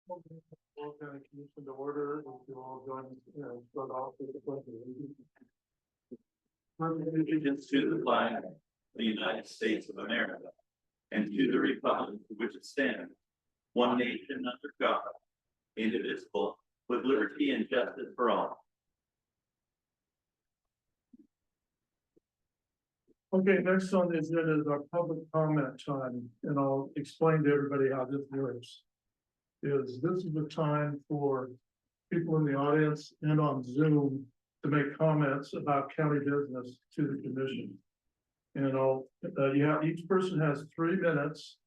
All kind of commission to order, if you all join, start off with the pledge of allegiance. Allegiance to the flag of the United States of America and to the republic for which it stands, one nation under God, indivisible, with liberty and justice for all. Okay, next on the agenda is our public comment time, and I'll explain to everybody how this works. This is the time for people in the audience and on Zoom to make comments about county business to the commission. And each person has 3 minutes.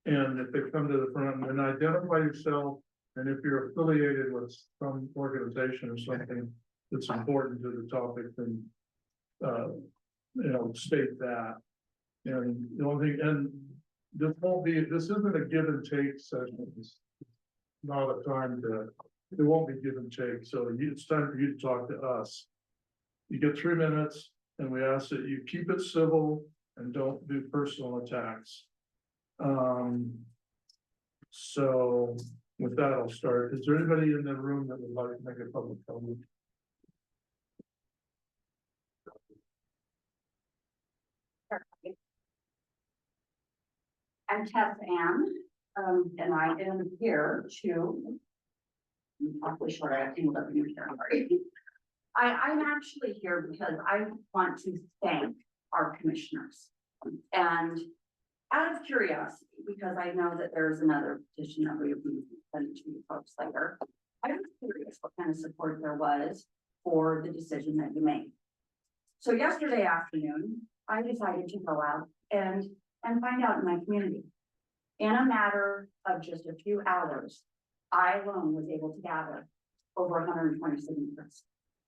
And if they come to the front and identify yourself, and if you're affiliated with some organization or something that's important to the topic, then state that. And the only thing, and this isn't a give and take session. It's not a time it won't be give and take. So it's time for you to talk to us. You get 3 minutes, and we ask that you keep it civil and don't do personal attacks. So with that, I'll start. Is there anybody in the room that would like to make a public comment? I'm Tess Ann, and I am here to. I'm awfully sure I came up in your territory. I'm actually here because I want to thank our commissioners. And out of curiosity, because I know that there's another petition that we will be sending to you folks later, I was curious what kind of support there was for the decision that you made. So yesterday afternoon, I decided to go out and find out in my community. In a matter of just a few hours, I alone was able to gather over 120 signatures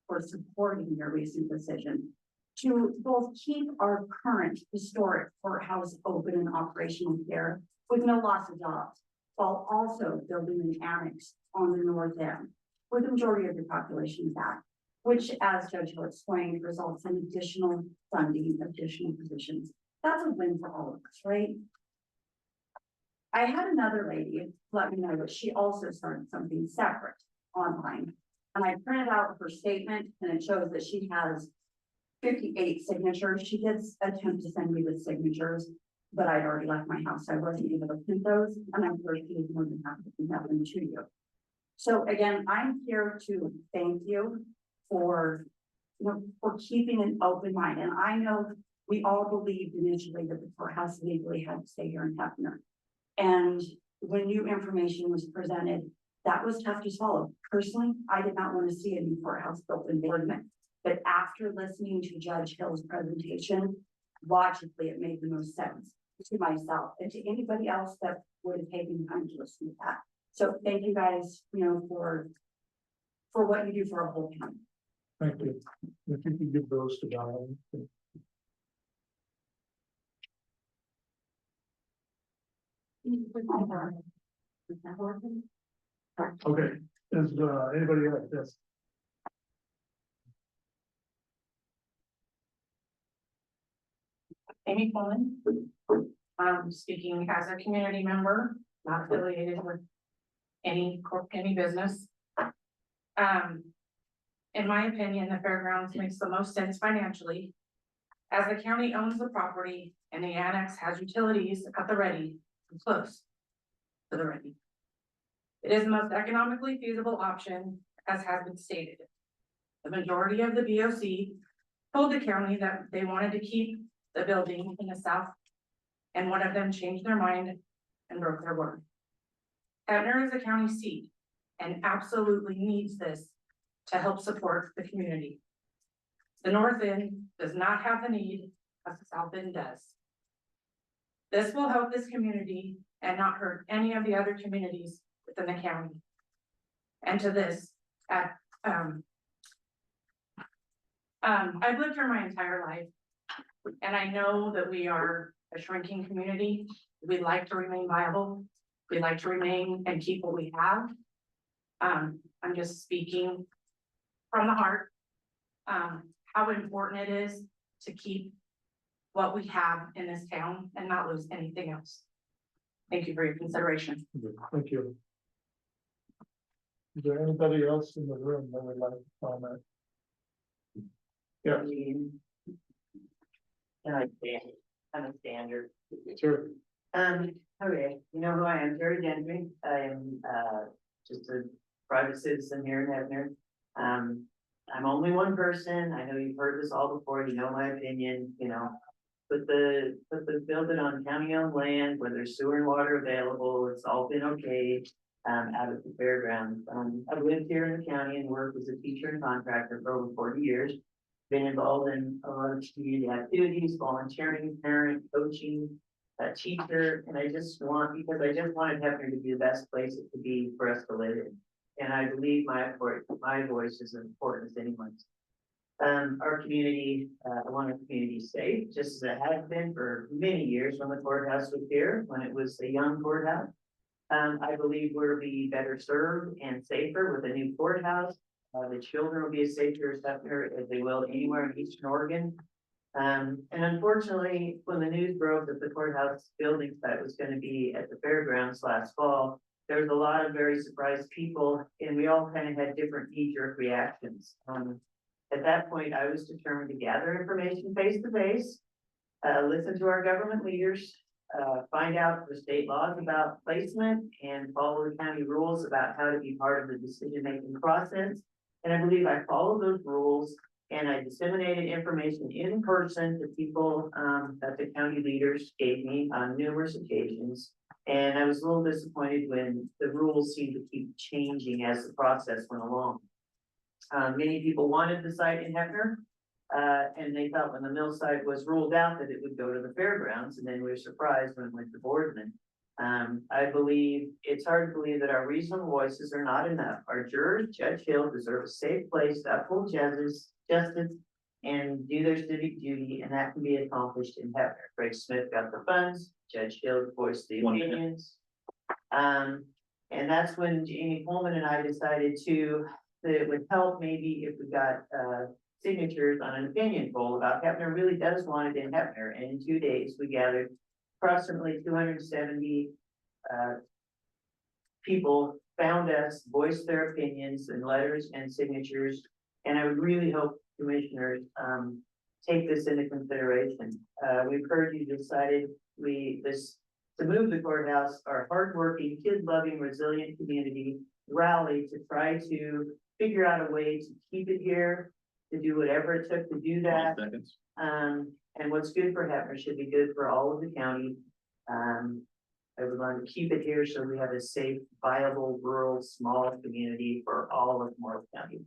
for supporting your recent decision to both keep our current historic courthouse open and operational here with no loss of jobs, while also building an annex on the north end, where the majority of your population is at, which, as Judge Hill explained, results in additional funding, additional positions. That's a win for all of us, right? I had another lady let me know that she also started something separate online. And I printed out her statement, and it shows that she has 58 signatures. She did attempt to send me the signatures, but I'd already left my house. So I wasn't able to print those, and I'm sure she was more than happy to have them to you. So again, I'm here to thank you for keeping an open mind. And I know we all believed initially that the courthouse legally had to stay here in Heppner. And when new information was presented, that was tough to swallow. Personally, I did not want to see a new courthouse built in Boardman. But after listening to Judge Hill's presentation, logically, it made the most sense to myself and to anybody else that would have taken time to listen to that. So thank you guys, for what you do for a whole county. Thank you. If you could give those to Don. Okay, is anybody else? Yes. Amy Coleman, speaking as a community member, not affiliated with any business. In my opinion, the fairgrounds makes the most sense financially, as the county owns the property and the annex has utilities at the ready and close to the ready. It is the most economically feasible option, as has been stated. The majority of the BOC told the county that they wanted to keep the building in the south, and one of them changed their mind and broke their word. Heppner is a county seat and absolutely needs this to help support the community. The north end does not have the need as the south end does. This will help this community and not hurt any of the other communities within the county. And to this, I've lived here my entire life, and I know that we are a shrinking community. We'd like to remain viable. We'd like to remain and keep what we have. I'm just speaking from the heart, how important it is to keep what we have in this town and not lose anything else. Thank you for your consideration. Thank you. Is there anybody else in the room that would like to comment? Yeah, I'm a standard. sure. Okay, you know who I am, Jerry Gentry. I am, just a private citizen here in Heppner. I'm only one person. I know you've heard this all before, you know my opinion, you know. Put the building on county-owned land where there's sewer and water available, it's all been okay, out at the fairgrounds. I've lived here in the county and worked as a teacher and contractor for over 40 years. Been involved in a lot of community activities, volunteering, parent, coaching, teacher, and I just wanted Heppner to be the best place it could be for us to live in. And I believe my voice is as important as anyone's. Our community, I want our community safe, just as it has been for many years when the courthouse was here, when it was a young courthouse. I believe we'll be better served and safer with a new courthouse. The children will be as safe here as Heppner as they will anywhere in Eastern Oregon. And unfortunately, when the news broke that the courthouse building site was going to be at the fairgrounds last fall, there was a lot of very surprised people, and we all kind of had different knee-jerk reactions. At that point, I was determined to gather information face to face, listen to our government leaders, find out the state laws about placement, and follow the county rules about how to be part of the decision-making process. And I believe I followed those rules, and I disseminated information in person to people that the county leaders gave me on numerous occasions. And I was a little disappointed when the rules seemed to keep changing as the process went along. Many people wanted the site in Heppner, and they thought when the mill site was ruled out that it would go to the fairgrounds, and then we were surprised when it went to Boardman. I believe it's hard to believe that our reasonable voices are not enough. Our jurors, Judge Hill, deserve a safe place to uphold justice and do their civic duty, and that can be accomplished in Heppner. Greg Smith got the funds, Judge Hill voiced the opinions. And that's when Jamie Pullman and I decided that it would help maybe if we got signatures on an opinion poll about Heppner really does want it in Heppner. And in 2 days, we gathered approximately 270 people found us, voiced their opinions in letters and signatures. And I would really hope commissioners take this into consideration. We've heard you decided to move the courthouse, our hardworking, kid-loving, resilient community rally to try to figure out a way to keep it here, to do whatever it took to do that. And what's good for Heppner should be good for all of the county. I would want to keep it here so we have a safe, viable, rural, small community for all of Morrow County.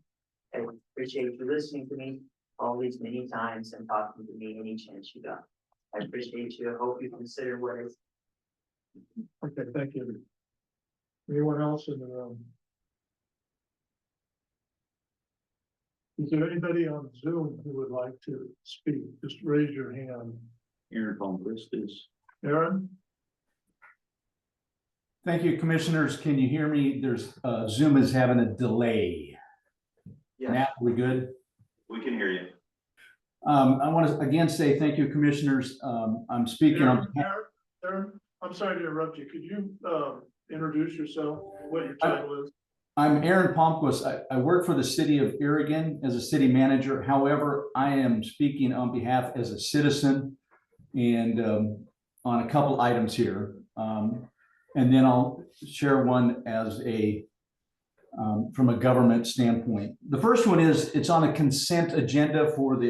I appreciate you listening to me all these many times and talking to me any chance you got. I appreciate you. I hope you consider what is. Okay, thank you. Anyone else in the room? Is there anybody on Zoom who would like to speak? Just raise your hand. Aaron Palmquist is. Aaron? Thank you, commissioners. Can you hear me? There's Zoom is having a delay. Yeah. Matt, we good? We can hear you. I want to again say thank you, commissioners. I'm speaking on. Aaron, I'm sorry to interrupt you. Could you introduce yourself, what your title is? I'm Aaron Palmquist. I work for the city of Oregon as a city manager. However, I am speaking on behalf as a citizen and on a couple items here. And then I'll share one as from a government standpoint. The first one is it's on a consent agenda for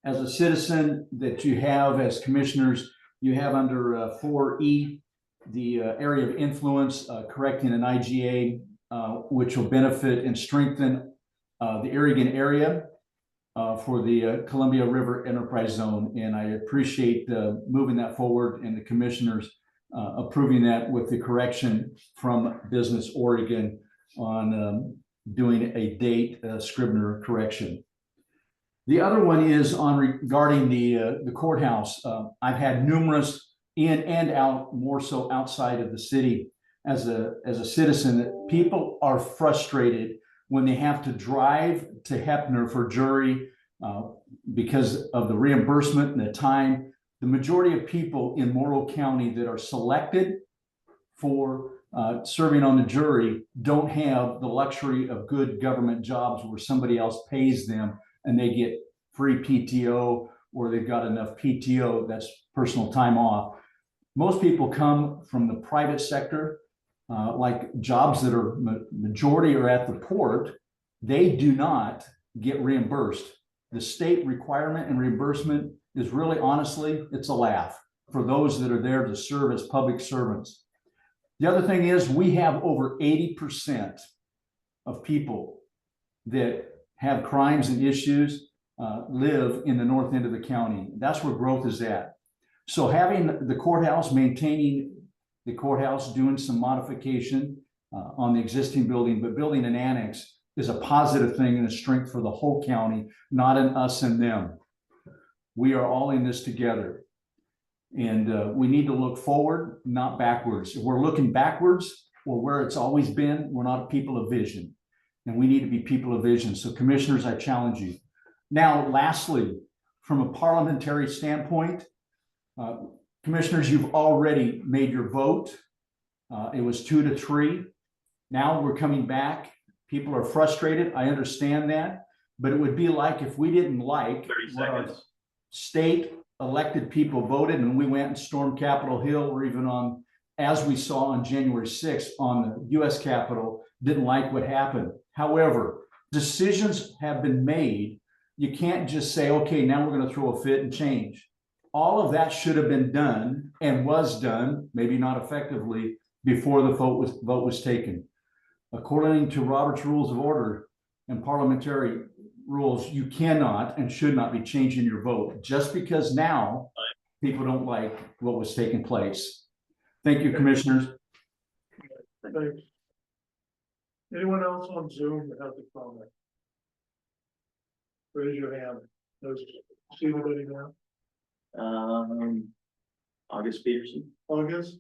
as a citizen that you have as commissioners, you have under 4E, the area of influence, correcting an IGA, which will benefit and strengthen the Oregon area for the Columbia River Enterprise Zone. And I appreciate moving that forward and the commissioners approving that with the correction from Business Oregon on doing a date Scribner correction. The other one is regarding the courthouse. I've had numerous in and out, more so outside of the city as a citizen, that people are frustrated when they have to drive to Heppner for jury because of the reimbursement and the time. The majority of people in Morrow County that are selected for serving on the jury don't have the luxury of good government jobs where somebody else pays them and they get free PTO or they've got enough PTO, that's personal time off. Most people come from the private sector, like jobs that are majority are at the port. They do not get reimbursed. The state requirement and reimbursement is really, honestly, it's a laugh for those that are there to serve as public servants. The other thing is we have over 80% of people that have crimes and issues live in the north end of the county. That's where growth is at. So having the courthouse, maintaining the courthouse, doing some modification on the existing building, but building an annex is a positive thing and a strength for the whole county, not an us and them. We are all in this together. And we need to look forward, not backwards. If we're looking backwards or where it's always been, we're not people of vision. And we need to be people of vision. So commissioners, I challenge you. Now, lastly, from a parliamentary standpoint, commissioners, you've already made your vote. It was 2-3. Now we're coming back. People are frustrated. I understand that. But it would be like if we didn't like 30 what our seconds. state elected people voted and we went and stormed Capitol Hill or even on, as we saw on January 6th on the US Capitol, didn't like what happened. However, decisions have been made. You can't just say, okay, now we're going to throw a fit and change. All of that should have been done and was done, maybe not effectively, before the vote was taken. According to Robert's Rules of Order and parliamentary rules, you cannot and should not be changing your vote just because now people don't like what was taking place. Thank you, commissioners. Thanks. Anyone else on Zoom that has a comment? Raise your hand. See anybody now? August Peterson. August?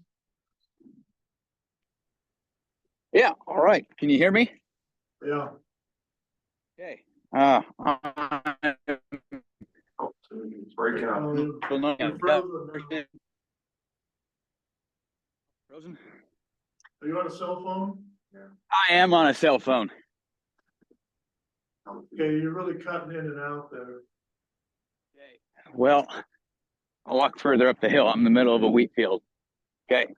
Yeah, all right. Can you hear me? Yeah. Okay. Break out. You're frozen. Frozen? Are you on a cell phone? I am on a cell phone. Okay, you're really cutting in and out there. Well, I'll walk further up the hill. I'm in the middle of a wheat field. Okay.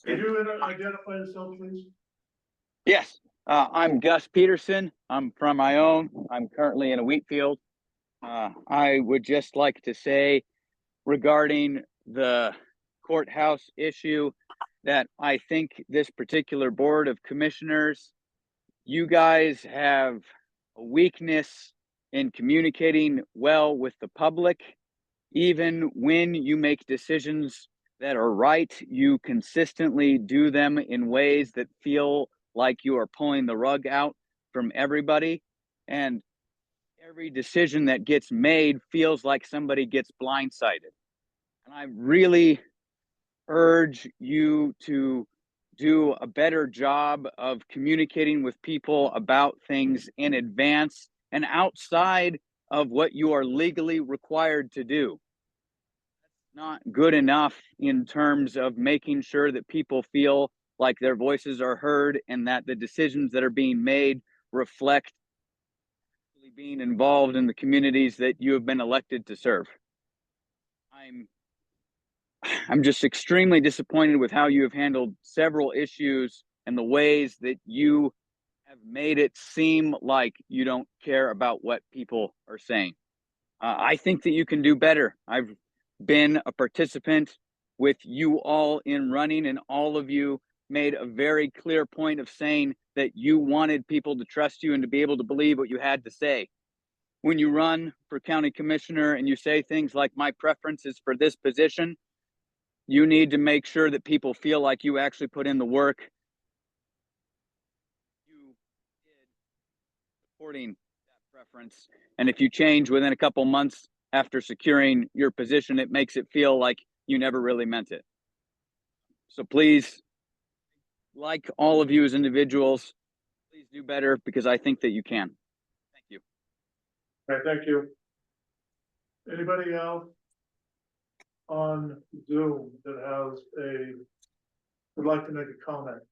Could you identify yourself, please? Yes. I'm Gus Peterson. I'm from my own. I'm currently in a wheat field. I would just like to say regarding the courthouse issue that I think this particular board of commissioners, you guys have a weakness in communicating well with the public. Even when you make decisions that are right, you consistently do them in ways that feel like you are pulling the rug out from everybody. And every decision that gets made feels like somebody gets blindsided. And I really urge you to do a better job of communicating with people about things in advance and outside of what you are legally required to do. That's not good enough in terms of making sure that people feel like their voices are heard and that the decisions that are being made reflect being involved in the communities that you have been elected to serve. I'm just extremely disappointed with how you have handled several issues and the ways that you have made it seem like you don't care about what people are saying. I think that you can do better. I've been a participant with you all in running, and all of you made a very clear point of saying that you wanted people to trust you and to be able to believe what you had to say. When you run for county commissioner and you say things like, my preference is for this position, you need to make sure that people feel like you actually put in the work. You did supporting that preference. And if you change within a couple months after securing your position, it makes it feel like you never really meant it. So please, like all of you as individuals, please do better because I think that you can. Thank you. All right, thank you. Anybody else on Zoom that has a would like to make a comment?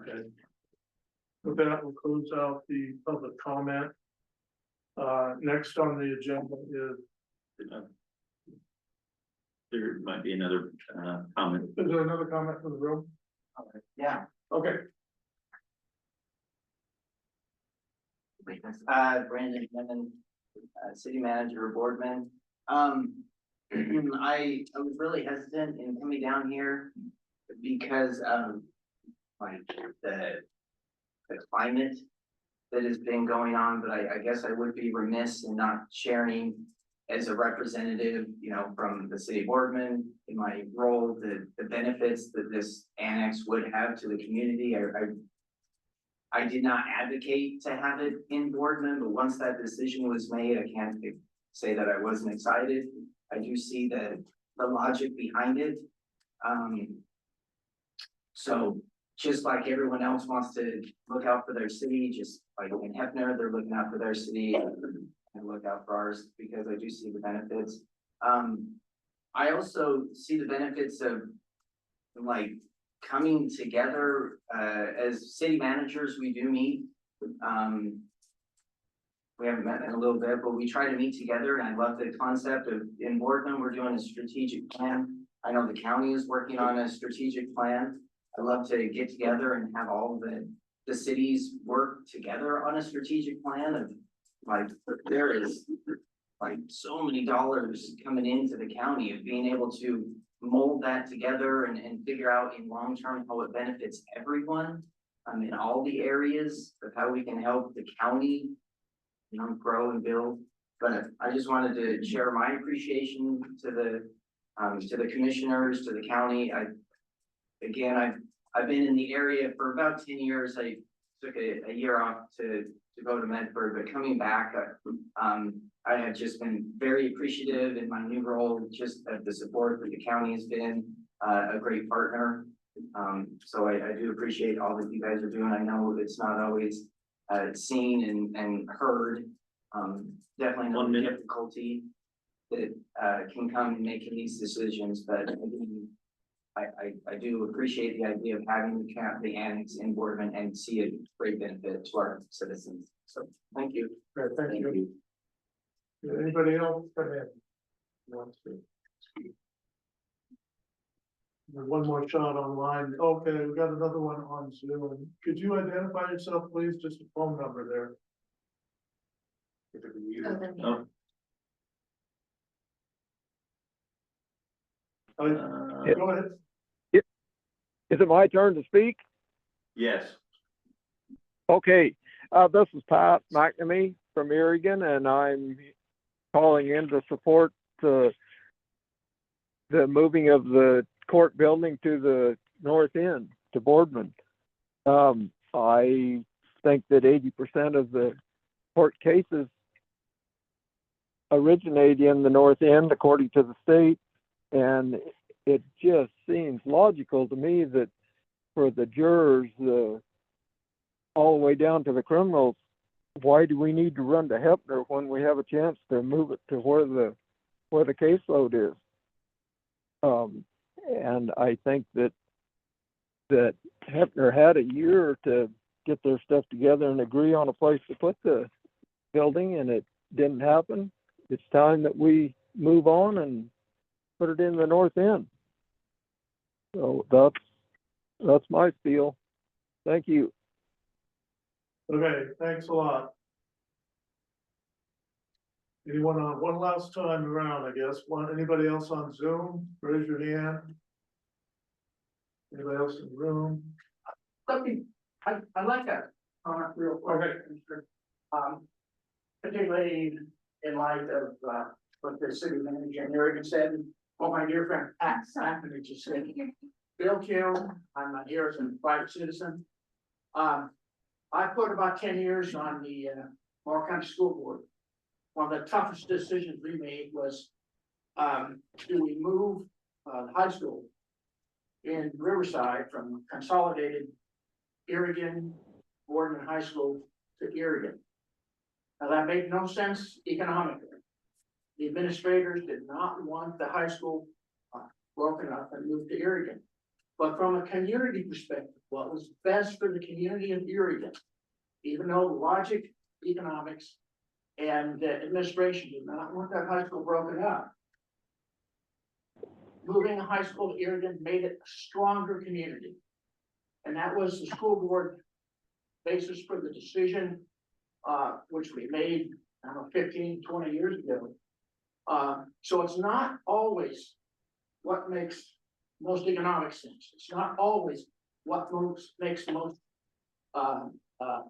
Okay. With that, we'll close out the public comment. Next on the agenda There might be another, comment. is there another comment from the room? Yeah, Okay, Brandon Lemon, city manager, boardman. I was really hesitant in coming down here because of like the climate that has been going on, but I guess I would be remiss in not sharing as a representative, you know, from the city boardman in my role, the benefits that this annex would have to the community. I did not advocate to have it in Boardman, but once that decision was made, I can't say that I wasn't excited. I do see the logic behind it. So just like everyone else wants to look out for their city, just like in Heppner, they're looking out for their city and look out for ours because I do see the benefits. I also see the benefits of like coming together, as city managers, we do meet. We haven't met in a little bit, but we try to meet together, and I love the concept of in Boardman, we're doing a strategic plan. I know the county is working on a strategic plan. I love to get together and have all the cities work together on a strategic plan of like, there is like so many dollars coming into the county of being able to mold that together and figure out in long term how it benefits everyone. In all the areas of how we can help the county, you know, grow and build. But I just wanted to share my appreciation to the commissioners, to the county. I've been in the area for about 10 years. I took a year off to go to Medford, but coming back, I have just been very appreciative in my new role, just of the support that the county has been, a great partner. So I do appreciate all that you guys are doing. I know it's not always seen and heard. Definitely know the difficulty that can come in making these decisions, but again, I do appreciate the idea of having the annex in Boardman and see a great benefit to our citizens. So thank you. great, thank you. Anybody else come in? Wants to speak? There's one more shot online. Okay, we got another one on Zoom. Could you identify yourself, please? Just a phone number there. Oh, Go ahead. Is it my turn to speak? yes, Okay, this is Pat McNamee from Oregon, and I'm calling in to support the moving of the court building to the north end, to Boardman. I think that 80% of the court cases originate in the north end, according to the state, and it just seems logical to me that for the jurors, all the way down to the criminals, why do we need to run to Heppner when we have a chance to move it to where the caseload is? And I think that Heppner had a year to get their stuff together and agree on a place to put the building, and it didn't happen. It's time that we move on and put it in the north end. So that's my spiel. Thank you. Okay, thanks a lot. Anyone on, one last time around, I guess, anybody else on Zoom, raise your hand. Anybody else in the room? I'd like to comment real quick. Particularly in light of, what the city manager in Oregon said, and what my dear friend Pat Sackman just said. Bill Kim, I'm here as a private citizen. I put about 10 years on the, Morrow County School Board. One of the toughest decisions we made was, do we move, the high school in Riverside from consolidated Oregon Boardman High School to Oregon? Now, that made no sense economically. The administrators did not want the high school broken up and moved to Irrigan. But from a community perspective, what was best for the community of Irrigan, even though logic, economics, and administration did not want that high school broken up. Moving the high school to Irrigan made it a stronger community. And that was the school board basis for the decision, which we made, I don't know, 15, 20 years ago. So it's not always what makes most economic sense. It's not always what makes most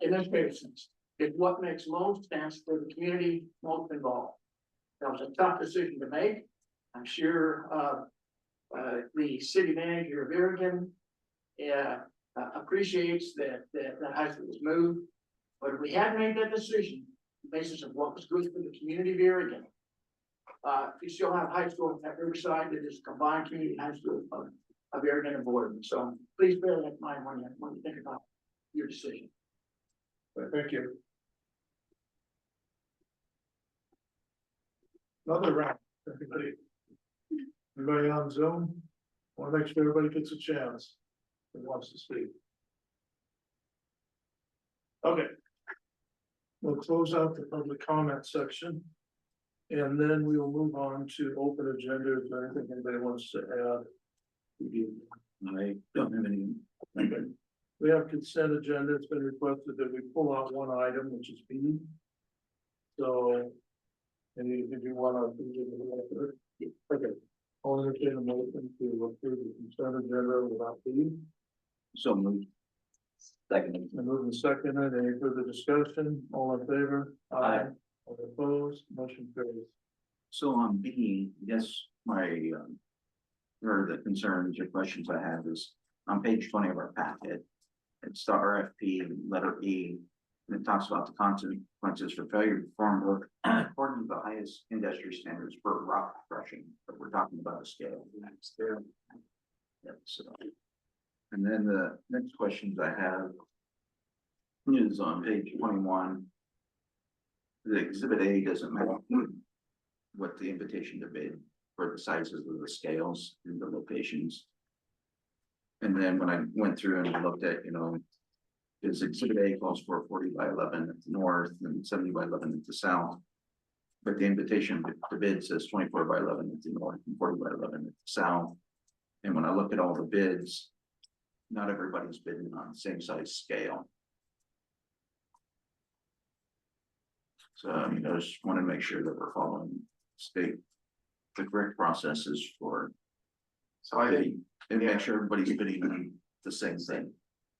administrative sense. It's what makes most sense for the community most involved. That was a tough decision to make. I'm sure the city manager of Irrigan appreciates that high school was moved. But if we had made that decision, the basis of what was good for the community of Irrigan, you still have high school at Riverside that is combined community high school of Irrigan and Board. So please bear that in mind when you think about your decision. Thank you. Another round, everybody on Zoom, want to make sure everybody gets a chance who wants to speak. Okay. We'll close out the public comment section. And then we will move on to open agenda. Is there anything anybody wants to add? I don't have any. Okay. We have consent agenda. It's been requested that we pull out one item, which is B. So, if you want to, okay. I'll entertain a motion to approve the consent agenda without B. So moved. Second. I move in second. Any further discussion? All in favor? Aye. All opposed? Motion carries. So on B, yes, my, or the concerns or questions I have is on page 20 of our packet. It's the RFP, letter E, and it talks about the consequences for failure to perform work according to the highest industry standards for rock crushing, but we're talking about a scale. Yeah, so. And then the next questions I have is on page 21. The exhibit A doesn't matter what the invitation to bid for the sizes of the scales and the locations. And then when I went through and looked at, is exhibit A calls for 40 by 11 at the north and 70 by 11 at the south. But the invitation to bid says 24 by 11 at the north and 40 by 11 at the south. And when I look at all the bids, not everybody's bidding on the same size scale. So I just want to make sure that we're following the correct processes for. So I think, and make sure everybody's bidding on the same thing.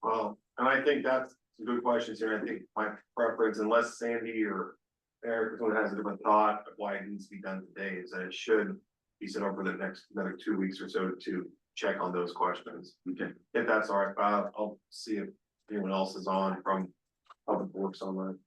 Well, and I think that's a good question here. I think my preference, unless Sandy or Eric has a different thought of why it needs to be done today, is that it should be sent over the next another 2 weeks or so to check on those questions. Okay. If that's all right, I'll see if anyone else is on from Public Works on that.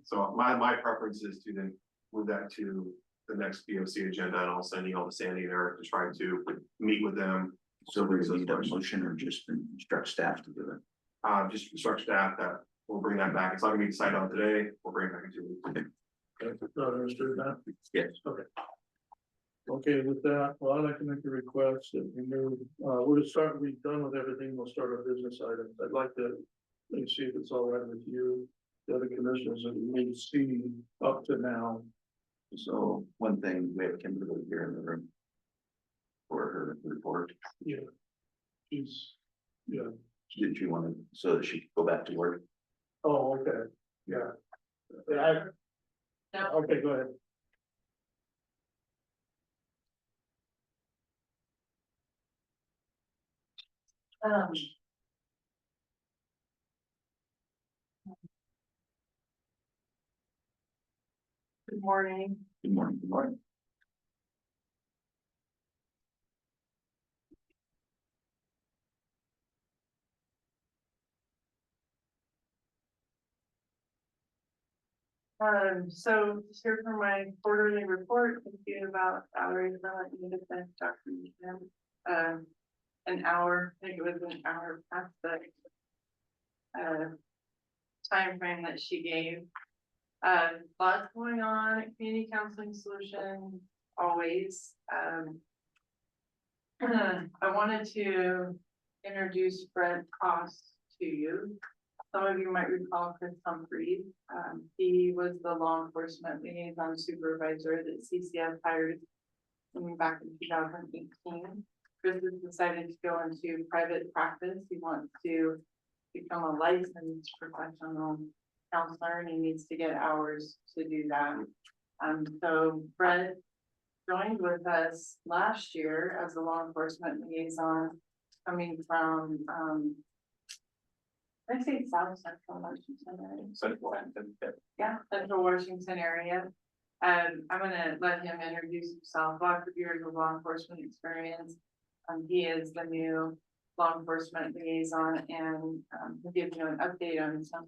So my preference is to then move that to the next BOC agenda, and I'll send you all to Sandy and Eric to try to meet with them. So we need a motion or just instruct staff to do it? Just instruct staff that we'll bring that back. It's not gonna be decided on today. We'll bring it back in 2 weeks. Not understood that? Yes. Okay. Okay, with that, well, I'd like to make a request that we move, we're done with everything. We'll start our business items. I'd like to see if it's all right with you, the other commissioners that we've seen up to now. So one thing, we have Kimberly here in the room for her report. Yeah. She's, yeah. Did you want to, so that she could go back to work? Oh, okay, yeah. Okay, go ahead. Good morning. Good morning, good morning. So just here for my quarterly report, thank you about salaries for letting me defend documentation. An hour, I think it was an hour past that. timeframe that she gave. Lots going on at Community Counseling Solutions, always. I wanted to introduce Fred Cost to you. Some of you might recall Chris Humphreys. He was the law enforcement liaison supervisor that CCF hired back in 2018. Chris has decided to go into private practice. He wants to become a licensed professional counselor, and he needs to get hours to do that. So Fred joined with us last year as a law enforcement liaison, coming from, I'd say South Central Washington area. Yeah, Central Washington area. I'm gonna let him introduce himself. Lots of years of law enforcement experience. He is the new law enforcement liaison, and he'll give you an update on some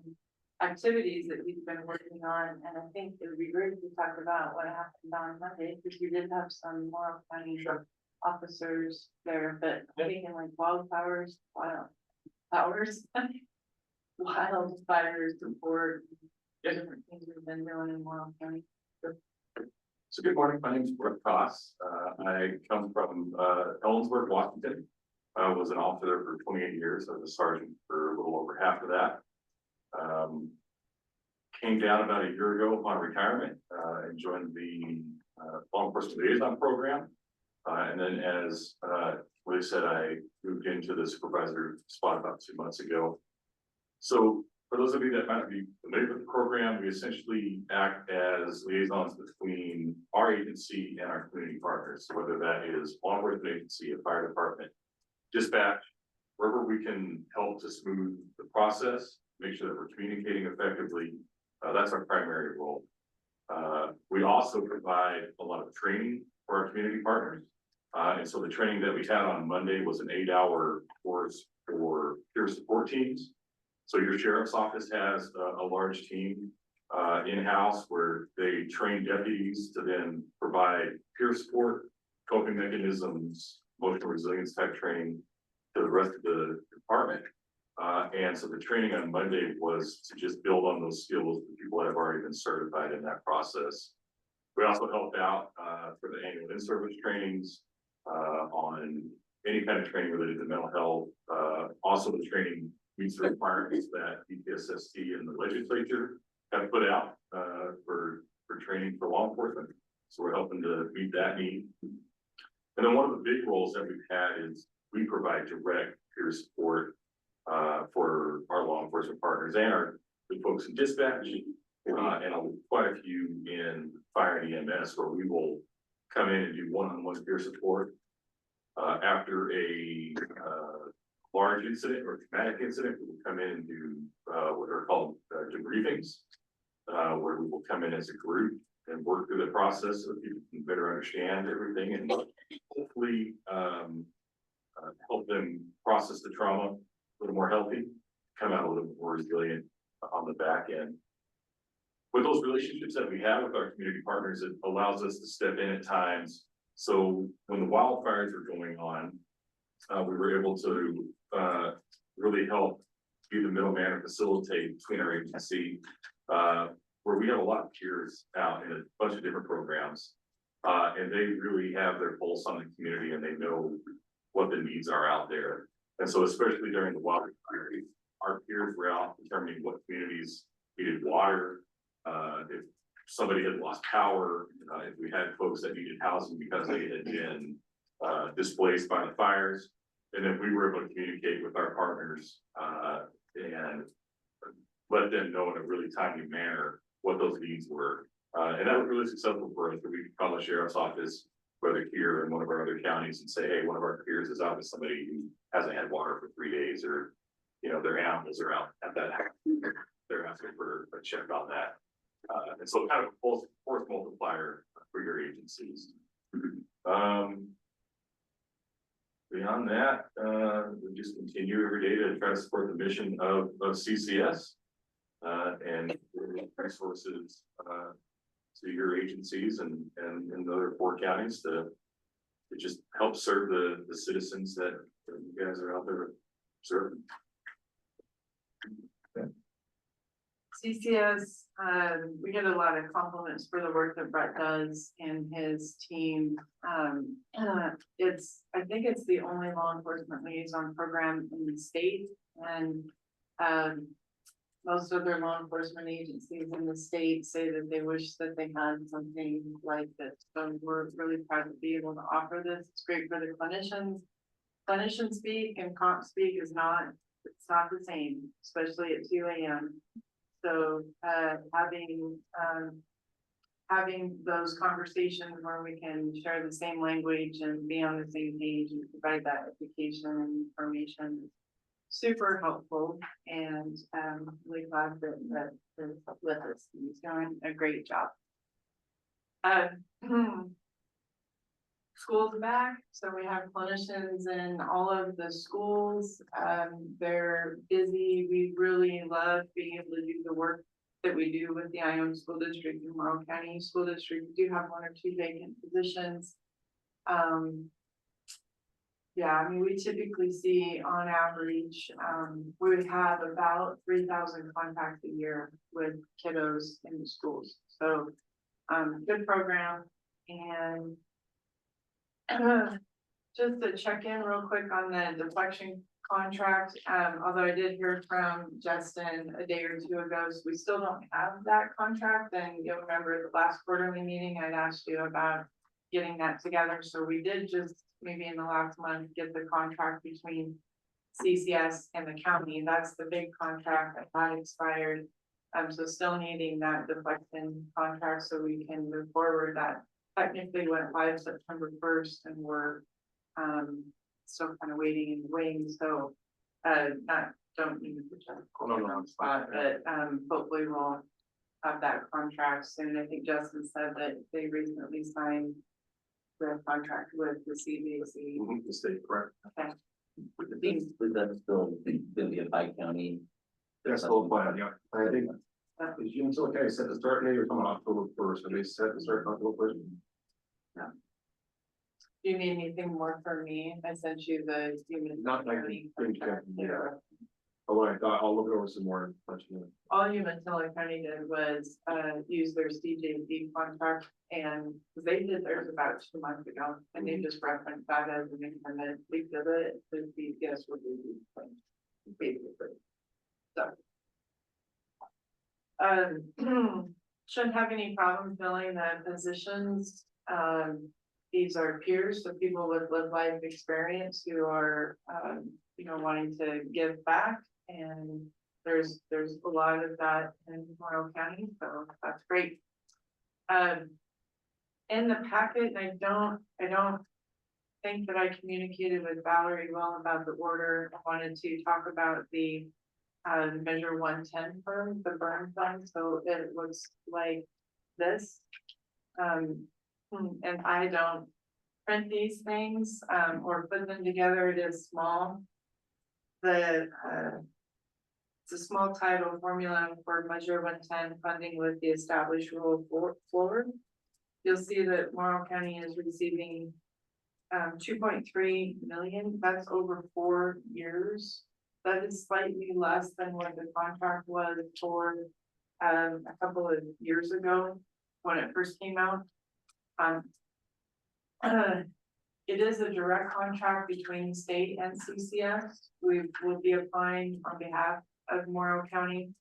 activities that he's been working on. And I think it would be great to talk about what happened on Monday, because we did have some Morrow County officers there, but I think in like wildfires, wildfires report, different things we've been doing in Morrow County. So good morning, my name is Brett Koss. I come from Ellensburg, Washington. I was an officer for 28 years. I was a sergeant for a little over half of that. Came down about a year ago upon retirement and joined the law enforcement liaison program. And then as Willie said, I moved into the supervisor spot about 2 months ago. So for those of you that might not be familiar with the program, we essentially act as liaisons between our agency and our community partners. So whether that is law enforcement agency, a fire department, dispatch, wherever we can help to smooth the process, make sure that we're communicating effectively. That's our primary role. We also provide a lot of training for our community partners. And so the training that we had on Monday was an 8-hour course for peer support teams. So your sheriff's office has a large team in-house where they train deputies to then provide peer support, coping mechanisms, emotional resilience type training to the rest of the department. And so the training on Monday was to just build on those skills for people that have already been certified in that process. We also helped out for the annual in-service trainings on any kind of training related to mental health. Also the training meets the requirements that DPSST and the legislature have put out for training for law enforcement. So we're helping to meet that need. And then one of the big roles that we've had is we provide direct peer support for our law enforcement partners and our the folks in dispatch and quite a few in fire and EMS, where we will come in and do one-on-one peer support after a large incident or traumatic incident. We will come in and do what are called debriefings, where we will come in as a group and work through the process so that people can better understand everything and hopefully help them process the trauma a little more healthy, come out a little more resilient on the back end. With those relationships that we have with our community partners, it allows us to step in at times. So when the wildfires were going on, we were able to really help be the middleman and facilitate between our agency, where we have a lot of peers out in a bunch of different programs. And they really have their pulse on the community and they know what the needs are out there. And so especially during the wildfire, our peers were out determining what communities needed water, if somebody had lost power, if we had folks that needed housing because they had been displaced by the fires. And then we were able to communicate with our partners and let them know in a really timely manner what those needs were. And that was really successful for us. We could call the sheriff's office, whether here in one of our other counties, and say, hey, one of our peers is out with somebody who hasn't had water for 3 days, or, you know, their animals are out at that house. They're asking for a check on that. And so kind of a force multiplier for your agencies. Beyond that, we just continue every day to try to support the mission of CCS and resources to your agencies and in the other 4 counties to just help serve the citizens that you guys are out there serving. CCS, we get a lot of compliments for the work that Brett does and his team. I think it's the only law enforcement liaison program in the state, and most other law enforcement agencies in the state say that they wish that they had something like this. So we're really proud to be able to offer this. It's great for the clinicians. Clinician speak and comp speak is not, it's not the same, especially at 2 AM. So, having those conversations where we can share the same language and be on the same page and provide that education and information, super helpful. And, really glad that is with us. He's doing a great job. School's back, so we have clinicians in all of the schools. They're busy. We really love being able to do the work that we do with the Ione School District and Morrow County School District. We do have 1 or 2 vacant positions. Yeah, I mean, we typically see on average, we have about 3,000 contacts a year with kiddos in the schools. So, good program. And just to check in real quick on the deflection contract, although I did hear from Justin a day or 2 ago, so we still don't have that contract. And you'll remember at the last quarterly meeting, I'd asked you about getting that together. So we did just maybe in the last month get the contract between CCS and the county. That's the big contract that had expired. So still needing that deflection contract so we can move forward. That technically went live September 1st, and we're still kind of waiting in the wings. So don't need to put that on the spot, but hopefully we'll have that contract soon. I think Justin said that they recently signed the contract with the CBC. The state, correct? Okay. Would that still gonna be a bi-county? That's the whole plan, yeah. I think, is June still okay, set the start date or coming October 1st, and they set the start October 1st? Do you need anything more from me? I sent you the human. Not like County the contract. yeah. Oh, what I thought, I'll look over some more. All Umatilla County did was use their CJD contract, and they did theirs about 2 months ago, and they just referenced that as an independent leak of it, the CCS would be basically. So. Shouldn't have any problem filling the positions. These are peers, so people with lived life experience who are, wanting to give back, and there's a lot of that in Morrow County, so that's great. In the packet, I don't think that I communicated with Valerie well about the order. I wanted to talk about the measure 110 firm, the burn fund, so it looks like this. And I don't print these things or put them together. It is small. It's a small title formula for measure 110 funding with the established rule forward. You'll see that Morrow County is receiving 2.3 million. That's over 4 years. That is slightly less than what the contract was for a couple of years ago when it first came out. It is a direct contract between state and CCS. We will be applying on behalf of Morrow County.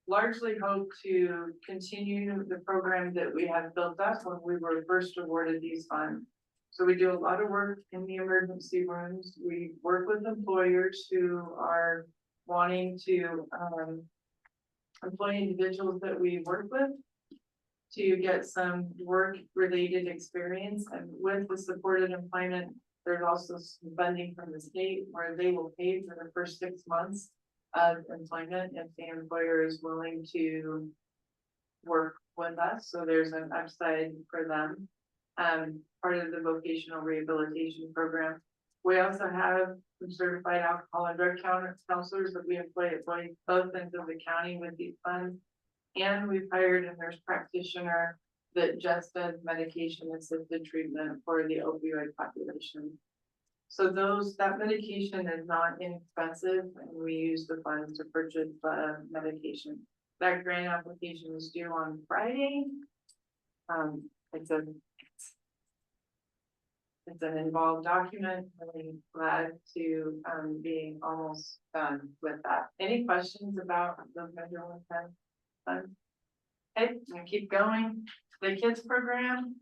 Largely hope to continue the program that we had built up when we were first awarded these funds. So we do a lot of work in the emergency rooms. We work with employers who are wanting to employ individuals that we work with to get some work-related experience. And with the supported employment, there's also some funding from the state where they will pay for the first 6 months of employment if the employer is willing to work with us. So there's an upside for them. Part of the vocational rehabilitation program. We also have some certified alcohol and drug counselors that we employ at both ends of the county with these funds. And we've hired a nurse practitioner that just does medication assisted treatment for the opioid population. So that medication is not inexpensive, and we use the funds to purchase the medication. That grant application is due on Friday. It's an involved document, really glad to, be almost done with that. Any questions about the federal funds? Okay, I'm gonna keep going. The kids program.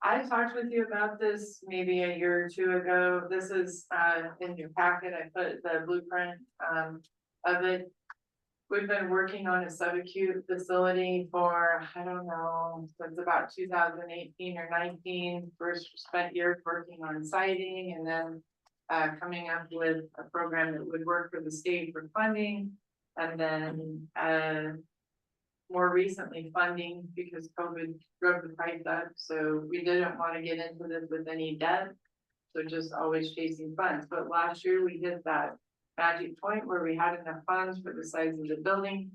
I talked with you about this maybe a year or two ago. This is, in your packet. I put the blueprint, of it. We've been working on a subacute facility for, I don't know, since about 2018 or 19. First spent years working on siting and then coming up with a program that would work for the state for funding. And then more recently funding because COVID drove the price up. So we didn't want to get into this with any debt. So just always chasing funds. But last year we hit that magic point where we had enough funds for the size of the building.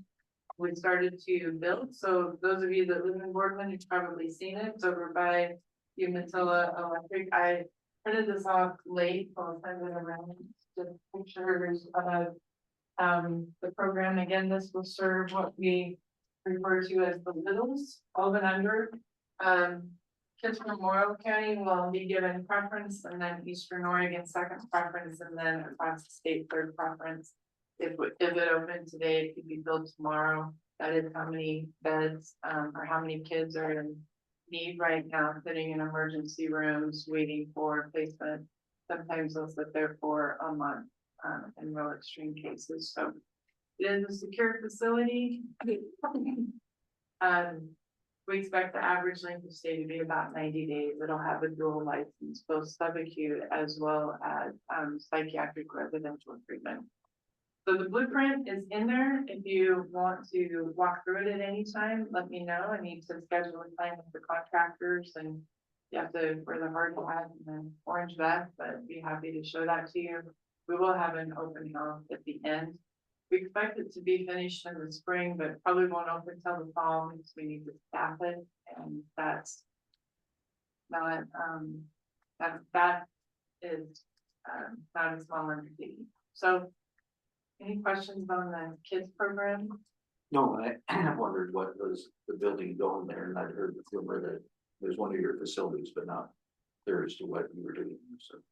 We started to build. So those of you that live in Boardman, you've probably seen it. It's over by Umatilla Electric. I printed this off late, so I'll send it around. Just pictures of the program. Again, this will serve what we refer to as the littles, 12 and under. Kids from Morrow County will be given preference, and then Eastern Oregon second preference, and then across the state third preference. If it opened today, it could be built tomorrow. That is how many beds, or how many kids are in need right now, sitting in emergency rooms, waiting for placement. Sometimes they'll sit there for a month, in real extreme cases, so. It is a secure facility. We expect the average length of stay to be about 90 days. It'll have a dual license, both subacute as well as psychiatric residential treatment. So the blueprint is in there. If you want to walk through it at any time, let me know. I need to schedule a time with the contractors, and you have to wear the hard hat and the orange vest, but I'd be happy to show that to you. We will have an open house at the end. We expect it to be finished in the spring, but probably won't open till the fall because we need to staff it, and that's not, that is, not a small undertaking. So, any questions on the kids program? No, I have wondered what was the building going there, and I'd heard the rumor that there's one of your facilities, but not clear as to what you were doing, so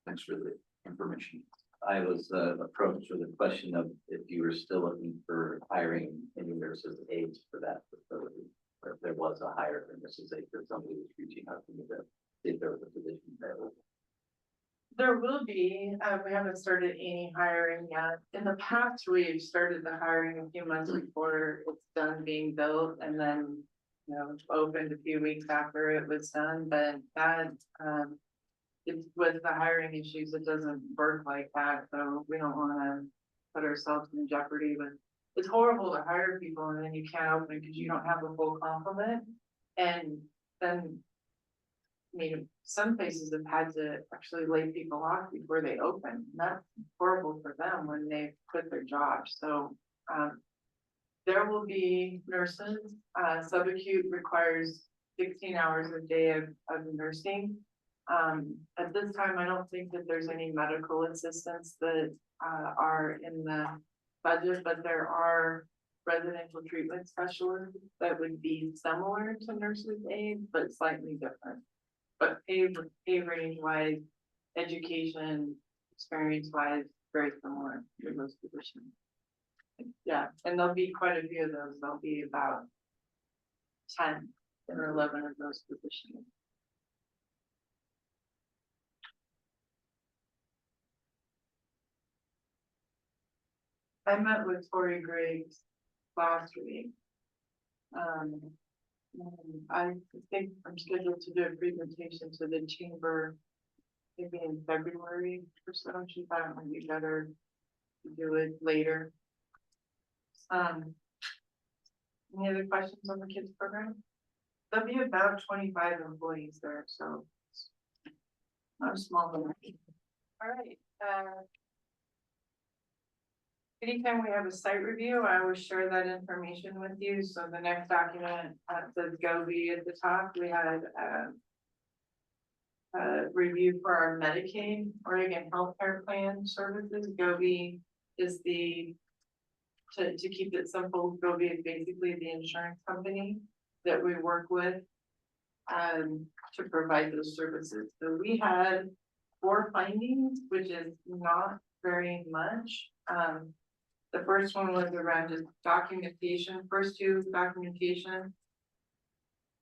thanks for the information. I was approached with a question of if you were still looking for hiring any nurses aides for that facility, or if there was a hire for nurses aide, or somebody was reaching out to me to see if there was a position available. There will be, we haven't started any hiring yet. In the past, we've started the hiring a few months before it's done being built, and then, you know, opened a few weeks after it was done, but that, it's with the hiring issues, it doesn't work like that, so we don't wanna put ourselves in jeopardy with. It's horrible to hire people and then you can't open it because you don't have a full complement, and then. I mean, some places have had to actually lay people off before they open, and that's horrible for them when they quit their jobs, so, there will be nurses, subacute requires 16 hours a day of nursing. At this time, I don't think that there's any medical assistants that are in the budget, but there are residential treatment specialists that would be similar to nurses aid, but slightly different. But pay range wise, education, experience wise, very similar to those positions. Yeah, and there'll be quite a few of those. There'll be about 10 or 11 of those positions. I met with Tori Griggs last week. I think I'm scheduled to do a presentation to the chamber maybe in February or so. She thought it might be better to do it later. Any other questions on the kids program? There'll be about 25 employees there, so it's not a small number. All right. Anytime we have a site review, I always share that information with you. So the next document says go be at the top. We had review for our Medicaid, Oregon Healthcare Plan Services. Gobi is to keep it simple, Gobi is basically the insurance company that we work with to provide those services. So we had 4 findings, which is not very much. The first one was around just documentation, first 2 documentation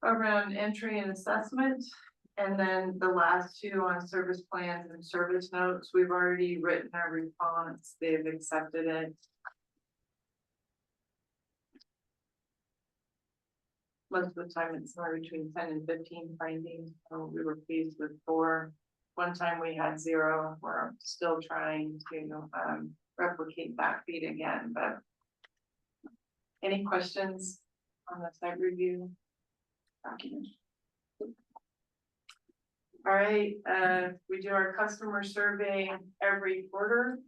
around entry and assessment. And then the last 2 on service plans and service notes, we've already written our response, they've accepted it. Most of the time it's somewhere between 10 and 15 findings, so we were pleased with 4. One time we had 0, we're still trying to replicate that feat again, but. Any questions on the site review document? All right, we do our customer survey every quarter.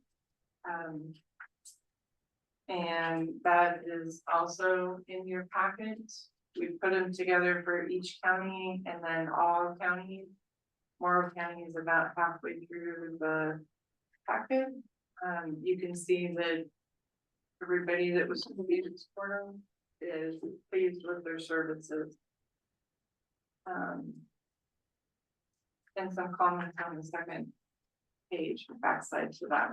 And that is also in your packet. We put them together for each county and then all counties. Morrow County is about halfway through the packet. You can see that everybody that was completed this quarter is pleased with their services. And some comments on the second page, backside to that.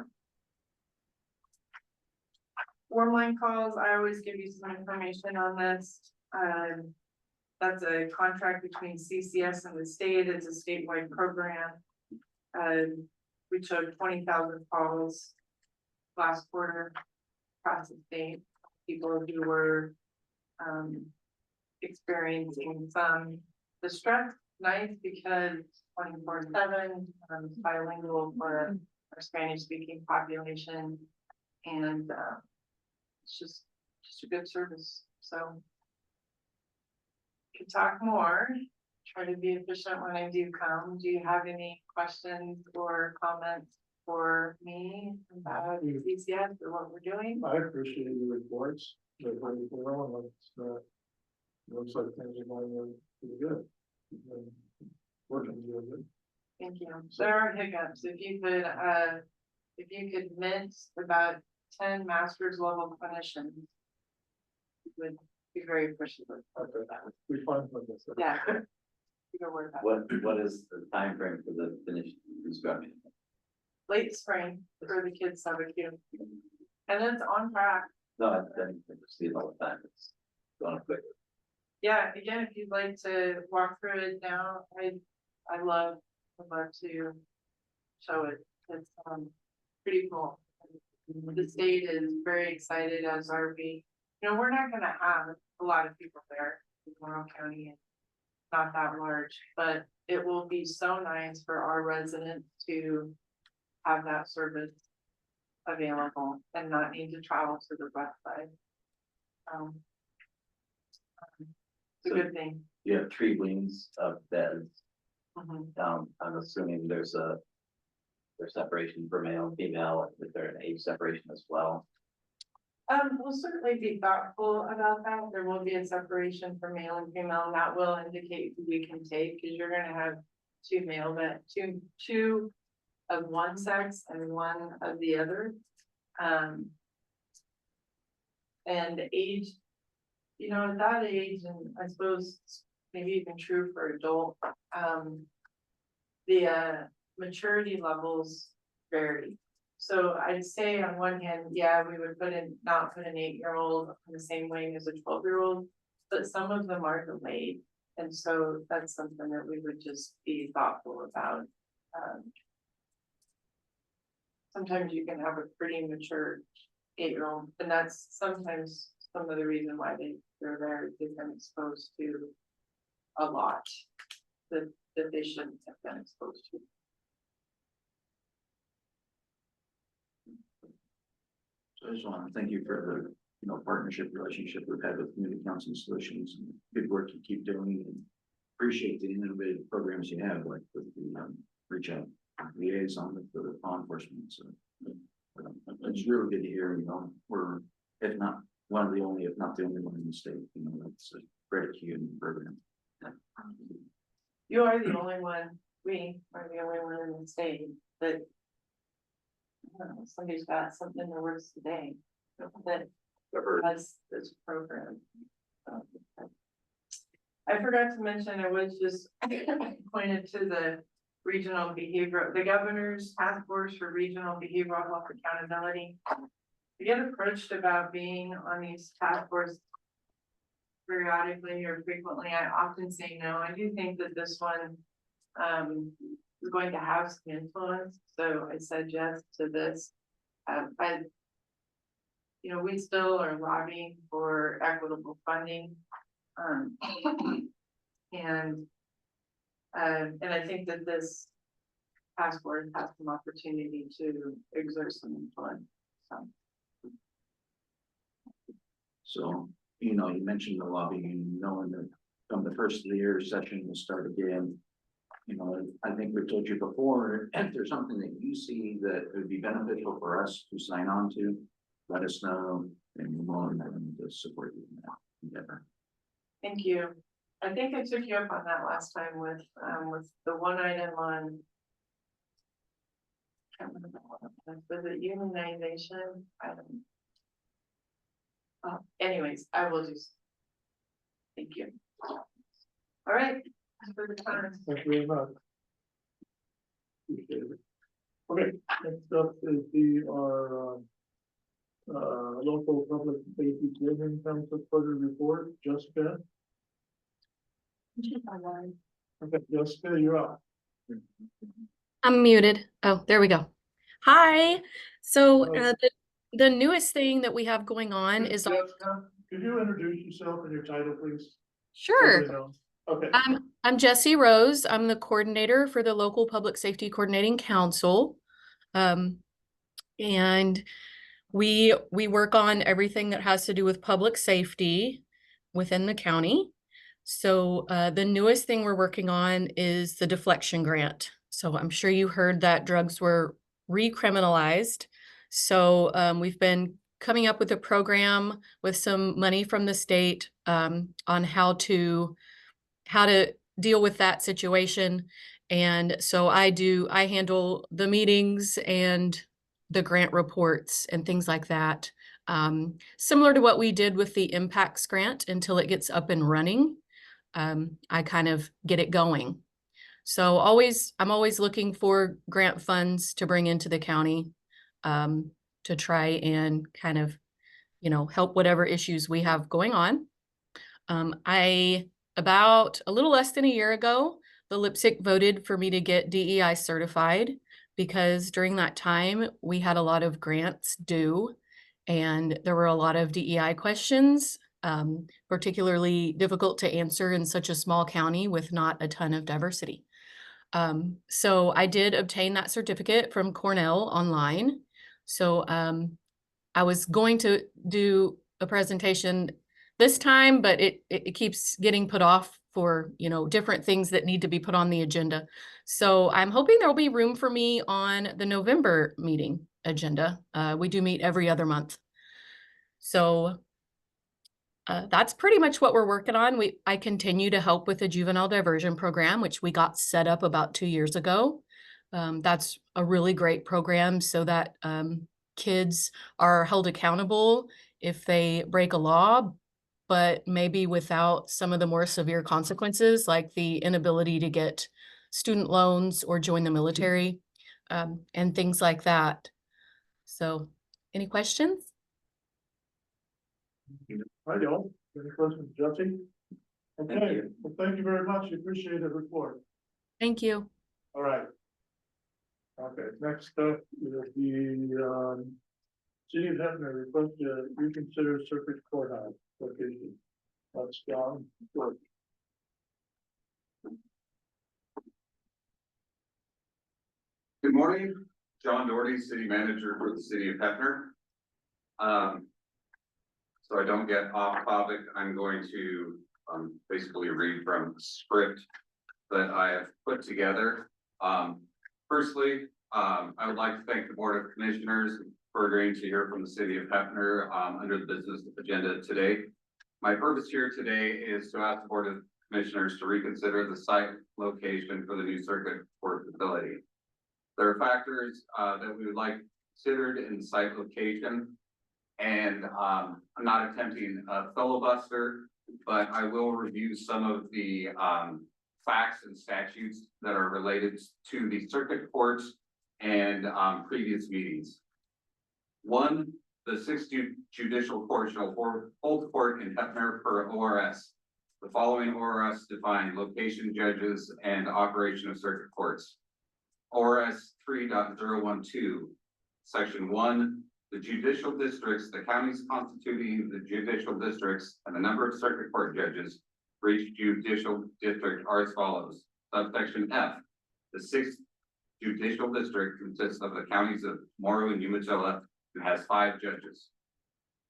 Warm line calls, I always give you some information on this. That's a contract between CCS and the state. It's a statewide program. We showed 20,000 calls last quarter across the state. People who were experiencing some distress. Nice because 24/7 bilingual for our Spanish speaking population, and it's just a good service. So could talk more, try to be efficient when I do come. Do you have any questions or comments for me about CCS or what we're doing? I appreciate your reports. They're very thorough, and looks like things are going pretty good. Working really good. Thank you. There are hiccups. If you could mint about 10 master's level clinicians, you would be very appreciative. Okay. We find like this. Yeah. You can work that. What is the time frame for the finished construction? Late spring for the kids summer camp. And it's on track. No, I didn't see it all the time. It's going quick. Yeah, again, if you'd like to walk through it now, would love to show it. It's pretty cool. The state is very excited, as are we. You know, we're not gonna have a lot of people there in Morrow County, and not that large, but it will be so nice for our residents to have that service available and not need to travel to the west side. It's a good thing. You have 3 wings of beds. Mhm. I'm assuming there's separation for male and female. Is there an age separation as well? We'll certainly be thoughtful about that. There will be a separation for male and female, and that will indicate who we can take, because you're gonna have 2 male, but two of one sex and 1 of the other. And age, you know, at that age, and I suppose maybe even true for adult, the maturity levels vary. So I'd say on one hand, yeah, we would not put an 8-year-old in the same wing as a 12-year-old, but some of them are delayed. And so that's something that we would just be thoughtful about. Sometimes you can have a pretty mature 8-year-old, and that's sometimes some of the reason why they're there, they've been exposed to a lot that they shouldn't have been exposed to. So I just want to thank you for the, partnership relationship we've had with Community Counseling Solutions, and good work you keep doing, and appreciate the innovative programs you have, like with the reach out liaison with the law enforcement. So it's really good to hear. We're, if not one of the only, if not the only one in the state. That's a credit to you and the program. You are the only one, somebody's got something in the works today that has this program. I forgot to mention, I was just pointed to the regional behavioral, the governor's task force for regional behavioral health accountability. You get approached about being on these task force periodically or frequently. I often say no. I do think that this one is going to have some influence, so I said yes to this. But you know, we still are lobbying for equitable funding. And I think that this task force has some opportunity to exert some influence. So, you know, you mentioned the lobbying and knowing that from the first of the year session will start again. You know, I think we've told you before, if there's something that you see that would be beneficial for us to sign on to, let us know and we're more than willing to support you in that endeavor. Thank you. I think I took you up on that last time with the one item on. I can't remember what it was it unionization? I don't. Anyways, I will just. Thank you. All right, thanks for the time. Thank you very much. Appreciate it. Okay, next up is our local public safety building council quarter report, Jessica. Okay, Jessica, you're up. I'm muted. Oh, there we go. Hi. So the newest thing that we have going on is Jessica, could you introduce yourself and your title, please? sure. Okay. I'm Jessie Rose. I'm the coordinator for the local public safety coordinating council. And we work on everything that has to do with public safety within the county. So the newest thing we're working on is the deflection grant. So I'm sure you heard that drugs were recriminalized. So we've been coming up with a program with some money from the state on how to deal with that situation. And so I handle the meetings and the grant reports and things like that. Similar to what we did with the impacts grant until it gets up and running. I kind of get it going. So I'm always looking for grant funds to bring into the county to try and kind of, help whatever issues we have going on. About a little less than a year ago, the LIPSC voted for me to get DEI certified because during that time we had a lot of grants due and there were a lot of DEI questions. Particularly difficult to answer in such a small county with not a ton of diversity. So I did obtain that certificate from Cornell online. So I was going to do a presentation this time, but it keeps getting put off for, different things that need to be put on the agenda. So I'm hoping there'll be room for me on the November meeting agenda. We do meet every other month. So that's pretty much what we're working on. I continue to help with the juvenile diversion program, which we got set up about 2 years ago. That's a really great program so that kids are held accountable if they break a law, but maybe without some of the more severe consequences, like the inability to get student loans or join the military, and things like that. So, any questions? I don't. Any questions, Jesse? Okay, well, thank you very much. Appreciate the report. Thank you. All right. Okay, next up is the City of Heppner request to reconsider circuit courthouse location. That's John. Good morning, John Doherty, City Manager for the City of Heppner. So I don't get off topic, I'm going to basically read from the script that I have put together. Firstly, I would like to thank the Board of Commissioners for agreeing to hear from the City of Heppner under the business agenda today. My purpose here today is to ask the Board of Commissioners to reconsider the site location for the new circuit court facility. There are factors that we would like considered in site location. And I'm not attempting a filibuster, but I will review some of the facts and statutes that are related to the circuit courts and previous meetings. One, the Sixth Judicial Court shall hold court in Heppner per ORS. The following ORS define location, judges, and operation of circuit courts. ORS 3.012, Section 1, the judicial districts, the counties constituting the judicial districts, and the number of circuit court judges for each judicial district are as follows. Subsection F, the sixth judicial district consists of the counties of Morrow and Umatilla and has 5 judges.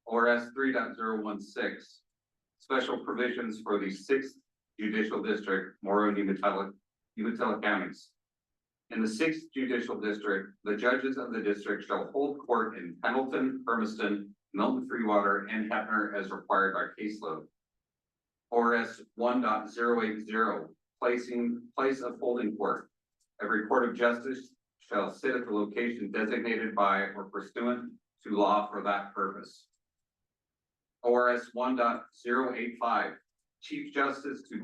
ORS 3.016, special provisions for the 6th judicial district, Morrow and Umatilla counties. In the 6th judicial district, the judges of the district shall hold court in Pendleton, Hermiston, Milton Freewater, and Heppner as required by caseload. ORS 1.080, place of holding court. Every court of justice shall sit at the location designated by or pursuant to law for that purpose. ORS 1.085, Chief Justice to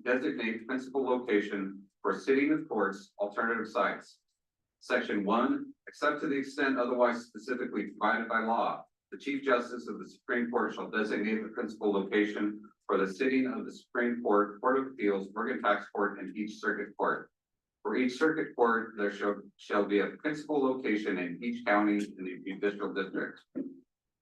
designate principal location for sitting of courts, alternative sites. Section 1, except to the extent otherwise specifically provided by law, the Chief Justice of the Supreme Court shall designate the principal location for the sitting of the Supreme Court, Court of Appeals, Oregon Tax Court, and each circuit court. For each circuit court, there shall be a principal location in each county in the judicial district.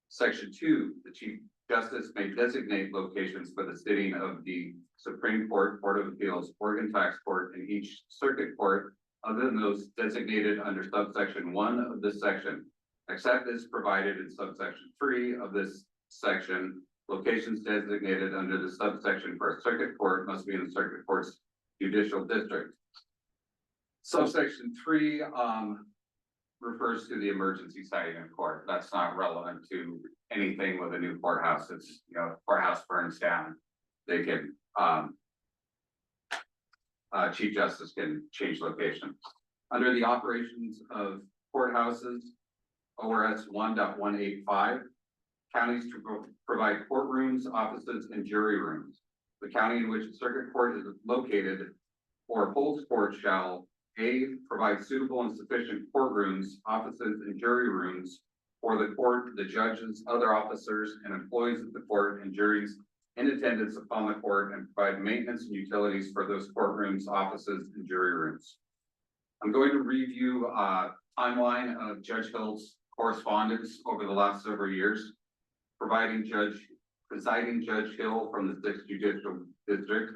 Section 2, the Chief Justice may designate locations for the sitting of the Supreme Court, Court of Appeals, Oregon Tax Court, and each circuit court other than those designated under subsection 1 of this section, except as provided in subsection 3 of this section. Locations designated under the subsection for a circuit court must be in the circuit court's judicial district. Subsection 3 refers to the emergency siting of court. That's not relevant to anything with a new courthouse. It's, you know, courthouse burns down, they can Chief Justice can change location. Under the operations of courthouses, ORS 1.185, counties to provide courtrooms, offices, and jury rooms. The county in which the circuit court is located or holds court shall A, provide suitable and sufficient courtrooms, offices, and jury rooms for the court, the judges, other officers, and employees of the court and juries in attendance upon the court, and provide maintenance and utilities for those courtrooms, offices, and jury rooms. I'm going to review a timeline of Judge Hill's correspondence over the last several years, presiding Judge Hill from the 6th Judicial District.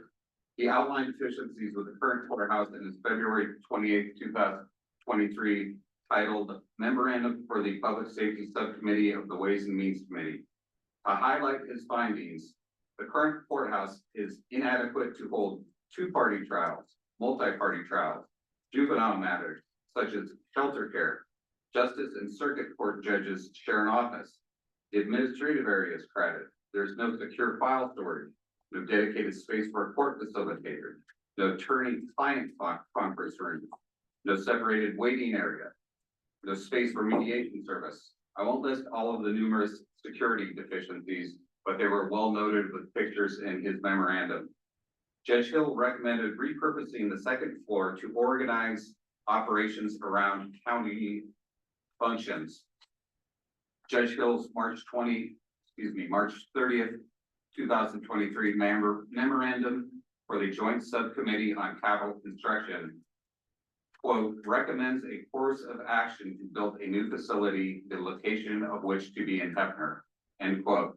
He outlined deficiencies with the current courthouse in his February 28, 2023, titled Memorandum for the Public Safety Subcommittee of the Ways and Means Committee. To highlight his findings, the current courthouse is inadequate to hold two-party trials, multi-party trials, juvenile matters such as shelter care. Justice and circuit court judges share an office. The administrative area is crowded. There's no secure file storage, no dedicated space for a court facilitator, no attorney-client conference room, no separated waiting area, no space for mediation service. I won't list all of the numerous security deficiencies, but they were well noted with pictures in his memorandum. Judge Hill recommended repurposing the second floor to organize operations around county functions. Judge Hill's March 30th, 2023 memorandum for the Joint Subcommittee on Capital Construction, quote, recommends a course of action to build a new facility, the location of which to be in Heppner, end quote.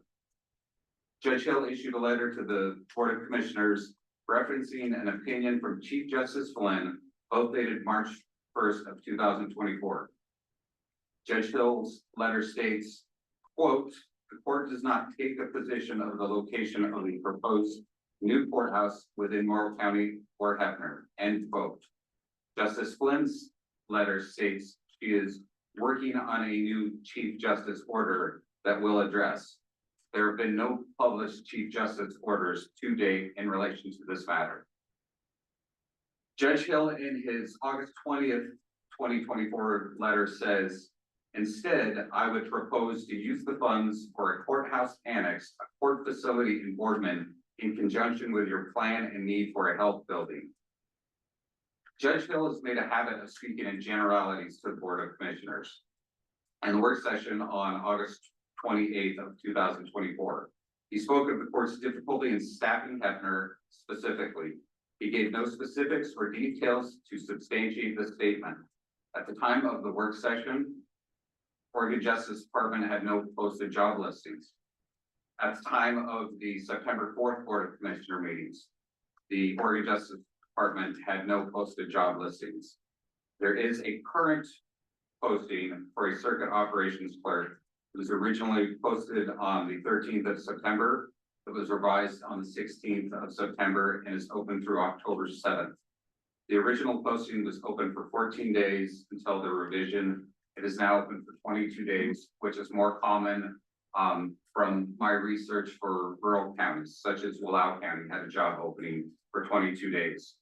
Judge Hill issued a letter to the Board of Commissioners referencing an opinion from Chief Justice Flynn, both dated March 1st of 2024. Judge Hill's letter states, quote, the court does not take a position of the location of the proposed new courthouse within Morrow County or Heppner, end quote. Justice Flynn's letter states she is working on a new Chief Justice order that will address. There have been no published Chief Justice orders to date in relation to this matter. Judge Hill in his August 20th, 2024 letter says, Instead, I would propose to use the funds for a courthouse annex, a court facility in Boardman in conjunction with your plan and need for a health building. Judge Hill has made a habit of speaking in generalities to the Board of Commissioners. In the work session on August 28th of 2024, he spoke of the court's difficulty in staffing Heppner specifically. He gave no specifics or details to substantiate the statement. At the time of the work session, Oregon Justice Department had no posted job listings. At the time of the September 4th Board of Commissioner meetings, the Oregon Justice Department had no posted job listings. There is a current posting for a circuit operations clerk. It was originally posted on the 13th of September. It was revised on the 16th of September and is open through October 7th. The original posting was open for 14 days until the revision. It is now open for 22 days, which is more common from my research for rural counties, such as Wallow County had a job opening for 22 days.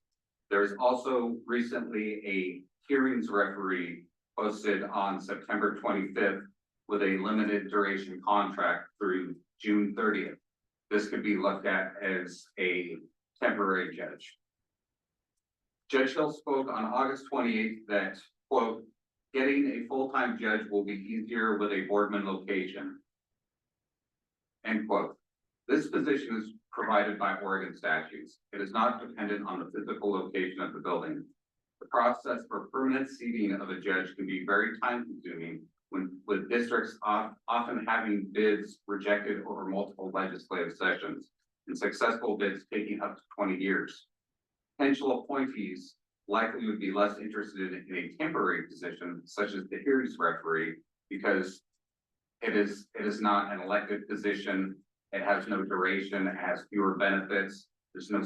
There's also recently a hearings referee posted on September 25th with a limited duration contract through June 30th. This could be looked at as a temporary judge. Judge Hill spoke on August 28th that, quote, getting a full-time judge will be easier with a Boardman location, end quote. This position is provided by Oregon statutes. It is not dependent on the physical location of the building. The process for permanent seating of a judge can be very time-consuming with districts often having bids rejected over multiple legislative sessions and successful bids taking up to 20 years. Potential appointees likely would be less interested in a temporary position such as the hearings referee because it is not an elected position. It has no duration, it has fewer benefits. There's no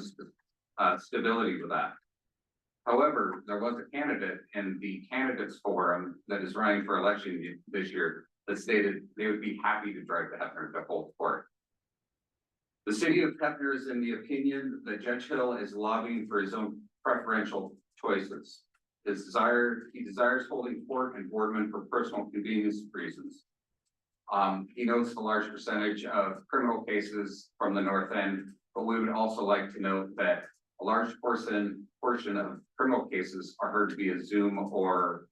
stability with that. However, there was a candidate in the candidates forum that is running for election this year that stated they would be happy to drive to Heppner to hold court. The city of Heppner is in the opinion that Judge Hill is lobbying for his own preferential choices. He desires holding court in Boardman for personal convenience reasons. He notes the large percentage of criminal cases from the north end, but we would also like to note that a large portion of criminal cases are heard via Zoom or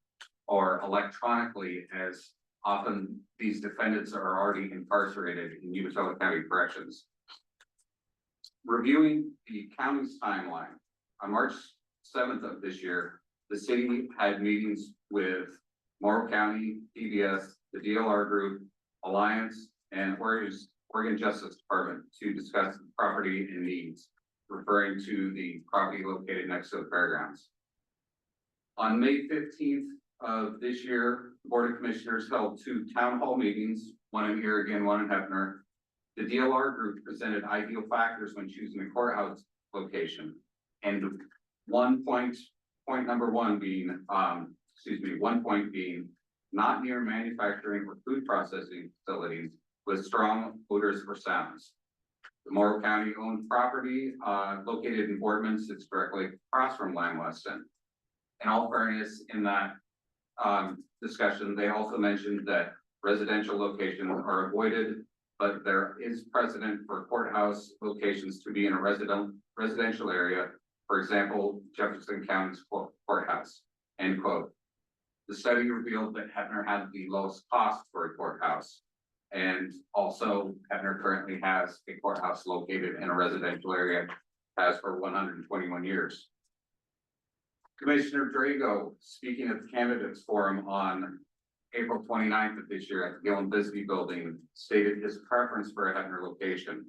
electronically, as often these defendants are already incarcerated in Umatilla County Corrections. Reviewing the county's timeline, on March 7th of this year, the city had meetings with Morrow County, PBS, the DLR Group, Alliance, and Oregon Justice Department to discuss the property and needs, referring to the property located next to the fairgrounds. On May 15th of this year, the Board of Commissioners held 2 town hall meetings, one in Oregon, one in Heppner. The DLR Group presented ideal factors when choosing a courthouse location, and one point being not near manufacturing or food processing facilities with strong odors or sounds. The Morrow County owned property located in Boardman sits directly across from Lamb Weston. In all fairness, in that discussion, they also mentioned that residential locations are avoided, but there is precedent for courthouse locations to be in a residential area. For example, Jefferson County's courthouse, end quote. The study revealed that Heppner had the lowest cost for a courthouse. And also Heppner currently has a courthouse located in a residential area, has for 121 years. Commissioner Drago, speaking at the candidates forum on April 29th of this year at the Gillen Bisbee building, stated his preference for a Heppner location.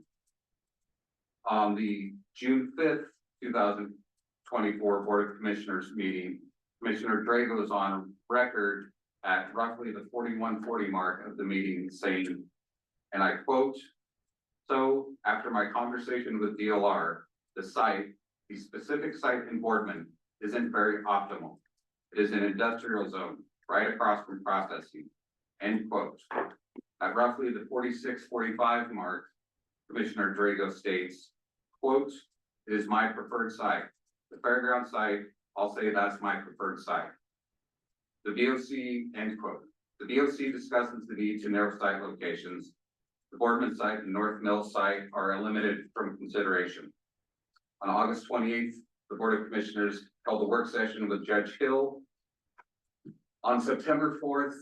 On the June 5th, 2024 Board of Commissioners meeting, Commissioner Drago is on record at roughly the 41:40 mark of the meeting saying, and I quote, "So after my conversation with DLR, the specific site in Boardman isn't very optimal. It is an industrial zone right across from processing," end quote. At roughly the 46:45 mark, Commissioner Drago states, quote, "It is my preferred site. The fairground site, I'll say that's my preferred site." The VOC, end quote. The BOC discusses the need to narrow site locations. The Boardman site and North Mill site are eliminated from consideration. On August 28th, the Board of Commissioners held a work session with Judge Hill. On September 4th,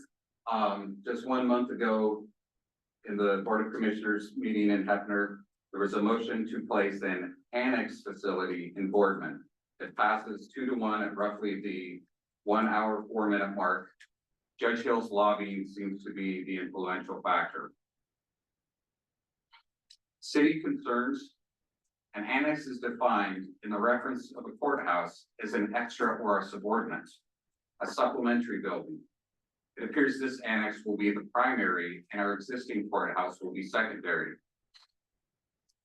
just 1 month ago, in the Board of Commissioners meeting in Heppner, there was a motion to place an annex facility in Boardman. It passes 2-1 at roughly the 1 hour, 4 minute mark. Judge Hill's lobbying seems to be the influential factor. City concerns. An annex is defined in the reference of a courthouse as an extra or a subordinate, a supplementary building. It appears this annex will be the primary and our existing courthouse will be secondary.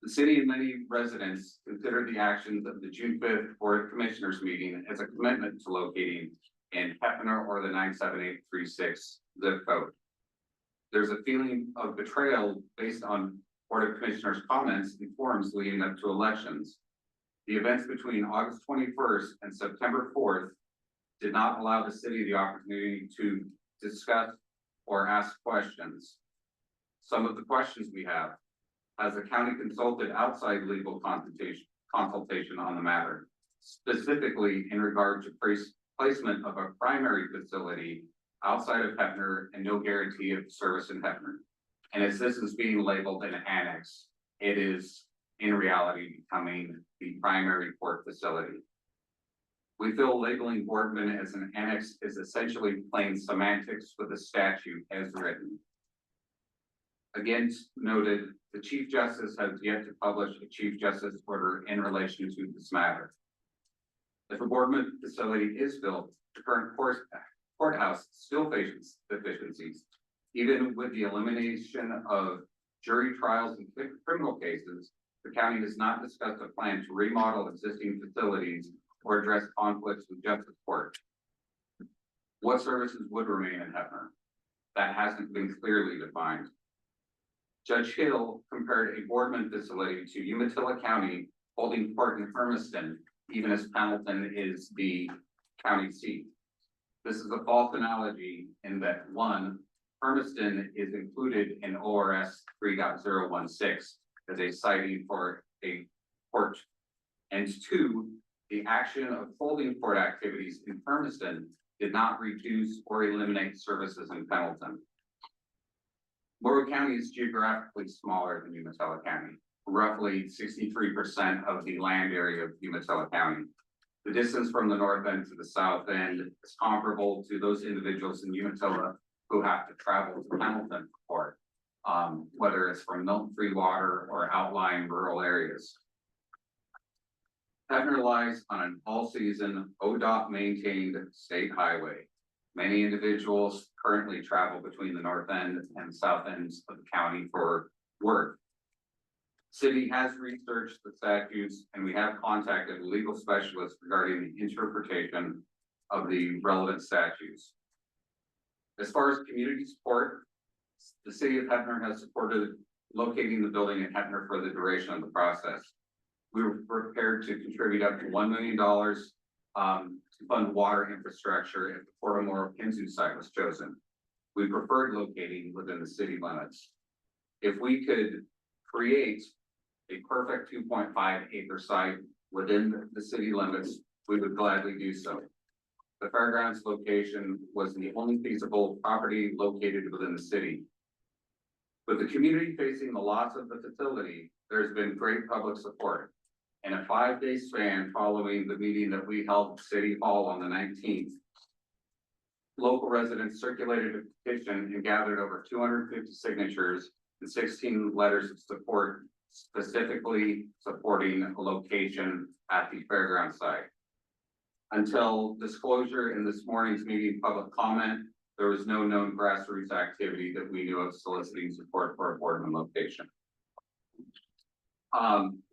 The city and many residents consider the actions of the June 5th Board of Commissioners meeting as a commitment to locating in Heppner or the 97836 zip code. There's a feeling of betrayal based on Board of Commissioners comments and forums leading up to elections. The events between August 21st and September 4th did not allow the city the opportunity to discuss or ask questions. Some of the questions we have: has the county consulted outside legal consultation on the matter, specifically in regard to placement of a primary facility outside of Heppner and no guarantee of service in Heppner? And as this is being labeled an annex, it is in reality becoming the primary port facility. We feel labeling Boardman as an annex is essentially plain semantics with the statute as written. Again noted, the Chief Justice has yet to publish a Chief Justice order in relation to this matter. If a Boardman facility is built, the current courthouse still faces deficiencies. Even with the elimination of jury trials in criminal cases, the county has not discussed a plan to remodel existing facilities or address conflicts with justice court. What services would remain in Heppner? That hasn't been clearly defined. Judge Hill compared a Boardman facility to Umatilla County holding court in Hermiston, even as Pendleton is the county seat. This is a false analogy in that, one, Hermiston is included in ORS 3.016 as a siting for a court. And two, the action of holding court activities in Hermiston did not reduce or eliminate services in Pendleton. Morrow County is geographically smaller than Umatilla County, roughly 63% of the land area of Umatilla County. The distance from the north end to the south end is comparable to those individuals in Umatilla who have to travel to Pendleton for court, whether it's from Milton Free Water or outlying rural areas. Heppner lies on an all-season ODOT maintained state highway. Many individuals currently travel between the north end and south ends of the county for work. City has researched the statutes and we have contacted legal specialists regarding the interpretation of the relevant statutes. As far as community support, the city of Heppner has supported locating the building in Heppner for the duration of the process. We were prepared to contribute up to $1 million to fund water infrastructure if the Port of Morrow Kinzu site was chosen. We preferred locating within the city limits. If we could create a perfect 2.5 acre site within the city limits, we would gladly do so. The fairgrounds location was the only feasible property located within the city. With the community facing the loss of the facility, there's been great public support. In a 5-day span following the meeting that we held at City Hall on the 19th, local residents circulated a petition and gathered over 250 signatures and 16 letters of support, specifically supporting a location at the fairground site. Until disclosure in this morning's meeting public comment, there was no known grassroots activity that we knew of soliciting support for a Boardman location.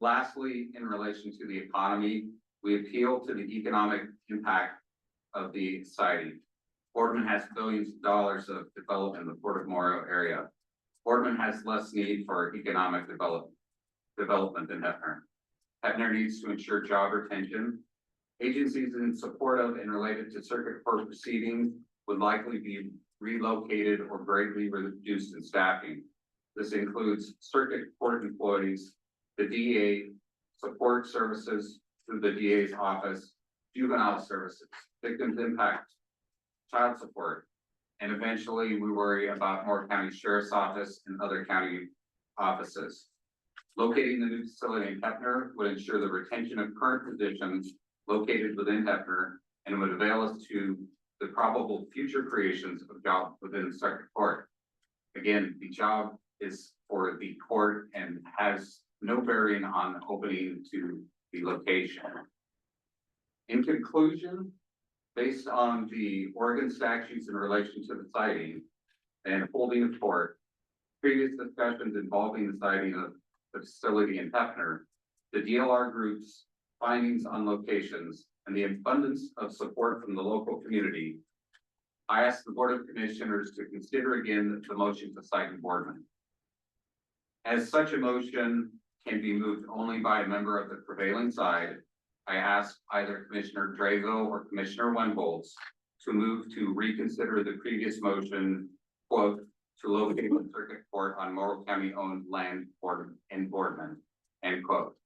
Lastly, in relation to the economy, we appeal to the economic impact of the siting. Boardman has billions of dollars of development in the Port of Morrow area. Boardman has less need for economic development than Heppner. Heppner needs to ensure job retention. Agencies in support of and related to circuit court proceedings would likely be relocated, or greatly reduced in staffing. This includes circuit court employees, the DA, support services through the DA's office, juvenile services, victims impact, child support, and eventually we worry about Morrow County Sheriff's Office and other county offices. Locating the new facility in Heppner would ensure the retention of current positions located within Heppner and would avail us to the probable future creations of jobs within the circuit court. Again, the job is for the court and has no bearing on opening to the location. In conclusion, based on the Oregon statutes in relation to the siting and holding of court, previous discussions involving the siting of the facility in Heppner, the DLR group's findings on locations, and the abundance of support from the local community, I ask the Board of Commissioners to consider again the motion to cite in Boardman. As such a motion can be moved only by a member of the prevailing side, I ask either Commissioner Drago or Commissioner Wendbolz to move to reconsider the previous motion, quote, to locate the circuit court on Morrow County owned land in Boardman, end quote.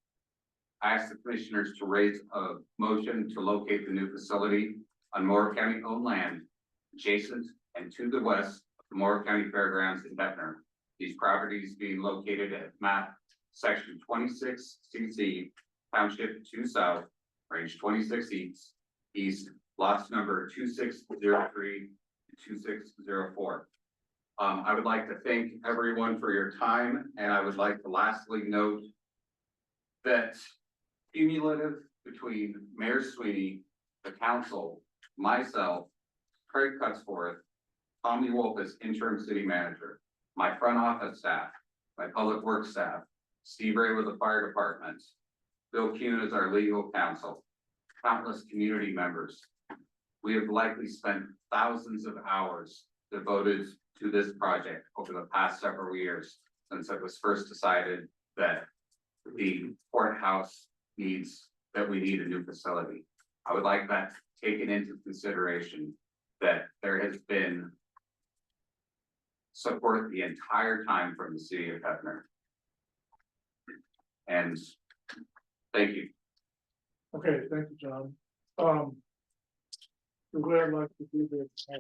I ask the commissioners to raise a motion to locate the new facility on Morrow County owned land adjacent and to the west of the Morrow County Fairgrounds in Heppner. These properties being located at map section 26 CC, Township 2 South, range 26 East, lots number 2603 to 2604. I would like to thank everyone for your time, and I would like to lastly note that cumulative between Mayor Sweeney, the council, myself, Craig Cutsforth, Tommy Wolf as interim city manager, my front office staff, my public works staff, Steve Ray with the fire department, Bill Kuhn as our legal counsel, countless community members. We have likely spent thousands of hours devoted to this project over the past several years since it was first decided that the courthouse that we need a new facility. I would like that taken into consideration, that there has been support the entire time from the city of Heppner. And thank you. Okay, thank you, John. The way I'd like to do this.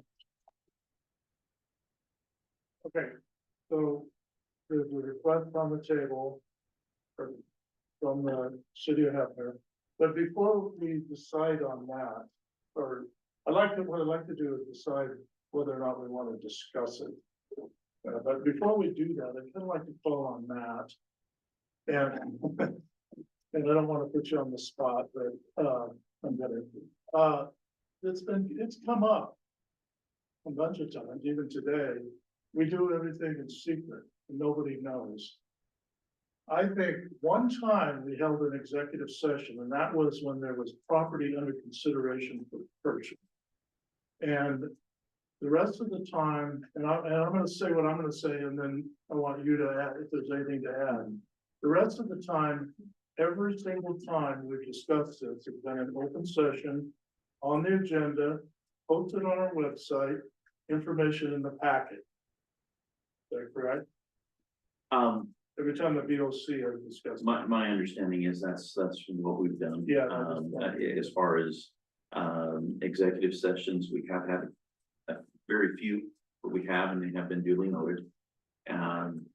Okay, so there's a request on the table from the city of Heppner. But before we decide on that, or what I'd like to do is decide whether or not we want to discuss it. But before we do that, I'd kind of like to call on Matt. And I don't want to put you on the spot, but I'm gonna. It's come up a bunch of times, even today. We do everything in secret and nobody knows. I think one time we held an executive session, and that was when there was property under consideration for purchase. And the rest of the time, and I'm going to say what I'm going to say, and then I want you to add if there's anything to add. The rest of the time, every single time we've discussed this, it's been an open session on the agenda, posted on our website, information in the packet. Is that correct? Every time the BOC has discussed. My understanding is that's what we've done. Yeah. As far as executive sessions, we have had very few, but we have, and they have been duly noted. And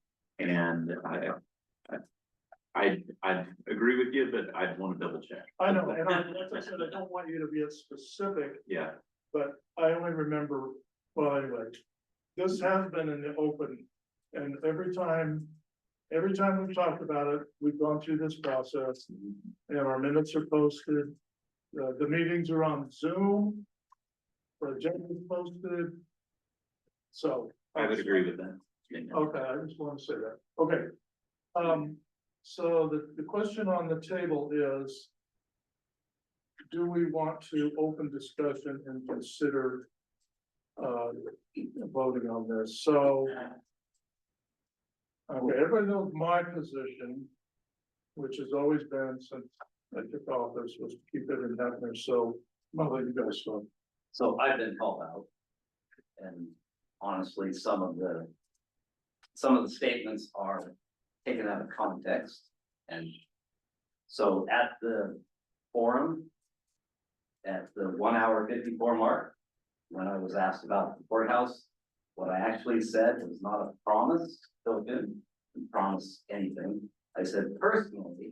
I agree with you, but I'd want to double check. I know, and as I said, I don't want you to be as specific. Yeah. But I only remember, well, anyway, this has been in the open, and every time we've talked about it, we've gone through this process, and our minutes are posted. The meetings are on Zoom, the agenda is posted. So. I would agree with that. Okay, I just want to say that. Okay. So the question on the table is, do we want to open discussion and consider voting on this? So, okay, everybody knows my position, which has always been since I took office, was to keep it in Heppner. So I'll let you guys go. So I've been called out, and honestly, some of the statements are taken out of context. And so at the forum, at the 1 hour 54 mark, when I was asked about the courthouse, what I actually said was not a promise, didn't promise anything. I said, personally,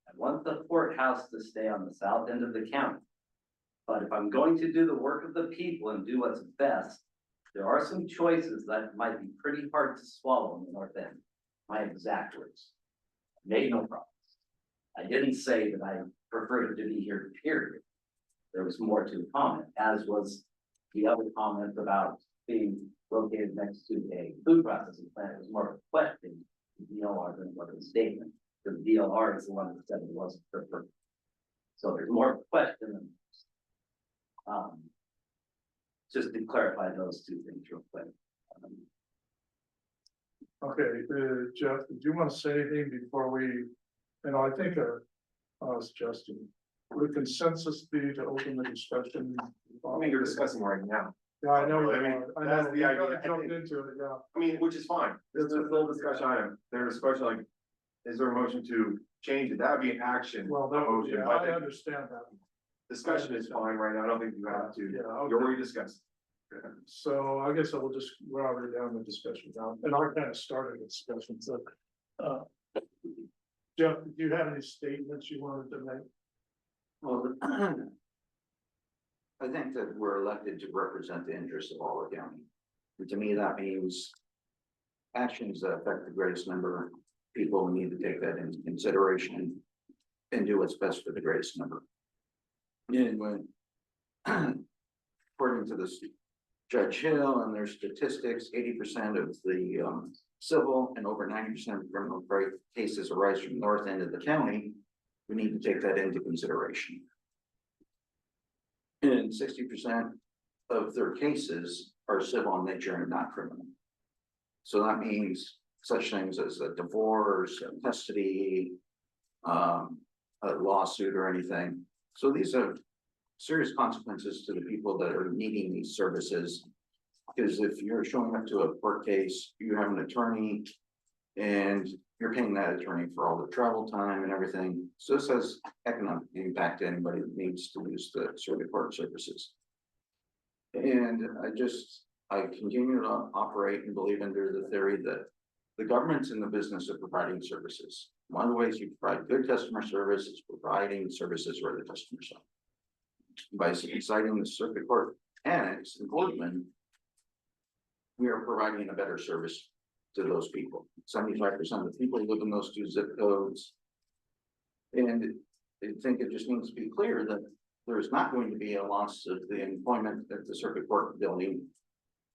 I want the courthouse to stay on the south end of the county. But if I'm going to do the work of the people and do what's best, there are some choices that might be pretty hard to swallow in the north end. My exact words. Made no promise. I didn't say that I preferred it to be here, period. There was more to the comment, as was the other comment about being located next to a food processing plant. It was more of a question to the DLR than it was a statement. The DLR is the one that said it wasn't preferred. So there's more of a question than just to clarify those two things real quick. Okay, Jeff, did you want to say anything before we, I think, suggestion, would consensus be to open the discussion? I mean, you're discussing right now. Yeah, I know, you I mean, are. I that's know, the we idea. gotta I jump think- into it, yeah. I mean, which is fine. It's a full discussion item. There's a question like, is there a motion to change it? That would be an action. Well, that would, motion, yeah, but I understand that. discussion is fine right now. I don't think you have to. Yeah, You're okay. already discussed. So I guess I will just, we're already down the discussion now, and I kind of started the discussion, so. Jeff, do you have any statements you wanted to make? Well, I think that we're elected to represent the interests of all the county. And to me, that means actions that affect the greatest number of people. We need to take that into consideration and do what's best for the greatest number. And when, according to this Judge Hill and their statistics, 80% of the civil and over 90% of criminal cases arise from the north end of the county. We need to take that into consideration. And 60% of their cases are civil in nature and not criminal. So that means such things as a divorce, a custody, a lawsuit or anything. So these are serious consequences to the people that are needing these services. Because if you're showing up to a court case, you have an attorney and you're paying that attorney for all the travel time and everything. So this has economic impact to anybody that needs to use the circuit court services. And I continue to operate and believe under the theory that the government's in the business of providing services. One of the ways you provide good customer service is providing services where the customers are. By citing the circuit court annex in Boardman, we are providing a better service to those people. 75% of the people live in those two zip codes. And I think it just needs to be clear that there is not going to be a loss of the employment at the circuit court building.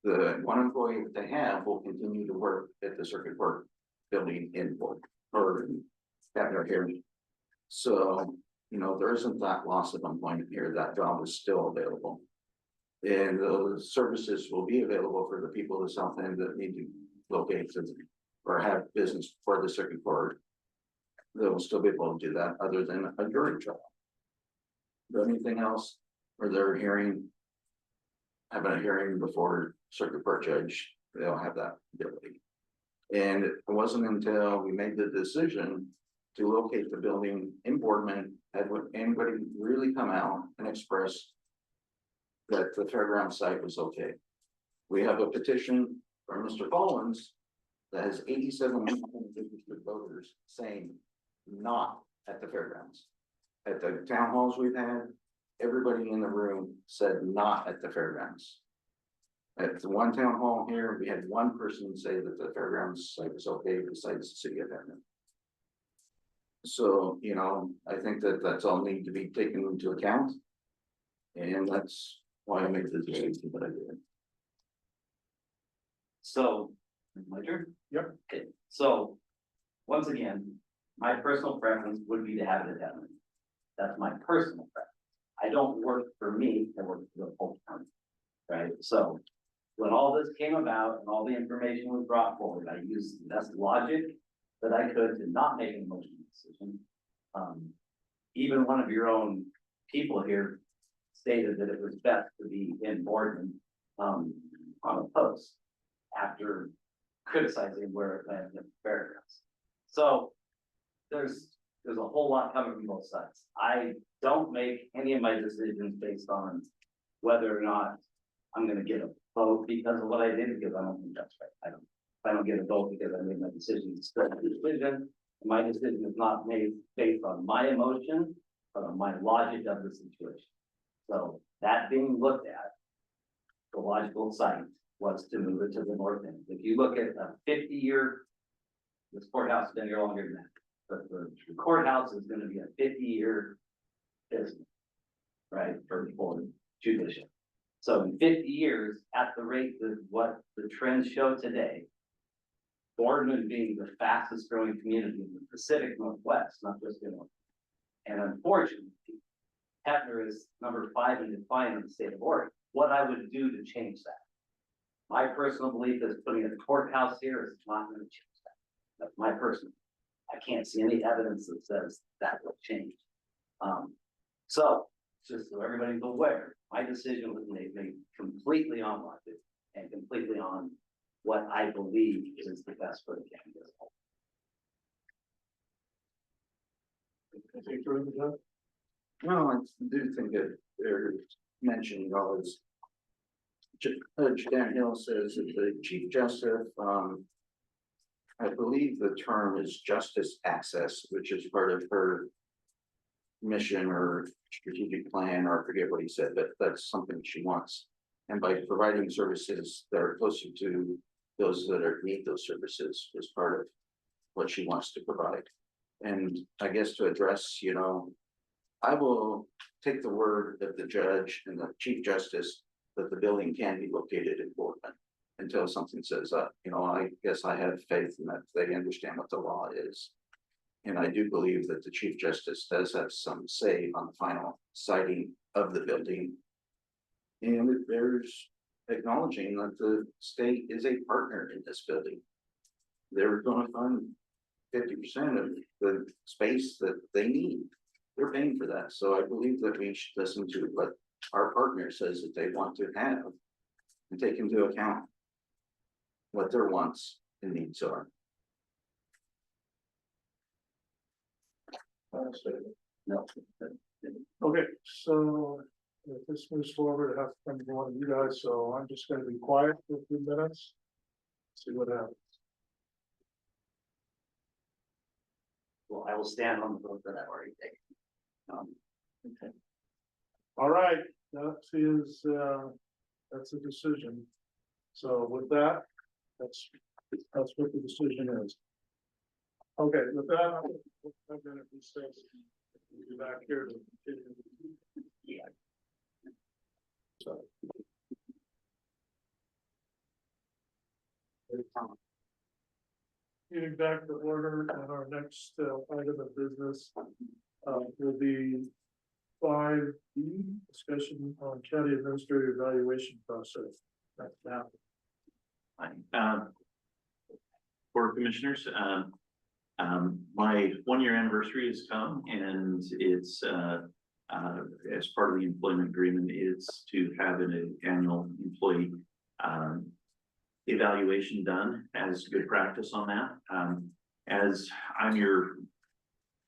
The one employee that they have will continue to work at the circuit court building in Fort or Heppner here. So, there isn't that loss of employment here. That job is still available. And those services will be available for the people of the south end that need to locate or have business for the circuit court. They will still be able to do that other than a jury trial. But anything else where they're having a hearing before circuit court judge, they'll have that ability. And it wasn't until we made the decision to locate the building in Boardman that would anybody really come out and express that the fairground site was okay. We have a petition from Mr. Collins that has 87 registered voters saying not at the fairgrounds. At the town halls we've had, everybody in the room said not at the fairgrounds. At the one town hall here, we had one person say that the fairgrounds site was okay besides the city of Heppner. So, I think that that's all need to be taken into account. And that's why I made the decision that I did. So, my turn? Yep. Okay, so, once again, my personal preference would be to have it at Heppner. That's my personal preference. I don't work for me, I work for the whole county, right? So, when all this came about and all the information was brought forward, I used the best logic that I could to not make an emotional decision. Even one of your own people here stated that it was best to be in Boardman on a post. after criticizing where it landed in the fairgrounds. So there's a whole lot coming from both sides. I don't make any of my decisions based on whether or not I'm gonna get a vote because of what I did, because I don't think that's right. I don't get a vote because I made my decision, it's still my decision. My decision is not made based on my emotion, but on my logic of the situation. So that being looked at, the logical site was to move it to the north end. If you look at a 50-year, this courthouse has been here longer than that, but the courthouse is gonna be a 50-year business, right, for judicial. So in 50 years, at the rate that what the trends show today, Boardman being the fastest growing community in the Pacific Northwest, not just in Oregon. And unfortunately, Heppner is number 5 in decline in the state of Oregon. What I would do to change that? My personal belief is putting a courthouse here is not going to change that. That's my personal. I can't see any evidence that says that will change. So just so everybody's aware, my decision was made completely on logic and completely on what I believe is the best for the county as a whole. Anything further, Jeff? No, I do think that they're mentioning all this. Judge Dan Hill says that the Chief Justice, I believe the term is justice access, which is part of her mission or strategic plan, or I forget what he said, but that's something she wants. And by providing services that are closer to those that need those services is part of what she wants to provide. And I guess to address, I will take the word of the judge and the Chief Justice that the building can be located in Boardman until something says, I guess I have faith in that they understand what the law is. And I do believe that the Chief Justice does have some say on the final siting of the building. And there's acknowledging that the state is a partner in this building. They're gonna fund 50% of the space that they need. They're paying for that. So I believe that we should listen to what our partner says that they want to have and take into account what their wants and needs are. No. Okay, so if this moves forward, it has to come to one of you guys, so I'm just gonna be quiet for a few minutes. See what happens. Well, I will stand on the vote that I've already taken. Okay. All right, that's a decision. So with that, that's what the decision is. Okay, with that, I'm gonna be saying, we'll be back here to continue. Yeah. So. Getting back to order, and our next item of business will be 5B, discussion on county administrator evaluation process. That's now. Board of Commissioners, my 1-year anniversary has come, and it's as part of the employment agreement is to have an annual employee evaluation done as good practice on that. As I'm your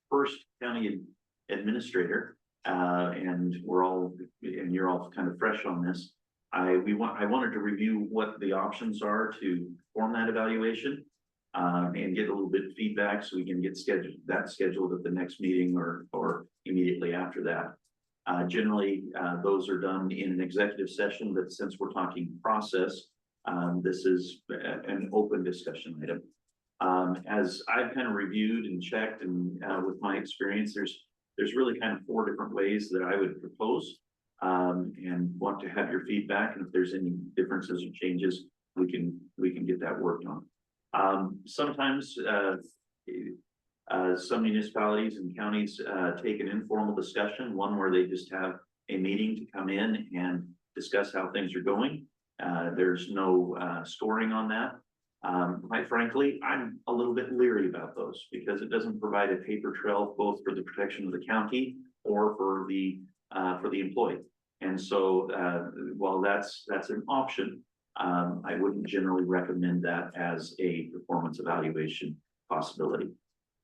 first county administrator, and you're all kind of fresh on this. I wanted to review what the options are to form that evaluation, and get a little bit of feedback so we can get scheduled at the next meeting or immediately after that. Generally, those are done in an executive session, but since we're talking process, this is an open discussion item. As I've kind of reviewed and checked and with my experience, there's really kind of 4 different ways that I would propose, and want to have your feedback. And if there's any differences or changes, we can get that worked on. Sometimes some municipalities and counties take an informal discussion, one where they just have a meeting to come in and discuss how things are going. There's no scoring on that. Quite frankly, I'm a little bit leery about those because it doesn't provide a paper trail both for the protection of the county or for the employee. And so while that's an option, I wouldn't generally recommend that as a performance evaluation possibility.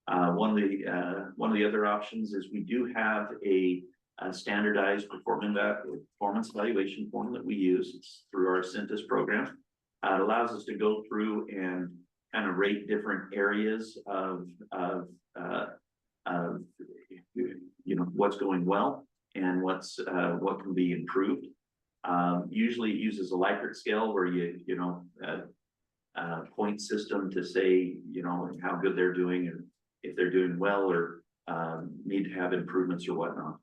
One of the other options is we do have a standardized performance evaluation form that we use. It's through our Centis program. It allows us to go through and kind of rate different areas of what's going well and what can be improved. Usually it uses a Likert scale where point system to say, how good they're doing and if they're doing well or need to have improvements or whatnot.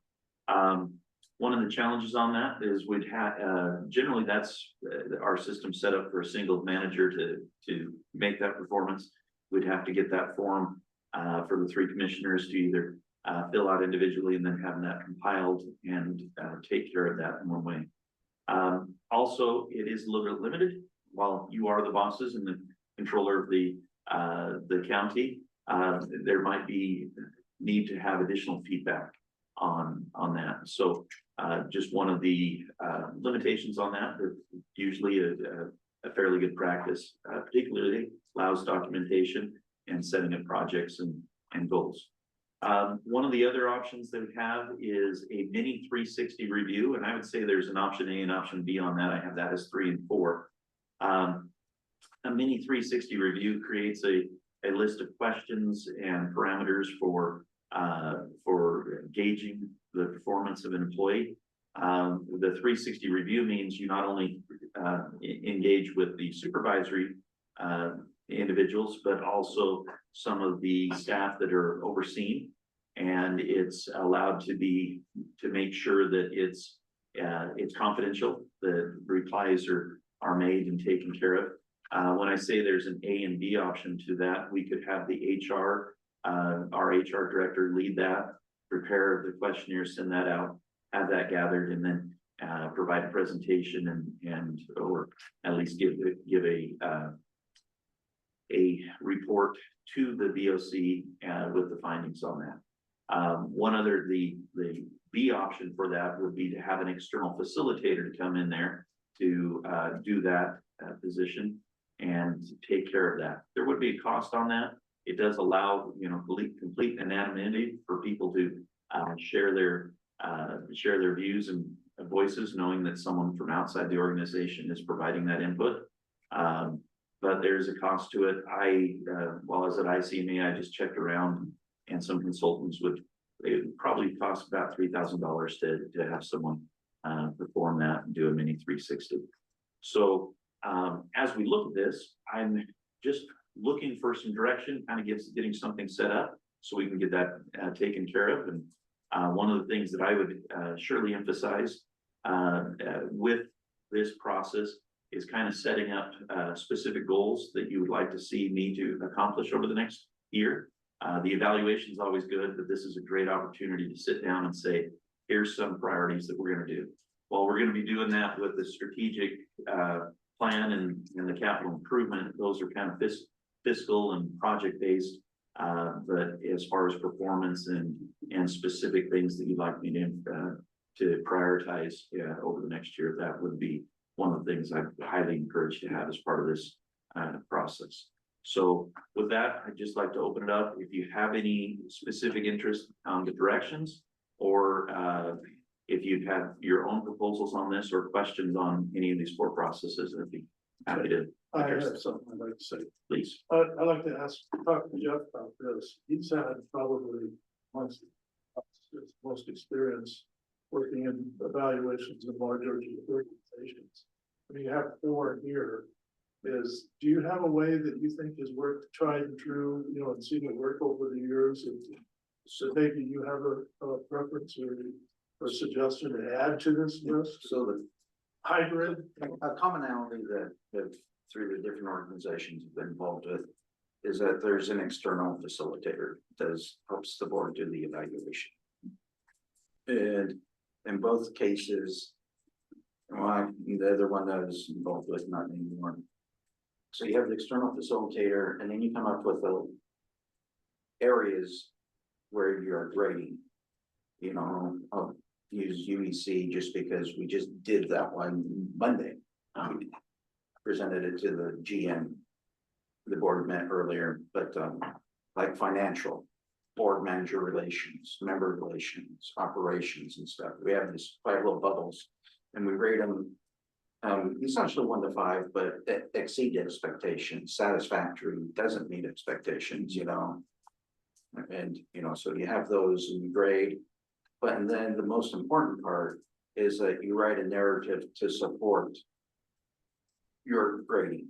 One of the challenges on that is we'd have, generally that's our system set up for a single manager to make that performance. We'd have to get that form for the 3 commissioners to either fill out individually and then have that compiled and take care of that in one way. Also, it is a little bit limited. While you are the bosses and the controller of the county, there might be need to have additional feedback on that. So just one of the limitations on that, but usually a fairly good practice, particularly allows documentation and setting up projects and goals. One of the other options that we have is a mini 360 review, and I would say there's an option A and option B on that. I have that as 3 and 4. A mini 360 review creates a list of questions and parameters for gauging the performance of an employee. The 360 review means you not only engage with the supervisory individuals, but also some of the staff that are overseen, and it's allowed to make sure that it's confidential. The replies are made and taken care of. When I say there's an A and B option to that, we could have the our HR director lead that, prepare the questionnaire, send that out, have that gathered, and then provide a presentation and or at least give a report to the VOC with the findings on that. The B option for that would be to have an external facilitator to come in there to do that position and take care of that. There would be a cost on that. It does allow, complete anonymity for people to share their views and voices, knowing that someone from outside the organization is providing that input. But there's a cost to it. While I was at ICMA, I just checked around, and some consultants it would probably cost about $3,000 to have someone perform that and do a mini 360. So as we look at this, I'm just looking for some direction, kind of getting something set up so we can get that taken care of. And one of the things that I would surely emphasize with this process is kind of setting up specific goals that you would like to see me to accomplish over the next year. The evaluation is always good, but this is a great opportunity to sit down and say, here's some priorities that we're going to do. Well, we're going to be doing that with the strategic plan and the capital improvement. Those are kind of fiscal and project based. But as far as performance and specific things that you'd like me to prioritize over the next year, that would be one of the things I'd highly encourage to have as part of this process. So with that, I'd just like to open it up. If you have any specific interest on the directions, or if you have your own proposals on this or questions on any of these 4 processes, I'd be happy to. I have something I'd like to say. Please. I'd like to talk to Jeff about this. He's had probably his most experience working in evaluations of large organizations. I mean, you have 4 here. Do you have a way that you think is worked, tried and true, and seen it work over the years? And so maybe you have a preference or a suggestion to add to this list? So the hybrid, a commonality that through the different organizations have been involved with is that there's an external facilitator that helps the board do the evaluation. And in both cases, the other one that I was involved with, not anymore. So you have the external facilitator, and then you come up with the areas where you're grading. I'll use UEC just because we just did that one Monday. presented it to the GM. The board met earlier, but like financial, board manager relations, member relations, operations and stuff. We have these 5 little bubbles and we rate them essentially 1 to 5, but exceed expectations, satisfactory, doesn't meet expectations, you know. And, you know, so you have those and you grade, but and then the most important part is that you write a narrative to support your grading.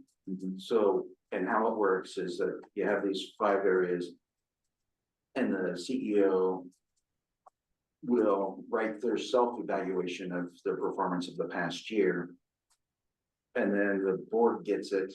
So, and how it works is that you have these 5 areas and the CEO will write their self-evaluation of their performance of the past year. And then the board gets it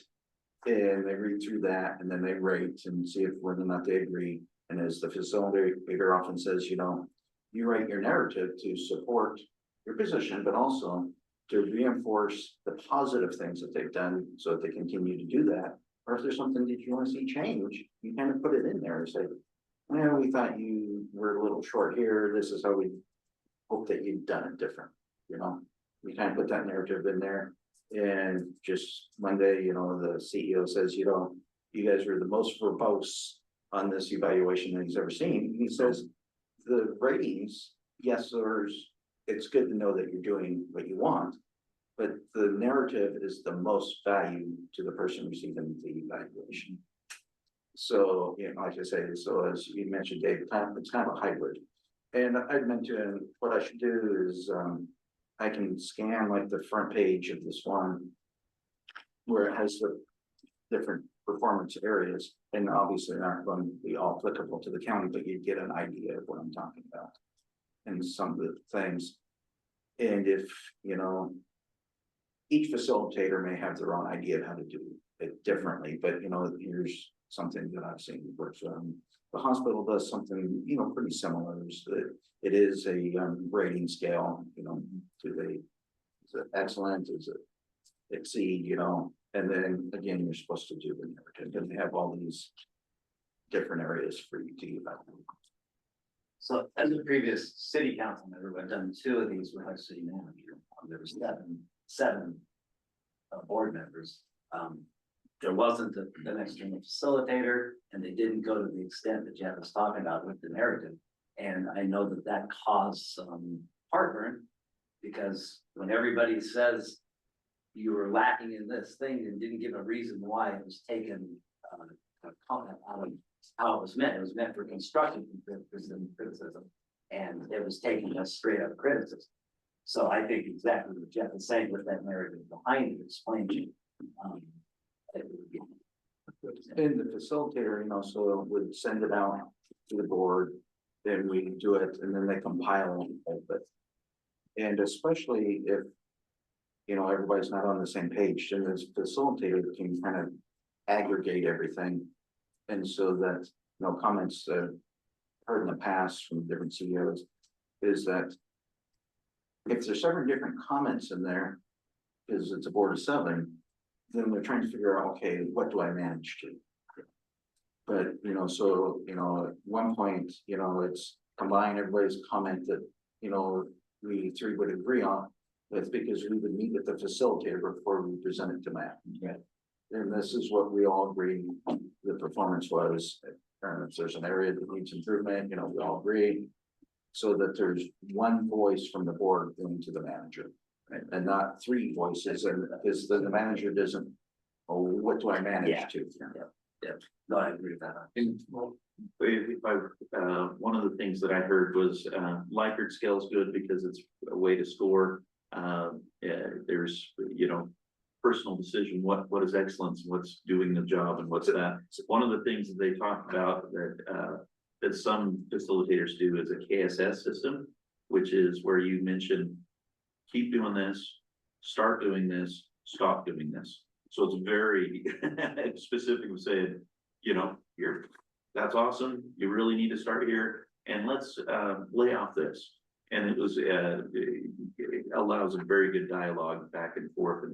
and they read through that and then they rate and see if whether or not they agree. And as the facilitator often says, you know, you write your narrative to support your position, but also to reinforce the positive things that they've done so that they continue to do that. Or if there's something that you want to see change, you kind of put it in there and say, well, we thought you were a little short here. This is how we hope that you've done it different. You know, we kind of put that narrative in there. And just Monday, you know, the CEO says, you know, you guys were the most verbose on this evaluation that he's ever seen. He says the ratings, yes, it's good to know that you're doing what you want, but the narrative is the most value to the person receiving the evaluation. So, you know, like I say, so as you mentioned, Dave, it's kind of a hybrid. And I'd mentioned what I should do is I can scan like the front page of this one where it has the different performance areas, and obviously they're not going to be all applicable to the county, but you get an idea of what I'm talking about and some of the things. And if, you know, each facilitator may have their own idea of how to do it differently, but you know, here's something that I've seen works. The hospital does something, you know, pretty similar. It is a rating scale, you know, is it excellent, is it exceed, you know, and then again, you're supposed to do the narrative, and they have all these different areas for you to evaluate. So as a previous city council member, I've done 2 of these with our city manager. There was seven board members. There wasn't an external facilitator, and they didn't go to the extent that Jeff was talking about with the narrative. And I know that that caused some heartburn, because when everybody says you were lacking in this thing and didn't give a reason why it was taken a comment out of how it was meant for constructive criticism, and it was taken as straight up criticism. So I think exactly what Jeff is saying with that narrative behind it, explaining. And the facilitator, you know, so would send it out to the board, then we do it, and then they compile it. And especially if, you know, everybody's not on the same page, then this facilitator can kind of aggregate everything. And so that, you know, comments heard in the past from different CEOs is that if there's 7 different comments in there, because it's a board of 7, then they're trying to figure out, okay, what do I manage to? But, you know, so, you know, at one point, you know, it's combine everybody's comment that, you know, we 3 would agree on. That's because we would meet with the facilitator before we present it to Matt. Yeah. And this is what we all agree the performance was. If there's an area that needs improvement, you know, we all agree. So that there's one voice from the board going to the manager, right? And not 3 voices, and because the manager doesn't, oh, what do I manage to? Yeah, no, I agree with that. And if one of the things that I heard was Likert scale is good because it's a way to score. There's, you know, personal decision, what is excellence, what's doing the job, and what's that. One of the things that they talked about that some facilitators do is a KSS system, which is where you mention, keep doing this, start doing this, stop doing this. So it's very specific of saying, you know, that's awesome. You really need to start here, and let's lay off this. And it allows a very good dialogue back and forth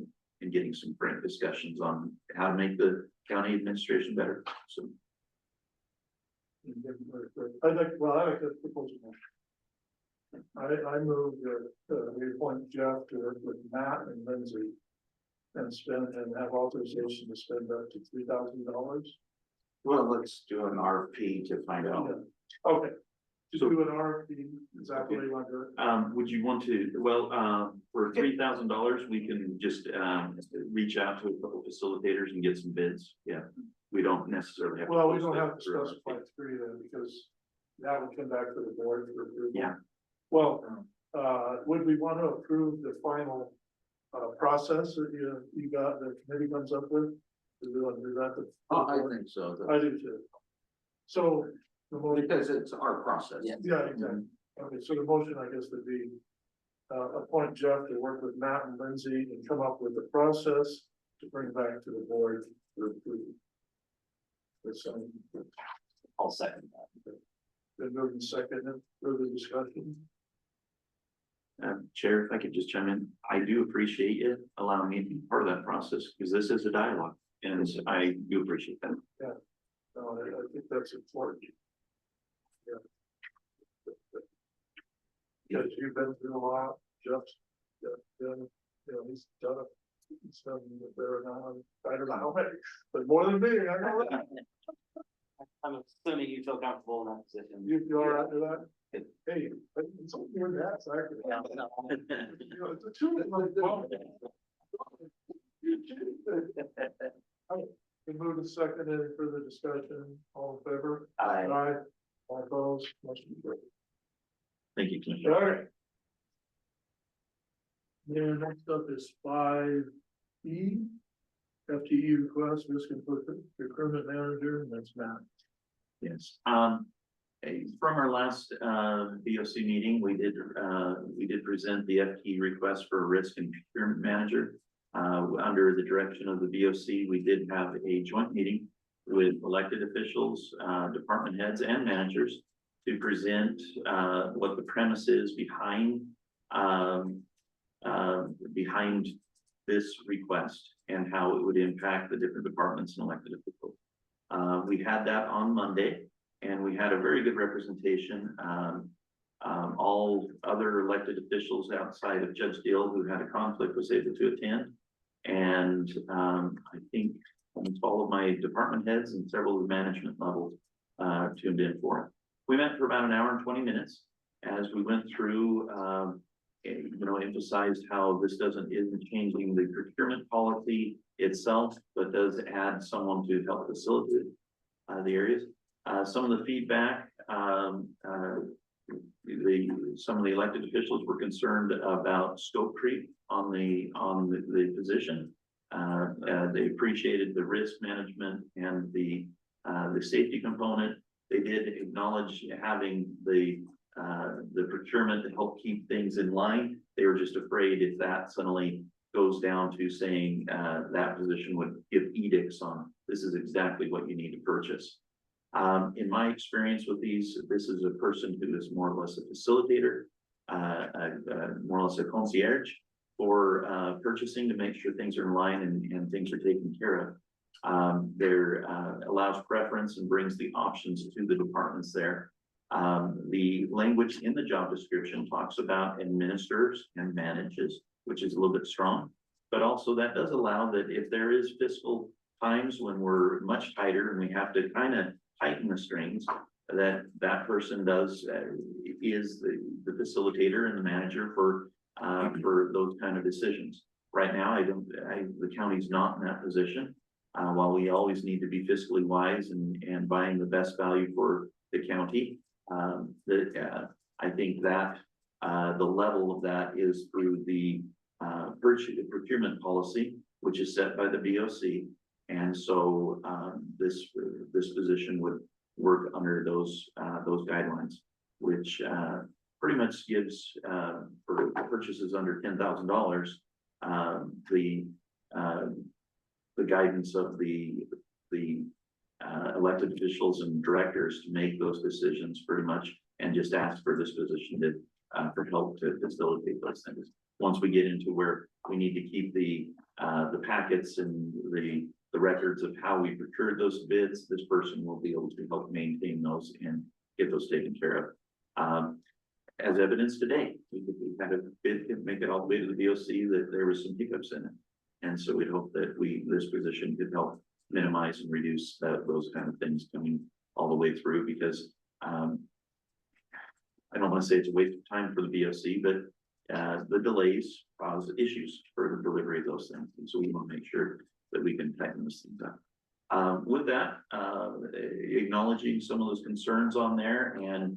and getting some frank discussions on how to make the county administration better. So. I like this proposal. I move that we appoint Jeff to work with Matt and Lindsay and spend, and have authorization to spend up to $3,000. Well, let's do an RFP to find out. Okay, to do an RFP, is that the way you want to do it? Would you want to, well, for $3,000, we can just, reach out to a couple facilitators and get some bids. Yeah, we don't necessarily have. to Well, we post don't it have to through RFP. specify three then, because that would come back to the board for approval. Yeah. Well, would we want to approve the final, process that you got, the committee comes up with? Do we want to do that? I think so. I do too. So, the motion, Because it's our process. yeah, exactly. Okay, so the motion, I guess, would be, appoint Jeff to work with Matt and Lindsay and come up with a process to bring back to the board for approval. I'll second that. Been moved and seconded, further discussion? Chair, if I could just chime in, I do appreciate you allowing me to be part of that process, because this is a dialogue, and I do appreciate that. No, I think that's important. Yeah. Because you've been through a lot, Jeff's, he's done it. He's done it there now, I don't know how many, but more than me, I know that. I'm assuming you feel comfortable in that position. You all right with that? Hey, it's only your dad's actually. Yeah, no. It's a two. Been moved and seconded, any further discussion, all in favor? Aye. All opposed, motion carried. Thank you, Commissioner. All right. Then next up is 5E. FTE request, risk and procurement manager, and that's Matt. Yes, from our last BOC meeting, we did present the FT request for a risk and procurement manager. Under the direction of the BOC, we did have a joint meeting with elected officials, department heads and managers to present what the premise is behind this request and how it would impact the different departments and elected officials. We had that on Monday, and we had a very good representation. All other elected officials outside of Judge Deal who had a conflict was able to attend. And I think almost all of my department heads and several of the management levels tuned in for it. We met for about an hour and 20 minutes as we went through, emphasized how this isn't changing the procurement policy itself, but does add someone to help facilitate the areas. Some of the feedback, some of the elected officials were concerned about scope creep on the position. They appreciated the risk management and the safety component. They did acknowledge having the procurement to help keep things in line. They were just afraid if that suddenly goes down to saying that position would give edicts on, this is exactly what you need to purchase. In my experience with these, this is a person who is more or less a facilitator, more or less a concierge for purchasing to make sure things are in line and things are taken care of. There allows preference and brings the options to the departments there. The language in the job description talks about administers and manages, which is a little bit strong, but also that does allow that if there is fiscal times when we're much tighter and we have to kind of tighten the strings, that person is the facilitator and the manager for those kind of decisions. Right now, the county's not in that position. While we always need to be fiscally wise and buying the best value for the county, I think that the level of that is through the procurement policy, which is set by the BOC. And so this position would work under those guidelines, which pretty much gives for purchases under $10,000 the guidance of the elected officials and directors to make those decisions pretty much, and just ask for this position for help to facilitate those things. Once we get into where we need to keep the packets and the records of how we procured those bids, this person will be able to help maintain those and get those taken care of. As evidence today, we had a bid make it all the way to the BOC that there was some hiccups in it. And so we hope that this position could help minimize and reduce those kind of things coming all the way through, because, I don't want to say it's a waste of time for the BOC, but the delays cause issues for the delivery of those things. And so we want to make sure that we can tighten those things up. With that, acknowledging some of those concerns on there, and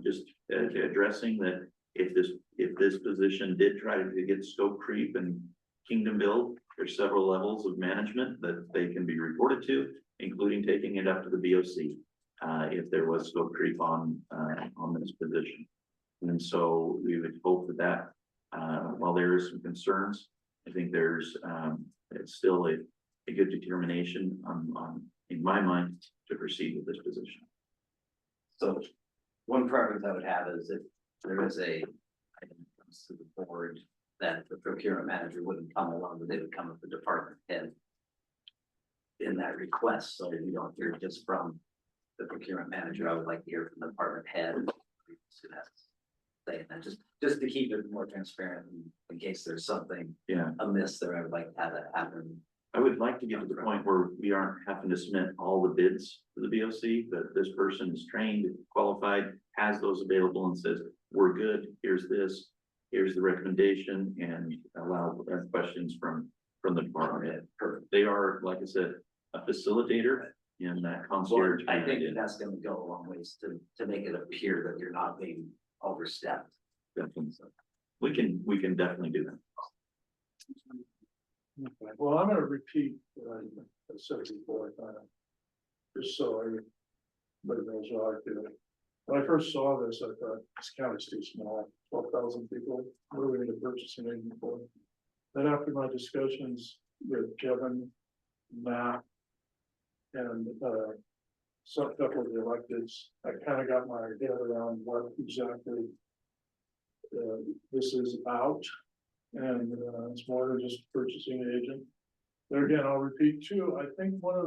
just addressing that if this position did try to get scope creep and kingdom build, there's several levels of management that they can be reported to, including taking it up to the BOC. If there was scope creep on this position. And so we would hope that while there is some concerns, I think there's it's still a good determination in my mind to proceed with this position. So one preference I would have is if there is a item that comes to the board that the procurement manager wouldn't come along, but they would come with the department head in that request, so you don't hear just from the procurement manager. I would like to hear from the department head. So that's saying that just to keep it more transparent in case there's something amiss there. I would like to have that happen. I would like to get to the point where we aren't having to submit all the bids to the BOC, but this person is trained, qualified, has those available and says, we're good, here's this, here's the recommendation, and allow questions from the department head. They are, like I said, a facilitator in that concierge. I think that's gonna go a long ways to make it appear that you're not being overstepped. Definitely. We can definitely do that. Okay, well, I'm gonna repeat what I said before, just so everybody knows how I feel. When I first saw this, I thought this county's too small, 12,000 people, what are we gonna purchase an agent for? Then after my discussions with Kevin, Matt, and some couple of the electeds, I kind of got my head around what exactly this is about. And it's more than just purchasing agent. There again, I'll repeat too, I think one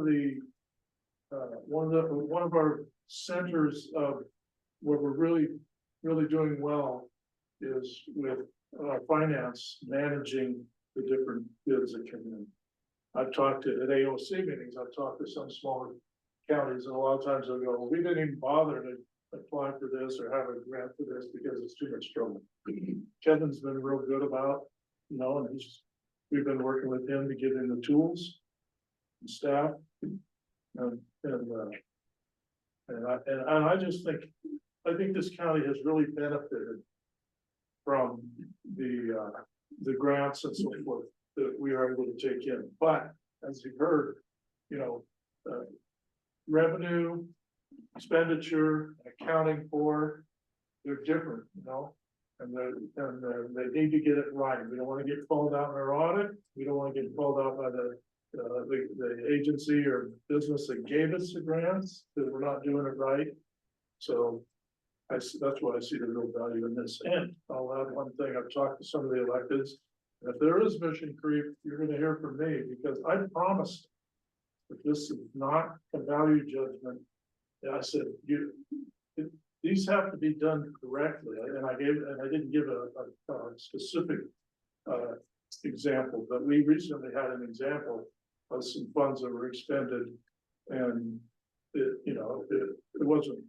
of our centers of where we're really doing well is with finance managing the different bids that come in. I've talked to, at AOC meetings, I've talked to some smaller counties, and a lot of times they'll go, well, we didn't even bother to apply for this or have a grant for this because it's too much trouble. Kevin's been real good about, and we've been working with him to give him the tools and staff. And I just think, I think this county has really benefited from the grants and so forth that we are able to take in. But as you heard, revenue, expenditure, accounting for, they're different, and they need to get it right. We don't want to get called out in our audit. We don't want to get called out by the agency or business that gave us the grants that we're not doing it right. So that's why I see the real value in this. And I'll add one thing. I've talked to some of the electeds. If there is mission creep, you're going to hear from me, because I promised that this is not a value judgment. I said, these have to be done correctly. And I didn't give a specific example, but we recently had an example of some funds that were expended, and it wasn't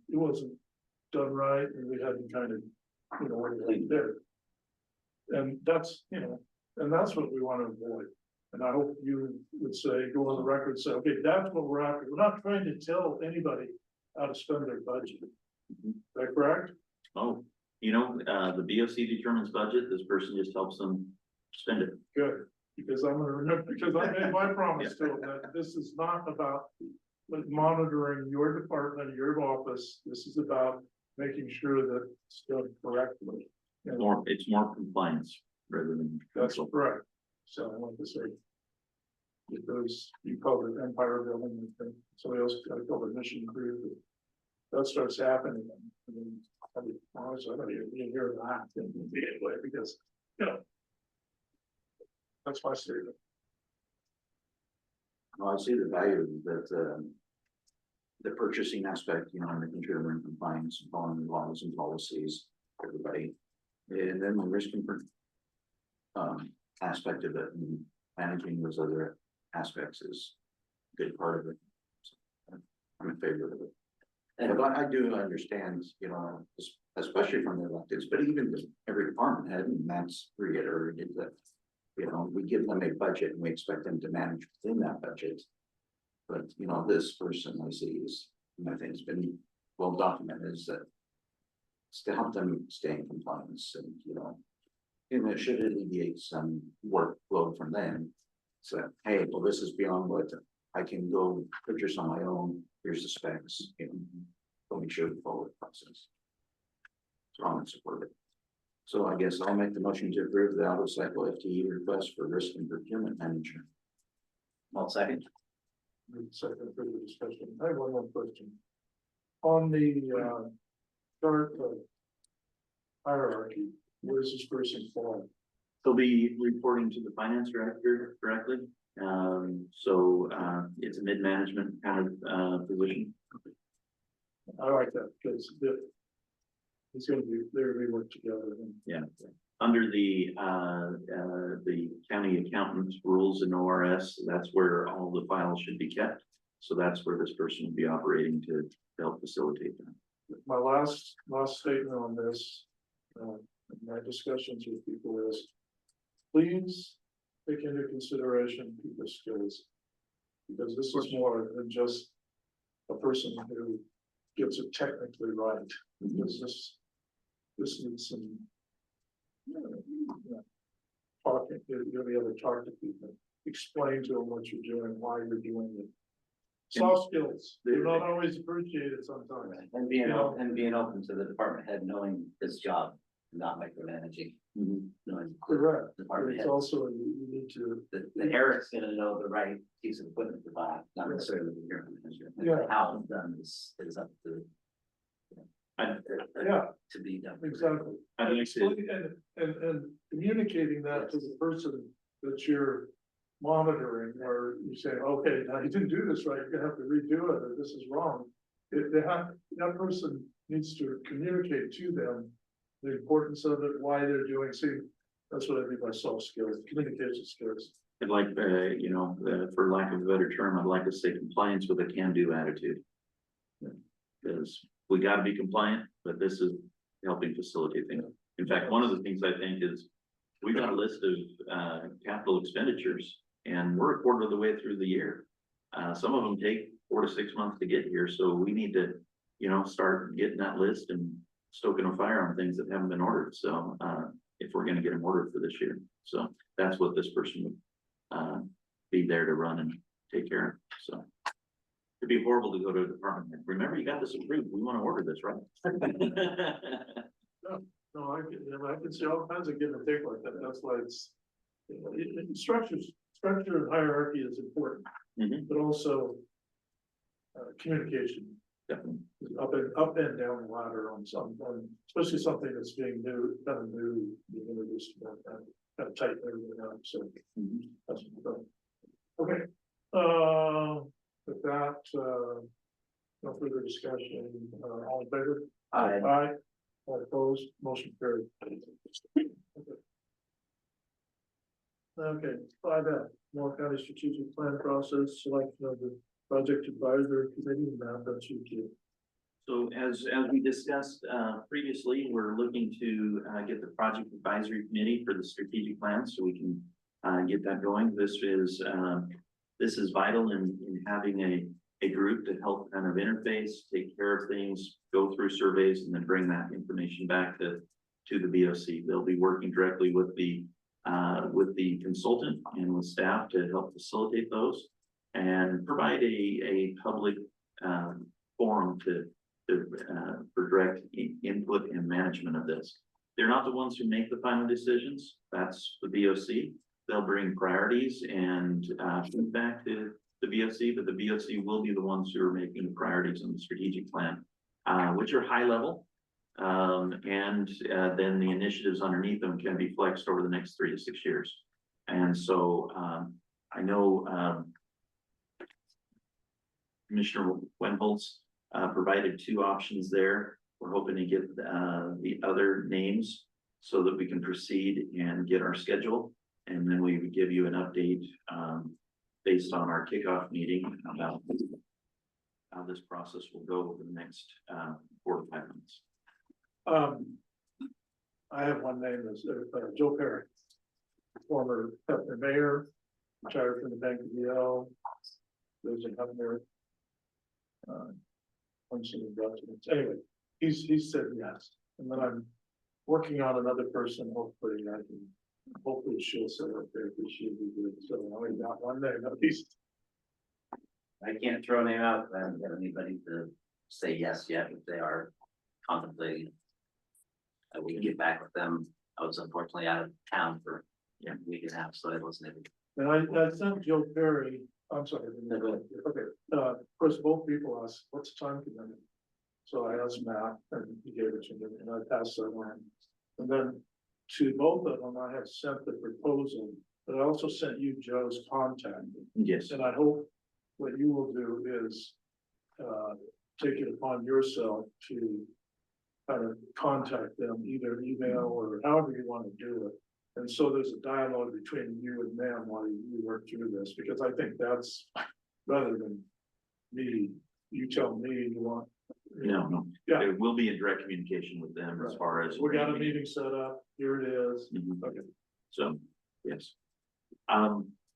done right, and we had to kind of, what we did. And that's, and that's what we want to avoid. And I hope you would say, go on the record and say, okay, that's what we're after. We're not trying to tell anybody how to spend their budget. Is that correct? Oh, the BOC determines budget. This person just helps them spend it. Good, because I'm gonna remember, because I made my promise to them that this is not about monitoring your department, your office. This is about making sure that it's done correctly. It's more compliance rather than. That's correct. So I want to say, because you call it empire building, and somebody else call it mission creep. That starts happening. I mean, I'll be honest, I don't even hear that anyway, because, that's my statement. Well, I see the value that the purchasing aspect, making sure we're in compliance, following the laws and policies, everybody. And then the risk aspect of it, and managing those other aspects is a good part of it. So, I'm in favor of it. And I do understand, you know, especially from the electeds, but even just every department head, and Matt's reiterated that, you know, we give them a budget and we expect them to manage within that budget. But, you know, this person I see is, and I think it's been well documented, is that it's to help them stay in compliance and, you know, and it should alleviate some workload from them. So, hey, well, this is beyond what I can go purchase on my own. Here's the specs, you know, so make sure we follow the process. So I'm in support of it. So I guess I'll make the motion to approve the out of cycle FTE request for risk and procurement manager. I'll second. Second for the discussion. I have one more question. On the chart of hierarchy, where does this person fall? They'll be reporting to the finance director directly. It's a mid-management kind of position. I like that because it's gonna be, they're gonna be work together. Yeah, under the county accountant's rules in ORS, that's where all the files should be kept. So that's where this person will be operating to help facilitate that. My last statement on this, my discussions with people is, please take into consideration people's skills. Because this is more than just a person who gets it technically right, because this needs some talking, you're gonna be able to talk to people, explain to them what you're doing, why you're doing it. Soft skills, they're not always appreciated sometimes. And being open to the department head knowing his job, not micromanaging. Knowing Correct, department it's head, also, you need to, the Eric's gonna know the right piece of equipment to buy, not necessarily the procurement manager. Yeah. How it's done is up to. yeah, To be done. exactly. I'd like to- And communicating that to the person that you're monitoring, or you say, okay, now you didn't do this right, you're gonna have to redo it, or this is wrong. That person needs to communicate to them the importance of it, why they're doing, see, that's what I mean by soft skills, communication skills. I'd like, for lack of a better term, I'd like to say compliance with a can-do attitude. Because we gotta be compliant, but this is helping facilitate things. In fact, one of the things I think is, we've got a list of capital expenditures, and we're a quarter of the way through the year. Some of them take 4 to 6 months to get here, so we need to, start getting that list and stoking a fire on things that haven't been ordered. So if we're gonna get them ordered for this year, so that's what this person would be there to run and take care of. So it'd be horrible to go to a department head. Remember, you got this approved. We want to order this, right? No, I can see all kinds of give and take like that, that's why it's, structure and hierarchy is important, but also communication. Definitely. Up and down the ladder on especially something that's being new, kind of new, being introduced, kind of tighten everything up, so. That's what I'm doing. Okay, with that, no further discussion, all in favor? Aye. Aye, all opposed, motion carried. Okay, 5F, Morrow County Strategic Plan Process, selection of the project advisory committee, now that's you too. So as we discussed previously, we're looking to get the project advisory committee for the strategic plan, so we can get that going. This is vital in having a group to help kind of interface, take care of things, go through surveys, and then bring that information back to the BOC. They'll be working directly with the consultant and with staff to help facilitate those and provide a public forum for direct input and management of this. They're not the ones who make the final decisions. That's the BOC. They'll bring priorities and feedback to the BOC, but the BOC will be the ones who are making the priorities in the strategic plan, which are high level. Then the initiatives underneath them can be flexed over the next 3 to 6 years. And so I know Commissioner Wenholz provided 2 options there. We're hoping to get the other names so that we can proceed and get our schedule. And then we would give you an update, based on our kickoff meeting about how this process will go over the next, 4 to 5 months. I have one name is Joe Perry, former Heppner mayor, retired from the Bank of the lives in Heppner. On some documents. Anyway, he's said yes, and then I'm working on another person. Hopefully she'll sit up there. She'll be good. So I only got one name at least. I can't throw a name out, I haven't got anybody to say yes yet, if they are contemplating. I will get back with them. I was unfortunately out of town for a week and a half, so I wasn't able. And I sent Joe Perry, I'm sorry. No, go ahead. Okay, of course, both people asked, what's the time commitment? So I asked Matt, and he gave it to me, and I passed that on. And then to both of them, I have sent the proposal, but I also sent you Joe's contact. Yes. And I hope what you will do is, take it upon yourself to kind of contact them, either email or however you want to do it. And so there's a dialogue between you and them while you work through this, because I think that's, rather than me, you tell me you want. No, Yeah. there will be in direct communication with them as far as. We got a meeting set up, here it is. Mhm. Okay. So, yes.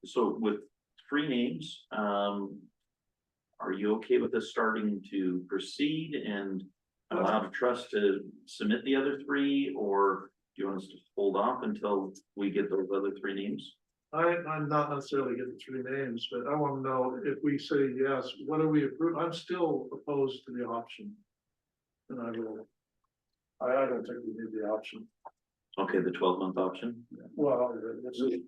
So with 3 names, are you okay with us starting to proceed and allow the trust to submit the other 3, or do you want us to hold off until we get those other 3 names? I'm not necessarily getting 3 names, but I want to know if we say yes, what do we approve? I'm still opposed to the option. And I don't think we need the option. Okay, the 12-month option? Well, it's just,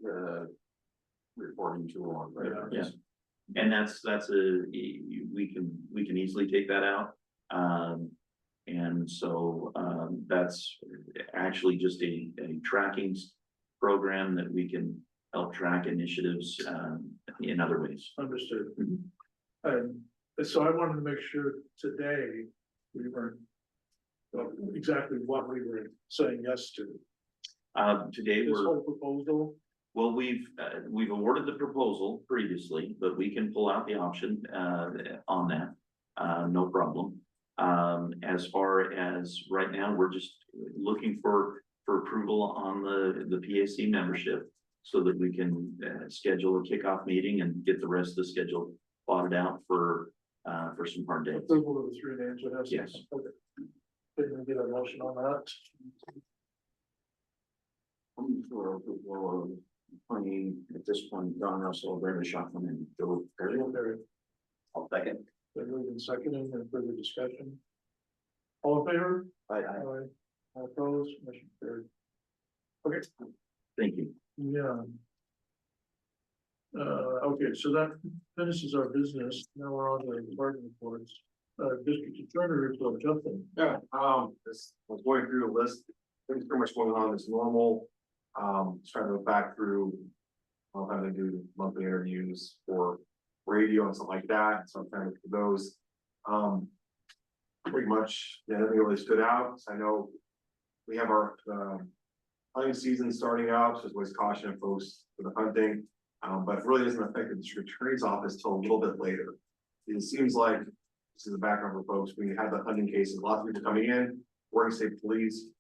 Reporting tool on, right? Yeah. And that's we can easily take that out. And so, that's actually just a tracking program that we can help track initiatives, in other ways. understood. And so I wanted to make sure today we weren't exactly what we were saying yes to. Today This we're. whole proposal. Well, we've awarded the proposal previously, but we can pull out the option, on that, no problem. As far as right now, we're just looking for approval on the PAC membership so that we can, schedule a kickoff meeting and get the rest of the schedule plotted out for some hard dates. Approval of the 3 names. It has to- Yes. Okay. Can we get a motion on that? Playing at this point, Don Russell, Brenda Schaffman, and Joe Perry. I'll second. Been moved and seconded, and further discussion. All in favor? Aye. All opposed, motion carried. Okay, Thank you. yeah. Okay, so that finishes our business. Now we're on the department reports. District Attorney report, Justin. Yeah, this was going through a list, things pretty much going on as normal. Just trying to look back through. How to do monthly interviews for radio and stuff like that, so I'm trying to look for those. Pretty much, nothing really stood out, so I know. We have our, hunting season starting out, so there's always caution folks for the hunting. But it really doesn't affect the district attorney's office till a little bit later. It seems like, this is the background for folks, when you have the hunting cases, a lot of people coming in, Oregon State Police,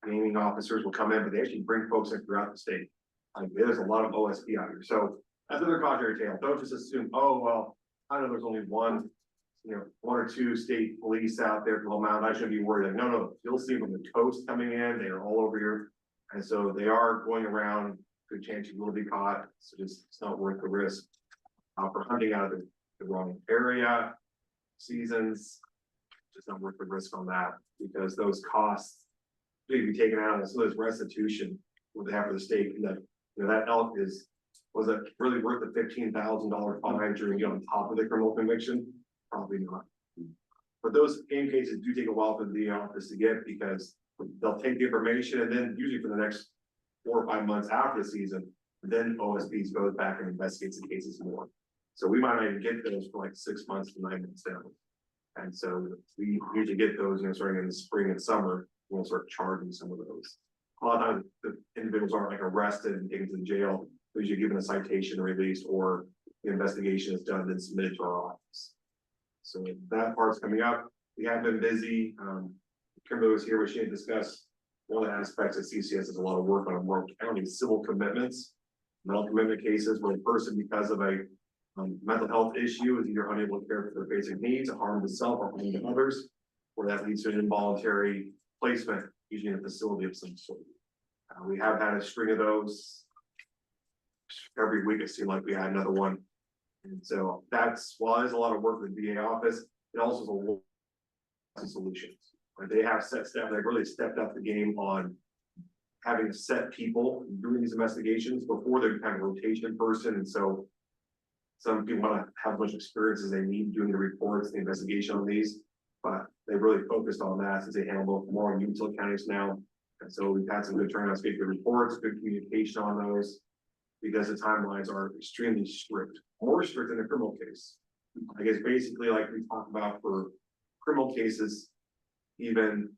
gaming officers will come in, but they actually bring folks in throughout the state. Like, there's a lot of OSP out here, so that's another cautionary tale. Don't just assume, oh, well, I know there's only one, 1 or 2 state police out there for the whole mountain, I shouldn't be worried. Like, no, you'll see from the coast coming in, they are all over here. And so they are going around, good chance you will be caught, so just, it's not worth the risk. For hunting out of the wrong area, seasons, just not worth the risk on that, because those costs need to be taken out, and so there's restitution, what they have for the state, and that, that elk was it really worth the $15,000 fine during on top of the criminal conviction? Probably not. But those game cases do take a while for the office to get, because they'll take the information, and then usually for the next 4 or 5 months after the season, then OSPs goes back and investigates the cases more. So we might not even get those for like 6 months to 9 months down. And so we usually get those, starting in the spring and summer, we'll start charging some of those. A lot of times, the individuals aren't like arrested and taken to the jail, they're usually given a citation or released, or the investigation is done and submitted to our office. So that part's coming up. We have been busy. Kimberly was here, but she had discussed one of the aspects of CCS is a lot of work on Morrow County civil commitments, mental commitment cases where a person, because of a mental health issue, is either unable to care for their basic needs, harm to self or harm to others, or that leads to an involuntary placement, usually in a facility of some sort. We have had a string of those. Every week it seemed like we had another one. And so that's, while there's a lot of work with the VA office, it also is a lot of solutions. Right? They have set staff, they've really stepped up the game on having set people doing these investigations before they're kind of a rotation person. And so some people want to have as much experience as they need doing the reports, the investigation on these, but they really focused on that since they handle more on utility counties now. And so we've had some good turnouts, good reports, good communication on those, because the timelines are extremely strict, more strict than a criminal case. I guess basically like we talked about for criminal cases, even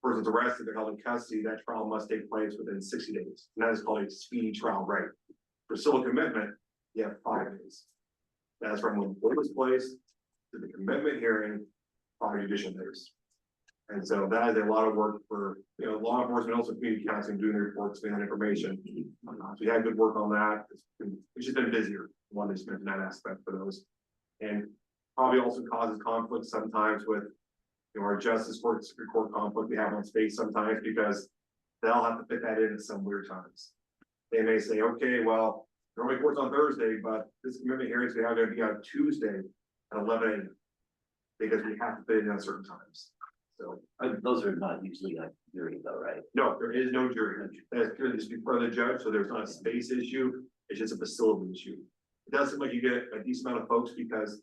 person's arrested, they're held in custody, that trial must take place within 60 days. And that is called a speedy trial, right? For civil commitment, you have 5 days. That's from when the court was placed to the commitment hearing, 5 judicial days. And so that is a lot of work for, law enforcement, also community counseling, doing the reports, getting that information. So we had good work on that. It's just been busier. One to mention that aspect for those. And probably also causes conflict sometimes with our justice court, Supreme Court conflict we have on space sometimes, because they'll have to fit that in at some weird times. They may say, okay, well, normally court's on Thursday, but this commitment hearings we have going to be on Tuesday at 11 a.m. because we have to fit it in at certain times. So Those are not usually like jury though, right? no, there is no jury. That's purely just before the judge, so there's not a space issue. It's just a facility issue. It does seem like you get a decent amount of folks because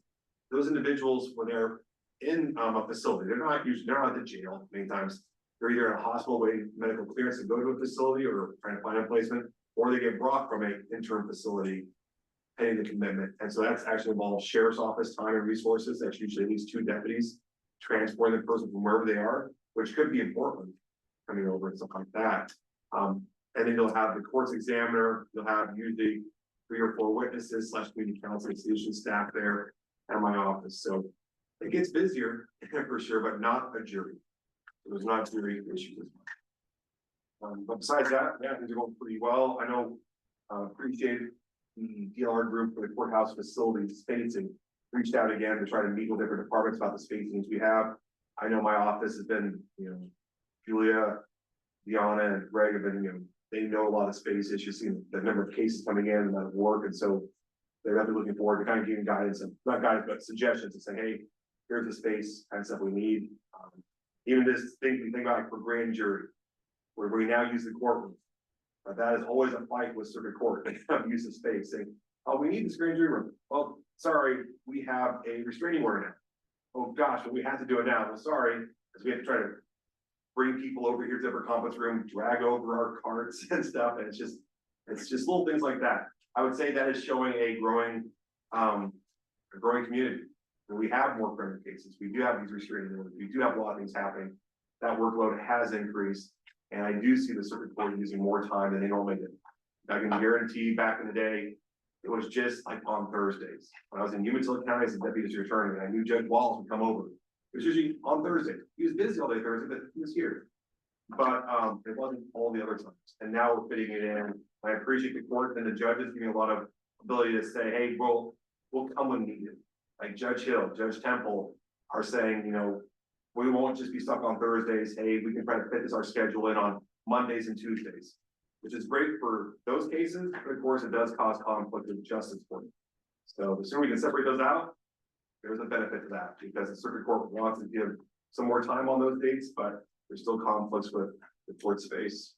those individuals, when they're in a facility, they're not at the jail many times. They're either in a hospital waiting medical clearance to go to a facility or trying to find a placement, or they get brought from an interim facility paying the commitment. And so that's actually involves sheriff's office time and resources. That's usually at least 2 deputies transporting the person from wherever they are, which could be important coming over and stuff like that. And then you'll have the court's examiner, you'll have usually 3 or 4 witnesses / community counseling solution staff there at my office. So it gets busier for sure, but not a jury. There's not jury issues as much. But besides that, yeah, things are going pretty well. I know, appreciate the DLR group for the courthouse facility spacing. Reached out again to try to meet with different departments about the spacings we have. I know my office has been, Julia, Deanna, and Greg have been, they know a lot of space issues, seeing the number of cases coming in, the amount of work, and so they're definitely looking forward to kind of giving guidance, and not guidance, but suggestions and saying, hey, here's the space, kind of stuff we need. Even this thing we think about like for grand jury, where we now use the courtroom. That is always a fight with circuit court. They have use of space, saying, oh, we need this grand jury room. Well, sorry, we have a restraining order now. Oh gosh, well, we have to do it now. Well, sorry, because we have to try to bring people over here to the conference room, drag over our carts and stuff. And it's just little things like that. I would say that is showing a growing community. We have more criminal cases. We do have these restraining orders. We do have a lot of things happening. That workload has increased. And I do see the circuit court using more time than they normally did. I can guarantee back in the day, it was just like on Thursdays. When I was in Umatilla County as a deputy district attorney, and I knew Judge Wallace would come over. It was usually on Thursday. He was busy all day Thursday, but he was here. But it wasn't all the other times. And now we're fitting it in. I appreciate the court and the judges giving a lot of ability to say, hey, we'll come when needed. Like Judge Hill, Judge Temple are saying, we won't just be stuck on Thursdays. Hey, we can try to fit this our schedule in on Mondays and Tuesdays, which is great for those cases, but of course it does cause conflict with justice for you. So the sooner we can separate those out, there's a benefit to that, because the circuit court wants to give some more time on those dates, but there's still conflicts with the court space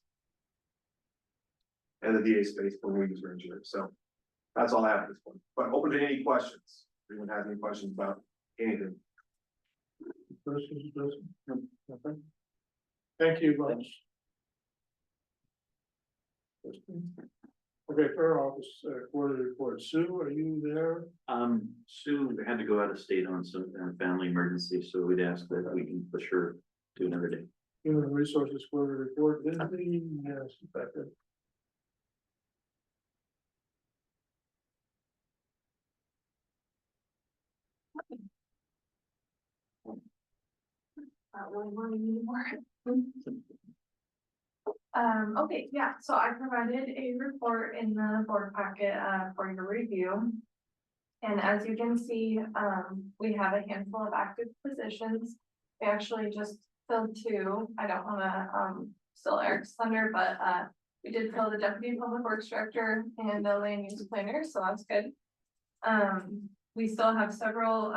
and the DA space when we use grand jury. So that's all I have at this point, but open to any questions. If anyone has any questions about anything. Thank you much. Okay, fair office, quarterly report. Sue, are you there? Sue had to go out of state on some family emergency, so we'd ask that we can push her to another day. Human Resources quarterly report, Lindsay, yes, Becca. not really wanting anymore. Okay, yeah, so I provided a report in the board packet, for your review. And as you can see, we have a handful of active positions. We actually just filled 2. I don't wanna, steal Eric's thunder, but, we did fill the deputy public works director and the land use planner, so that's good. We still have several,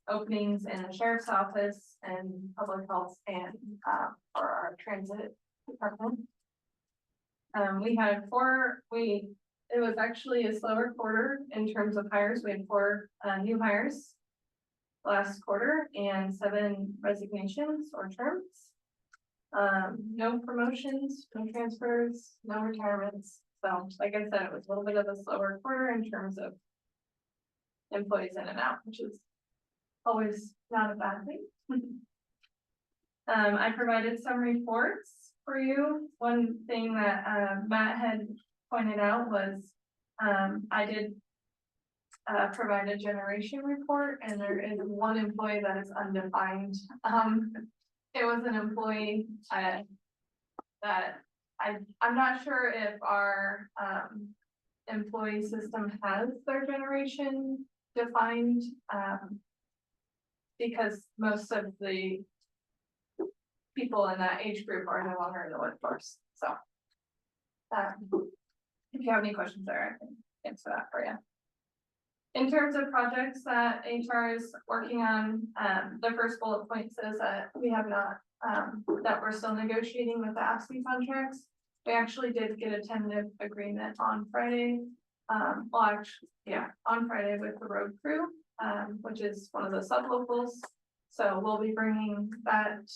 openings in the sheriff's office and public health and, for our transit department. We had it was actually a slower quarter in terms of hires. We had 4 new hires last quarter and 7 resignations or terms. No promotions, no transfers, no retirements. So like I said, it was a little bit of a slower quarter in terms of employees in and out, which is always not a bad thing. I provided some reports for you. One thing that Matt had pointed out was I did provide a generation report, and there is one employee that is undefined. It was an employee that I'm not sure if our employee system has their generation defined, because most of the people in that age group are no longer in the workforce. So if you have any questions there, I can answer that for you. In terms of projects that HR is working on, the first bullet point says that we have not, that we're still negotiating with the ASCII contracts. We actually did get a tentative agreement on Friday. Well, actually, yeah, on Friday with the road crew, which is one of the sublocals. So we'll be bringing that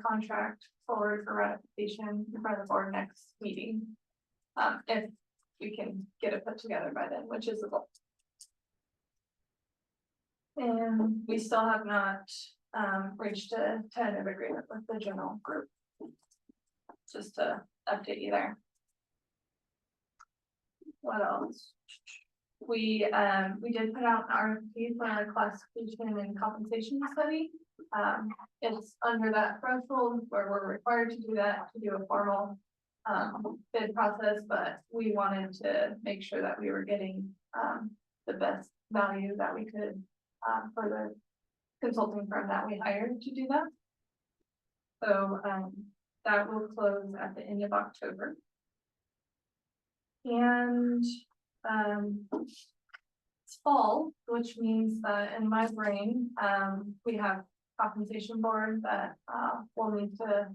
contract forward for ratification in front of the board next meeting. If we can get it put together by then, which is the goal. And we still have not reached a tentative agreement with the general group. Just to update you there. What else? We did put out an RFP for a classification and compensation study. It's under that threshold where we're required to do that, to do a formal bid process, but we wanted to make sure that we were getting the best value that we could for the consulting firm that we hired to do that. So that will close at the end of October. And it's fall, which means that in my brain, we have compensation board that we'll need to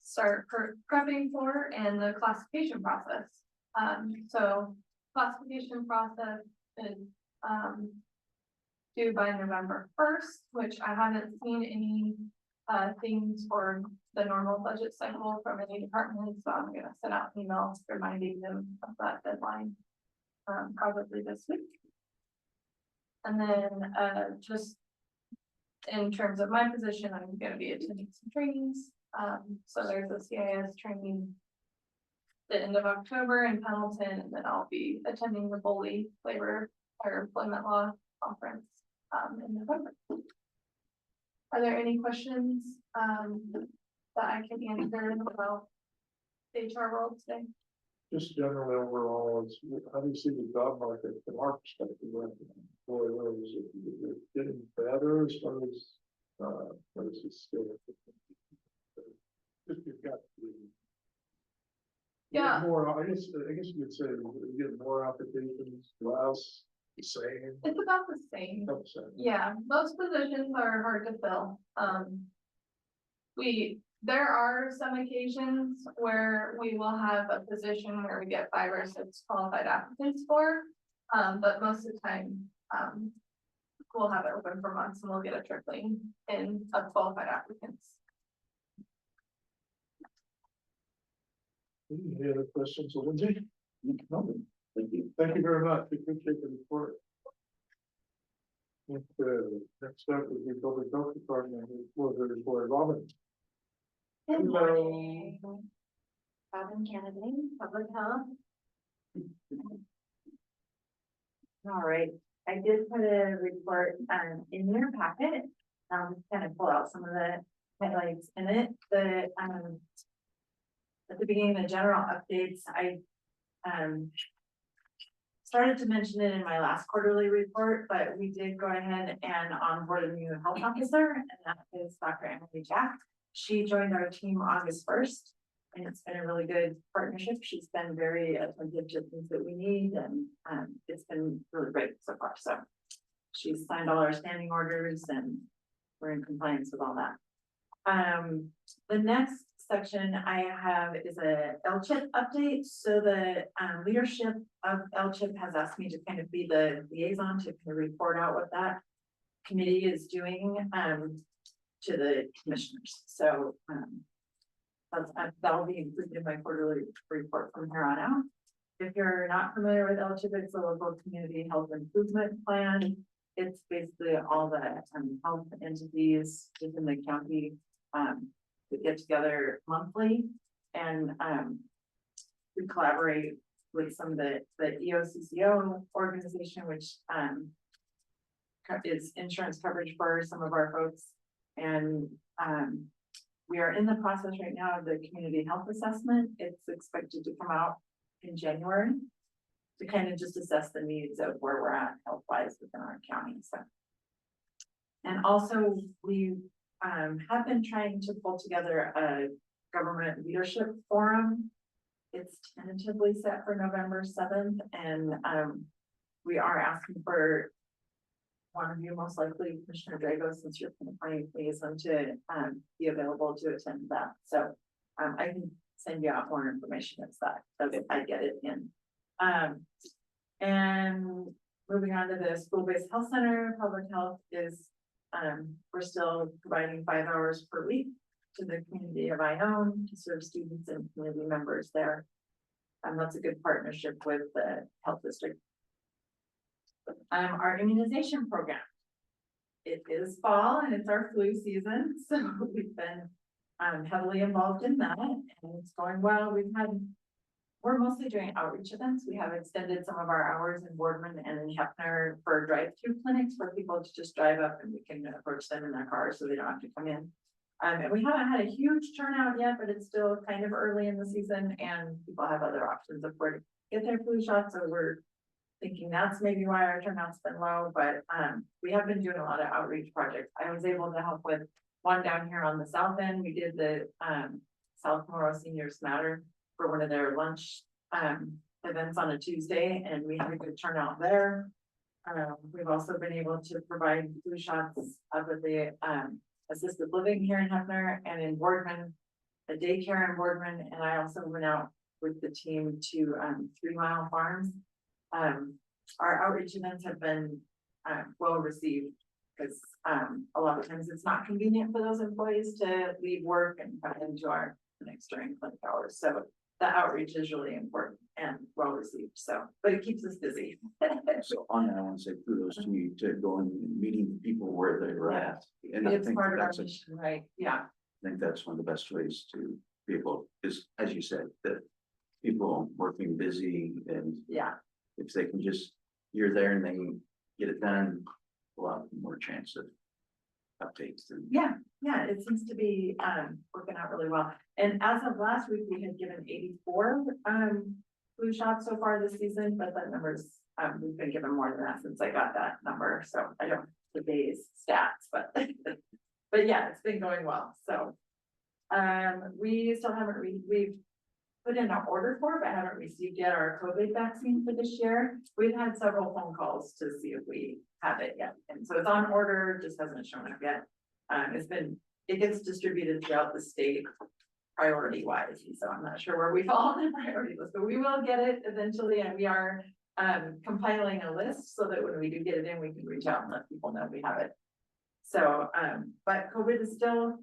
start prepping for, and the classification process. So classification process is due by November 1st, which I haven't seen any things for the normal budget cycle from any department, so I'm gonna send out emails reminding them of that deadline, probably this week. And then just in terms of my position, I'm gonna be attending some trainings. So there's a CIS training the end of October in Pendleton, and then I'll be attending the BOLI labor or employment law conference in November. Are there any questions that I can answer about the HR world today? Just generally overall, it's, how do you see the job market from our perspective? Is it getting better as far as, what is it still? Just you've got to. Yeah. More, I guess you could say you get more applications, less, the same. It's about the same. Yeah, most positions are hard to fill. There are some occasions where we will have a position where we get 5 or 6 qualified applicants for, but most of the time, we'll have it open for months and we'll get a tripling in of qualified applicants. Any other questions, Lindsay? No. Thank you. Thank you very much. We appreciate the report. Next up is the public health department. Was the report, Robin? Good morning. Robin Kennedy, Public Health. All right, I did put a report in your packet. kind of pull out some of the highlights in it, at the beginning of the general updates, I, started to mention it in my last quarterly report, but we did go ahead and onboard a new health officer, and that is Dr. Emily Jack. She joined our team August 1st, and it's been a really good partnership. She's been very attentive to things that we need, and it's been really great so far. So she's signed all our standing orders, and we're in compliance with all that. The next section I have is a LCHIP update. So the leadership of LCHIP has asked me to kind of be the liaison to kind of report out what that committee is doing to the commissioners. So that'll be included in my quarterly report from here on out. If you're not familiar with LCHIP, it's a local community health improvement plan. It's basically all the health entities within the county that get together monthly, and we collaborate with some of the EOCCO organization, which is insurance coverage for some of our folks. And we are in the process right now of the community health assessment. It's expected to come out in January to kind of just assess the needs of where we're at health-wise within our county. So, and also we have been trying to pull together a government leadership forum. It's tentatively set for November 7th, and we are asking for one of you, most likely Commissioner Drago, since you're planning liaison, to be available to attend that. So I can send you out more information as I get it in. And moving on to the school-based health center, public health is we're still providing 5 hours per week to the community of Ione to serve students and community members there. That's a good partnership with the health district. Our immunization program. It is fall and it's our flu season, so we've been heavily involved in that, and it's going well. We're mostly doing outreach events. We have extended some of our hours in Boardman and in Heppner for drive-through clinics for people to just drive up and we can approach them in their cars so they don't have to come in. And we haven't had a huge turnout yet, but it's still kind of early in the season and people have other options of where to get their flu shots. So we're thinking that's maybe why our turnout's been low, but we have been doing a lot of outreach projects. I was able to help with one down here on the south end. We did the South Morrow Seniors Matter for one of their lunch events on a Tuesday, and we had a good turnout there. We've also been able to provide flu shots up at the assisted living here in Heppner and in Boardman, the daycare in Boardman, and I also went out with the team to 3 Mile Farms. Our outreach events have been well received because a lot of times it's not convenient for those employees to leave work and come into our clinics during clinic hours. So the outreach is really important and well received. So, but it keeps us busy. So on that, I want to say kudos to you to go and meeting people where they're at. And I It's think part of our that's mission, right? Yeah. I think that's one of the best ways to be able, is, as you said, that people working busy, and Yeah. if they can just, you're there and they can get it done, a lot more chance of updates. And Yeah, it seems to be working out really well. And as of last week, we had given 84 flu shots so far this season, but that number's we've been given more than that since I got that number. So I don't have today's stats, but but yeah, it's been going well. So we still haven't we've put in an order for it, but haven't received yet our COVID vaccine for this year. We've had several phone calls to see if we have it yet. And so it's on order, just hasn't shown up yet. It gets distributed throughout the state priority wise. So I'm not sure where we fall on the priority list, but we will get it eventually. And we are compiling a list so that when we do get it in, we can reach out and let people know we have it. So, but COVID is still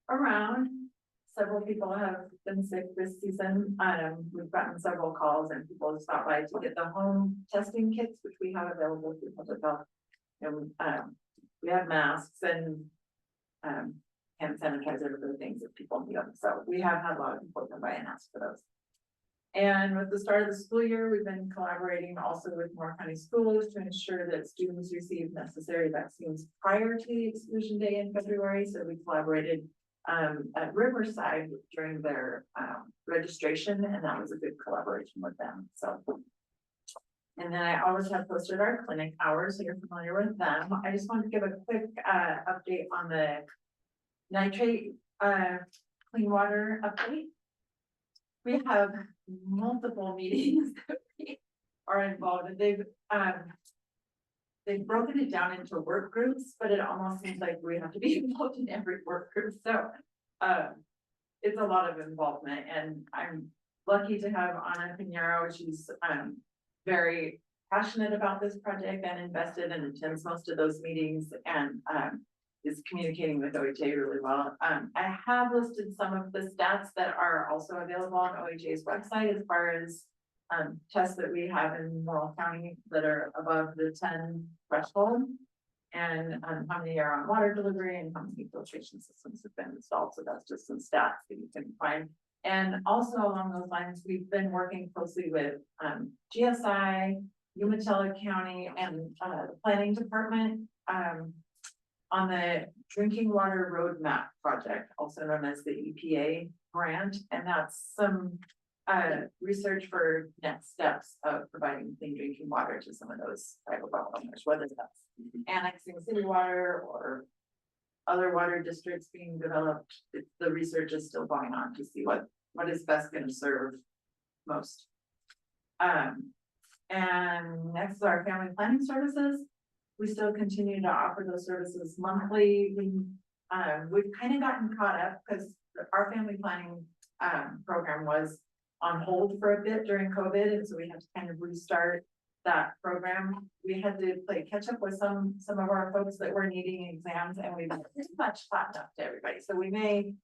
around. Several people have been sick this season. We've gotten several calls and people have stopped by to get the home testing kits, which we have available through public health. And we have masks and hand sanitizer for the things that people need. So we have had a lot of people come by and ask for those. And with the start of the school year, we've been collaborating also with Morrow County Schools to ensure that students receive necessary vaccines prior to the exclusion day in February. So we collaborated at Riverside during their registration, and that was a good collaboration with them, so. And then I always have posted our clinic hours, so you're familiar with them. I just wanted to give a quick update on the nitrate clean water update. We have multiple meetings that we are involved in. They've broken it down into work groups, but it almost seems like we have to be involved in every work group, so it's a lot of involvement, and I'm lucky to have Anna Pinheiro. She's very passionate about this project and invested and attends most of those meetings, and is communicating with OHA really well. I have listed some of the stats that are also available on OHA's website as far as tests that we have in Morrow County that are above the 10 threshold, and how many are on water delivery and how many filtration systems have been installed. So that's just some stats that you can find. And also along those lines, we've been working closely with GSI, Umatilla County, and the planning department on the drinking water roadmap project, also known as the EPA grant. And that's some research for next steps of providing clean drinking water to some of those tribal owners, whether that's annexing city water or other water districts being developed. The research is still going on to see what is best going to serve most. And next is our family planning services. We still continue to offer those services monthly. We've kind of gotten caught up because our family planning program was on hold for a bit during COVID, and so we had to kind of restart that program. We had to play catch up with some of our folks that were needing exams, and we've pretty much caught up to everybody. So we may,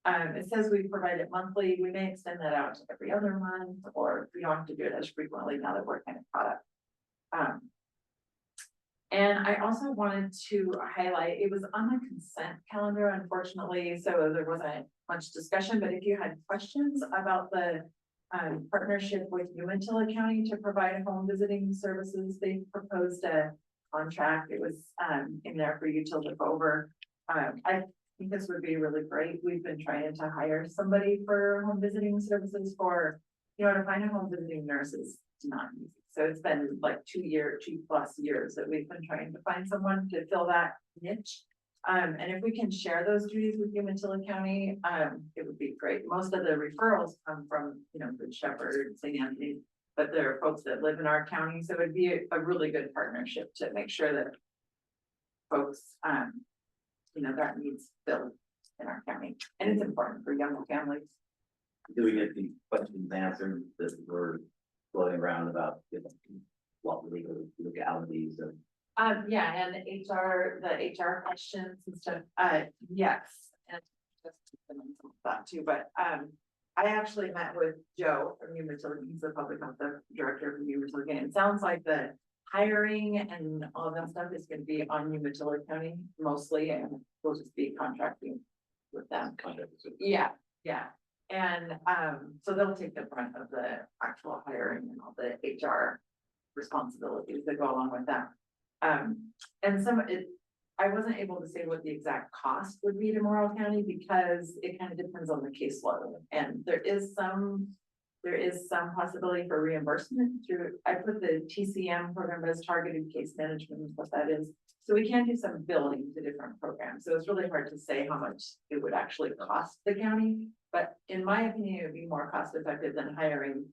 it says we provide it monthly. We may extend that out to every other month, or we don't have to do it as frequently now that we're kind of caught up. And I also wanted to highlight, it was on the consent calendar, unfortunately, so there wasn't much discussion, but if you had questions about the partnership with Umatilla County to provide home visiting services, they proposed a contract. It was in there for you to look over. I think this would be really great. We've been trying to hire somebody for home visiting services for, to find a home visiting nurse is not easy. So it's been like 2+ years that we've been trying to find someone to fill that niche. And if we can share those duties with Umatilla County, it would be great. Most of the referrals come from, Good Shepherd, St. Anthony, but there are folks that live in our county. So it'd be a really good partnership to make sure that folks, that needs filled in our county. And it's important for young families. Do we get the questions answered that were floating around about what legalities of? Yeah, and the HR questions and stuff, yes, and just that too, but, I actually met with Joe from Umatilla, he's the public health director from Umatilla, and it sounds like the hiring and all that stuff is gonna be on Umatilla County mostly, and we'll just be contracting with them. Yeah, and, so they'll take the brunt of the actual hiring and all the HR responsibilities that go along with that. And I wasn't able to say what the exact cost would be to Morrow County because it kind of depends on the caseload. And there is some possibility for reimbursement through, I put the TCM program as targeted case management is what that is. So we can do some billing to different programs. So it's really hard to say how much it would actually cost the county. But in my opinion, it would be more cost effective than hiring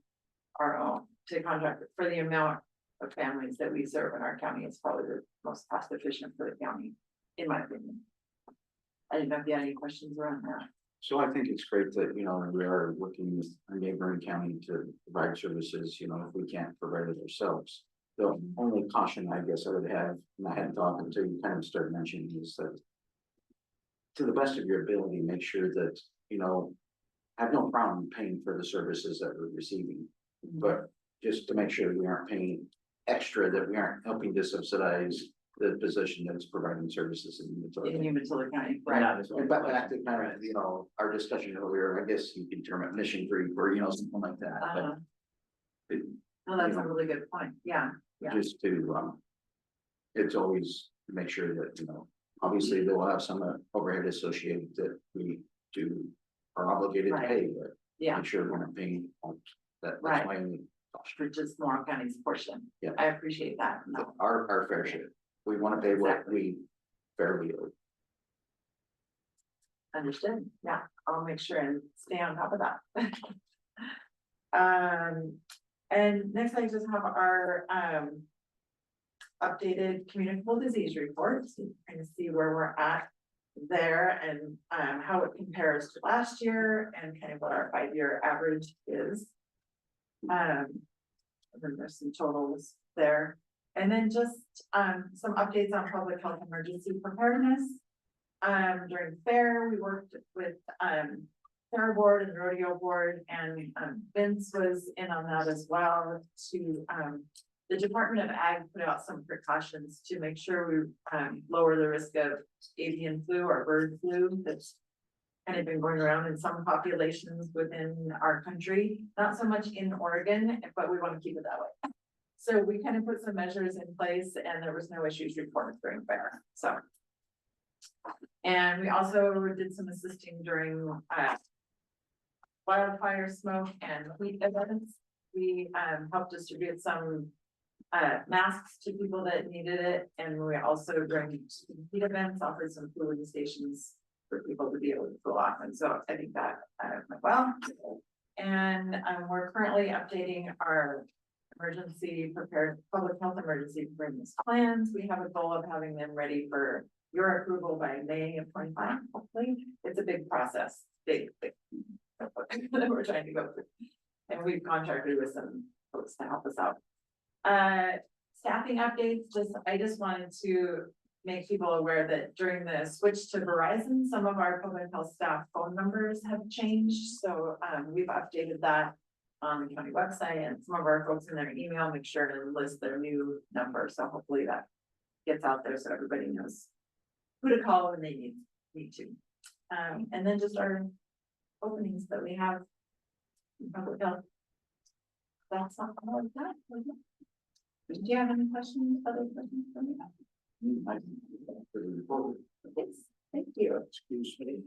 our own to contract for the amount of families that we serve in our county. It's probably the most cost efficient for the county, in my opinion. I didn't know if you had any questions around that. So I think it's great that, we are working with a neighboring county to provide services, if we can't provide it ourselves. The only caution I guess I would have, and I hadn't thought until you kind of started mentioning, is that to the best of your ability, make sure that, have no problem paying for the services that we're receiving, but just to make sure we aren't paying extra, that we aren't helping to subsidize the position that's providing services in utility. In Umatilla County, Right. right? And back to kind of, our discussion earlier, I guess you could term it mission creep or, something like that, Uh-huh. but. No, that's a really good point, yeah, yeah. Just to, it's always to make sure that, obviously they will have some overhead associated that we are obligated to pay, but. Yeah. Make sure we're not paying that's Right. my only For just Morrow County's portion. Yeah. I appreciate that. No, our fair share. We want to pay what we fairly owe. understood, yeah, I'll make sure and stay on top of that. And next I just have our, updated communicable disease reports, and see where we're at there and, how it compares to last year and kind of what our 5-year average is. And then there's some totals there. And then just, some updates on public health emergency preparedness. During fair, we worked with, fair board and rodeo board, and, Vince was in on that as well to, the Department of Ag put out some precautions to make sure we, lower the risk of avian flu or bird flu that's kind of been going around in some populations within our country, not so much in Oregon, but we want to keep it that way. So we kind of put some measures in place and there was no issues reported during fair, so. And we also did some assisting during, wildfire smoke and heat events. We, helped distribute some, masks to people that needed it, and we also during heat events offered some cooling stations for people to be able to cool off, and so I think that went well. And we're currently updating our public health emergency preparedness plans. We have a goal of having them ready for your approval by May of 25, hopefully. It's a big process, big that we're trying to go through. And we've contracted with some folks to help us out. Staffing updates, I just wanted to make people aware that during the switch to Verizon, some of our public health staff phone numbers have changed. So we've updated that on the county website, and some of our folks in their email make sure to list their new number. So hopefully that gets out there so everybody knows who to call when they need to. And then just our openings that we have in public health. That's not all of that. Do you have any questions, other questions for me? Yes, thank you. Excuse me.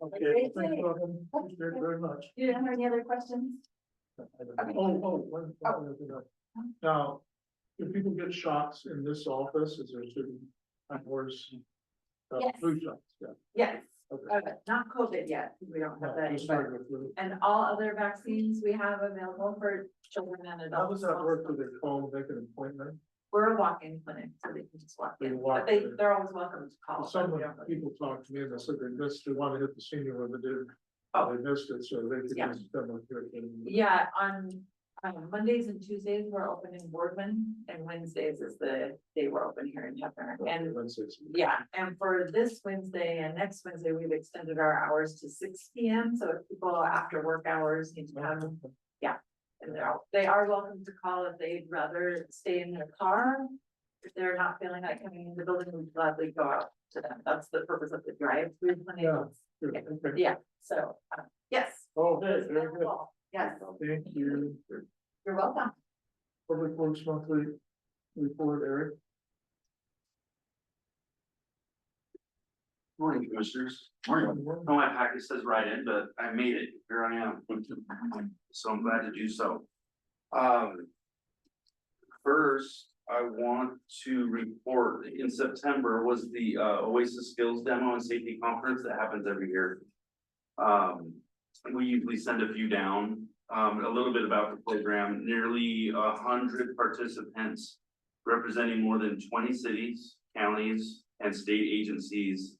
Okay, Great thank day. you very much. Do you have any other questions? Now, if people get shots in this office, is there certain hours? Yes. Flu shots, yeah. Yes, Okay. not COVID yet, we don't have No, that, just but, regular flu. and all other vaccines we have available for children and How adults. does that work? Do they call, make an appointment? We're a walk-in clinic, so they can just walk They in, walk but in. they're always welcome to call. Some but we don't- people talk to me and they said they missed, they want to hit the senior one, but Oh. they missed it, so they could Yeah. just come up here and. Yeah, on Mondays and Tuesdays, we're open in Boardman, and Wednesdays is the day we're open here in Heppner. And yeah, and for this Wednesday and next Wednesday, we've extended our hours to 6 PM. So if people after work hours need to come, yeah. And they are welcome to call if they'd rather stay in their car. If they're not feeling like coming in the building, we'd gladly go out to them. That's the purpose of the drive-through clinic. Yeah, so, yes. Oh, very good. Yes, Thank you. you're welcome. Public Works Monthly Report, Eric. Morning, commissioners. Morning. No, my packet says right in, but I made it. Here I am. So I'm glad to do so. First, I want to report in September was the Oasis Skills Demo and Safety Conference that happens every year. We usually send a few down. A little bit about the program. Nearly 100 participants representing more than 20 cities, counties, and state agencies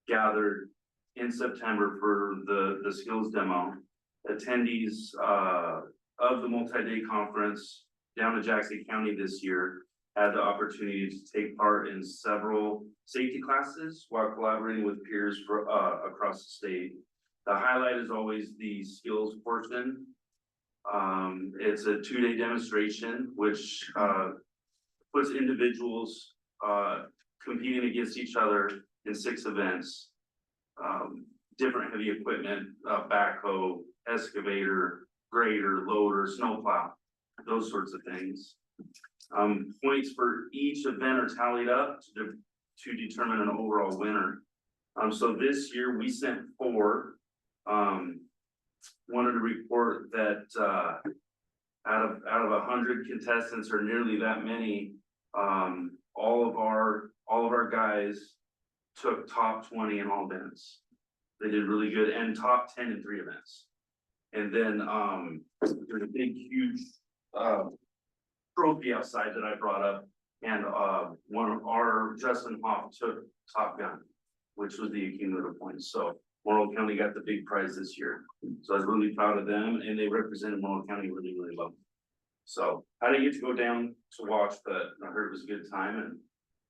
gathered in September for the skills demo. Attendees of the multi-day conference down to Jackson County this year had the opportunity to take part in several safety classes while collaborating with peers across the state. The highlight is always the skills portion. It's a 2-day demonstration, which puts individuals, competing against each other in 6 events. Different heavy equipment, backhoe, excavator, grader, loader, snowplow, those sorts of things. Points for each event are tallied up to determine an overall winner. So this year we sent 4. Wanted to report that, out of 100 contestants, or nearly that many, all of our guys took top 20 in all events. They did really good, and top 10 in 3 events. And then, there's a big, huge, trophy outside that I brought up, and, one of our, Justin Hoff, took Top Gun, which was the accumulative points. So Morrow County got the big prize this year. So I was really proud of them, and they represented Morrow County really, really well. So I didn't get to go down to watch, but I heard it was a good time, and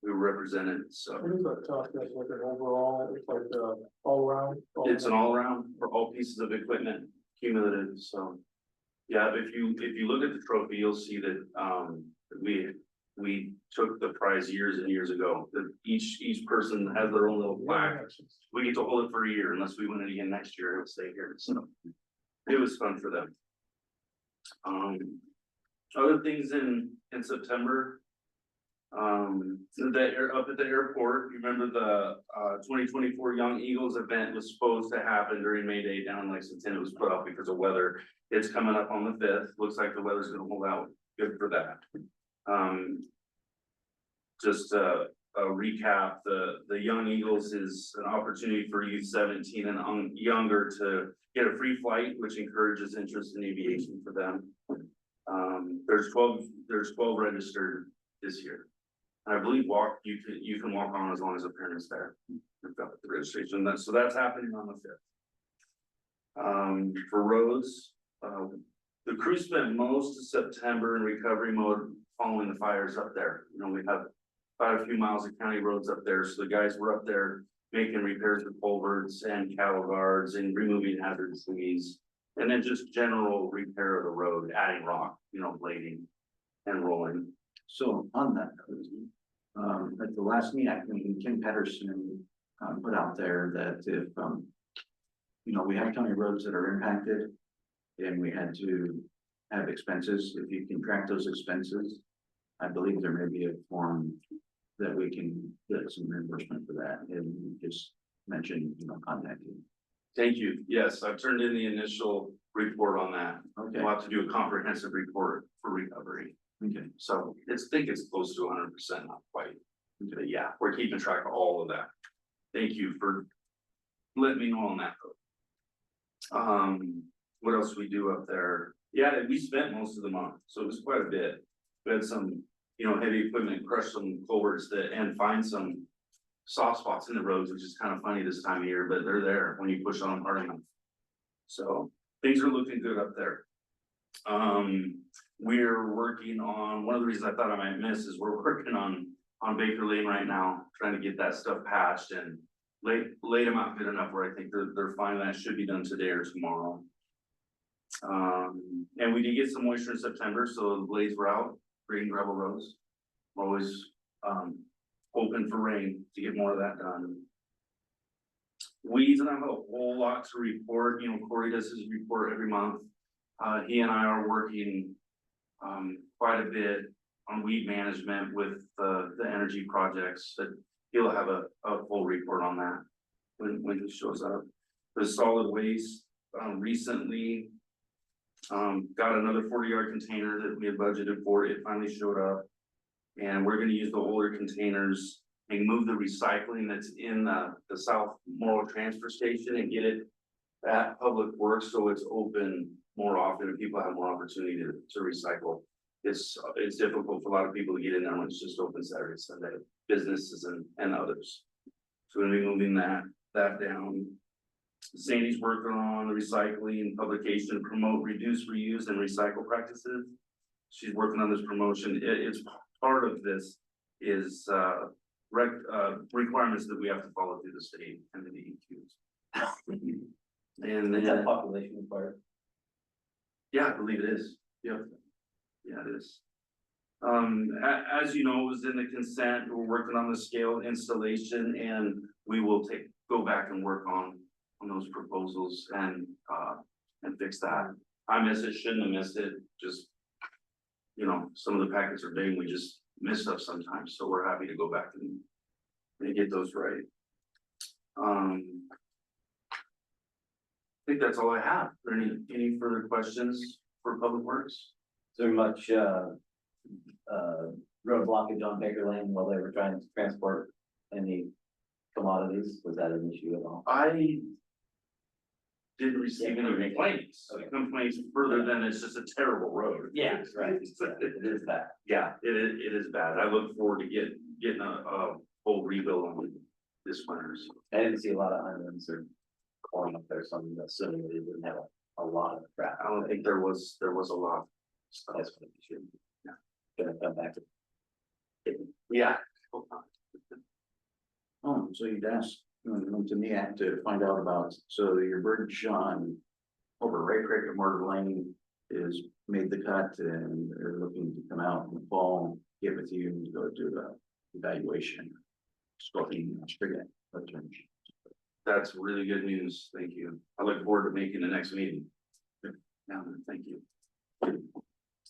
we were represented, so. What is that talk, that's like an overall, it's like, all around? It's an all around for all pieces of equipment, cumulative, so. Yeah, if you look at the trophy, you'll see that, we took the prize years and years ago. That each person has their own little plaque. We get to hold it for a year, unless we win it again next year, it'll stay here, so. It was fun for them. Other things in September. Up at the airport, you remember the 2024 Young Eagles event was supposed to happen during May Day down in Lexington. It was put off because of weather. It's coming up on the 5th. Looks like the weather's gonna hold out. Good for that. Just a recap, the Young Eagles is an opportunity for youth 17 and younger to get a free flight, which encourages interest in aviation for them. There's 12 registered this year. I believe you can walk on as long as a parent's there. We've got the registration, so that's happening on the 5th. For roads, the crew spent most of September in recovery mode following the fires up there. You know, we have quite a few miles of county roads up there, so the guys were up there making repairs to culverts and cattle guards and removing hazard trees. And then just general repair of the road, adding rock, you know, blading and rolling. So on that, at the last meeting, Kim Pedersen put out there that if, we have county roads that are impacted and we had to have expenses, if you can track those expenses, I believe there may be a form that we can get some reimbursement for that, and just mention, contacting. Thank you. Yes, I've turned in the initial report on that. Okay. We'll have to do a comprehensive report for recovery. Okay. So I think it's close to 100%, not quite. But yeah, we're keeping track of all of that. Thank you for letting me know on that. What else we do up there? Yeah, we spent most of the month, so it was quite a bit. We had some, heavy equipment, crush some culverts and find some soft spots in the roads, which is kind of funny this time of year, but they're there when you push on them hard enough. So things are looking good up there. We're working on, one of the reasons I thought I might miss is we're working on Baker Lane right now, trying to get that stuff patched and laid them out good enough where I think they're fine. That should be done today or tomorrow. And we did get some moisture in September, so the blades were out, grading gravel roads. We're always hoping for rain to get more of that done. Weeds, and I have a whole lot to report. Corey does his report every month. He and I are working quite a bit on weed management with the energy projects, that he'll have a full report on that when he shows up. The solid waste, recently got another 40-yard container that we had budgeted for. It finally showed up, and we're going to use the older containers and move the recycling that's in the South Morrow transfer station and get it at Public Works, so it's open more often and people have more opportunity to recycle. It's difficult for a lot of people to get in there when it's just open Saturday, Sunday, businesses and others. So we're gonna be moving that down. Sandy's working on the recycling publication, promote, reduce, reuse, and recycle practices. She's working on this promotion. It's part of this is requirements that we have to follow through the state and the DEQs. And then, Is that population required? yeah, I believe it is. Yep. Yeah, it is. As you know, it was in the consent, we're working on the scale installation and we will go back and work on those proposals and fix that. I miss it, shouldn't have missed it, just, you know, some of the packets are big, we just miss stuff sometimes, so we're happy to go back and get those right. I think that's all I have. Are there any further questions for Public Works? Is there much, road blockage on Baker Lane while they were trying to transport any commodities? Was that an issue at all? I didn't receive any complaints, complaints further than it's just a terrible road. Yeah, right. It is bad. Yeah, it is bad. I look forward to getting a full rebuild on this winter. So. I didn't see a lot of onions or corn up there, something that's assuming that it didn't have a lot of traffic. I don't think there was a lot. So that's what you should. Yeah. Gonna come back to. Yeah. Oh, so you'd ask, to me, I have to find out about, so your bridge on over Ray Creek at Morrow Lane is made the cut and they're looking to come out in the fall, get with you and go do the evaluation. Scoping, forget. That's really good news. Thank you. I look forward to making the next meeting. Now, thank you.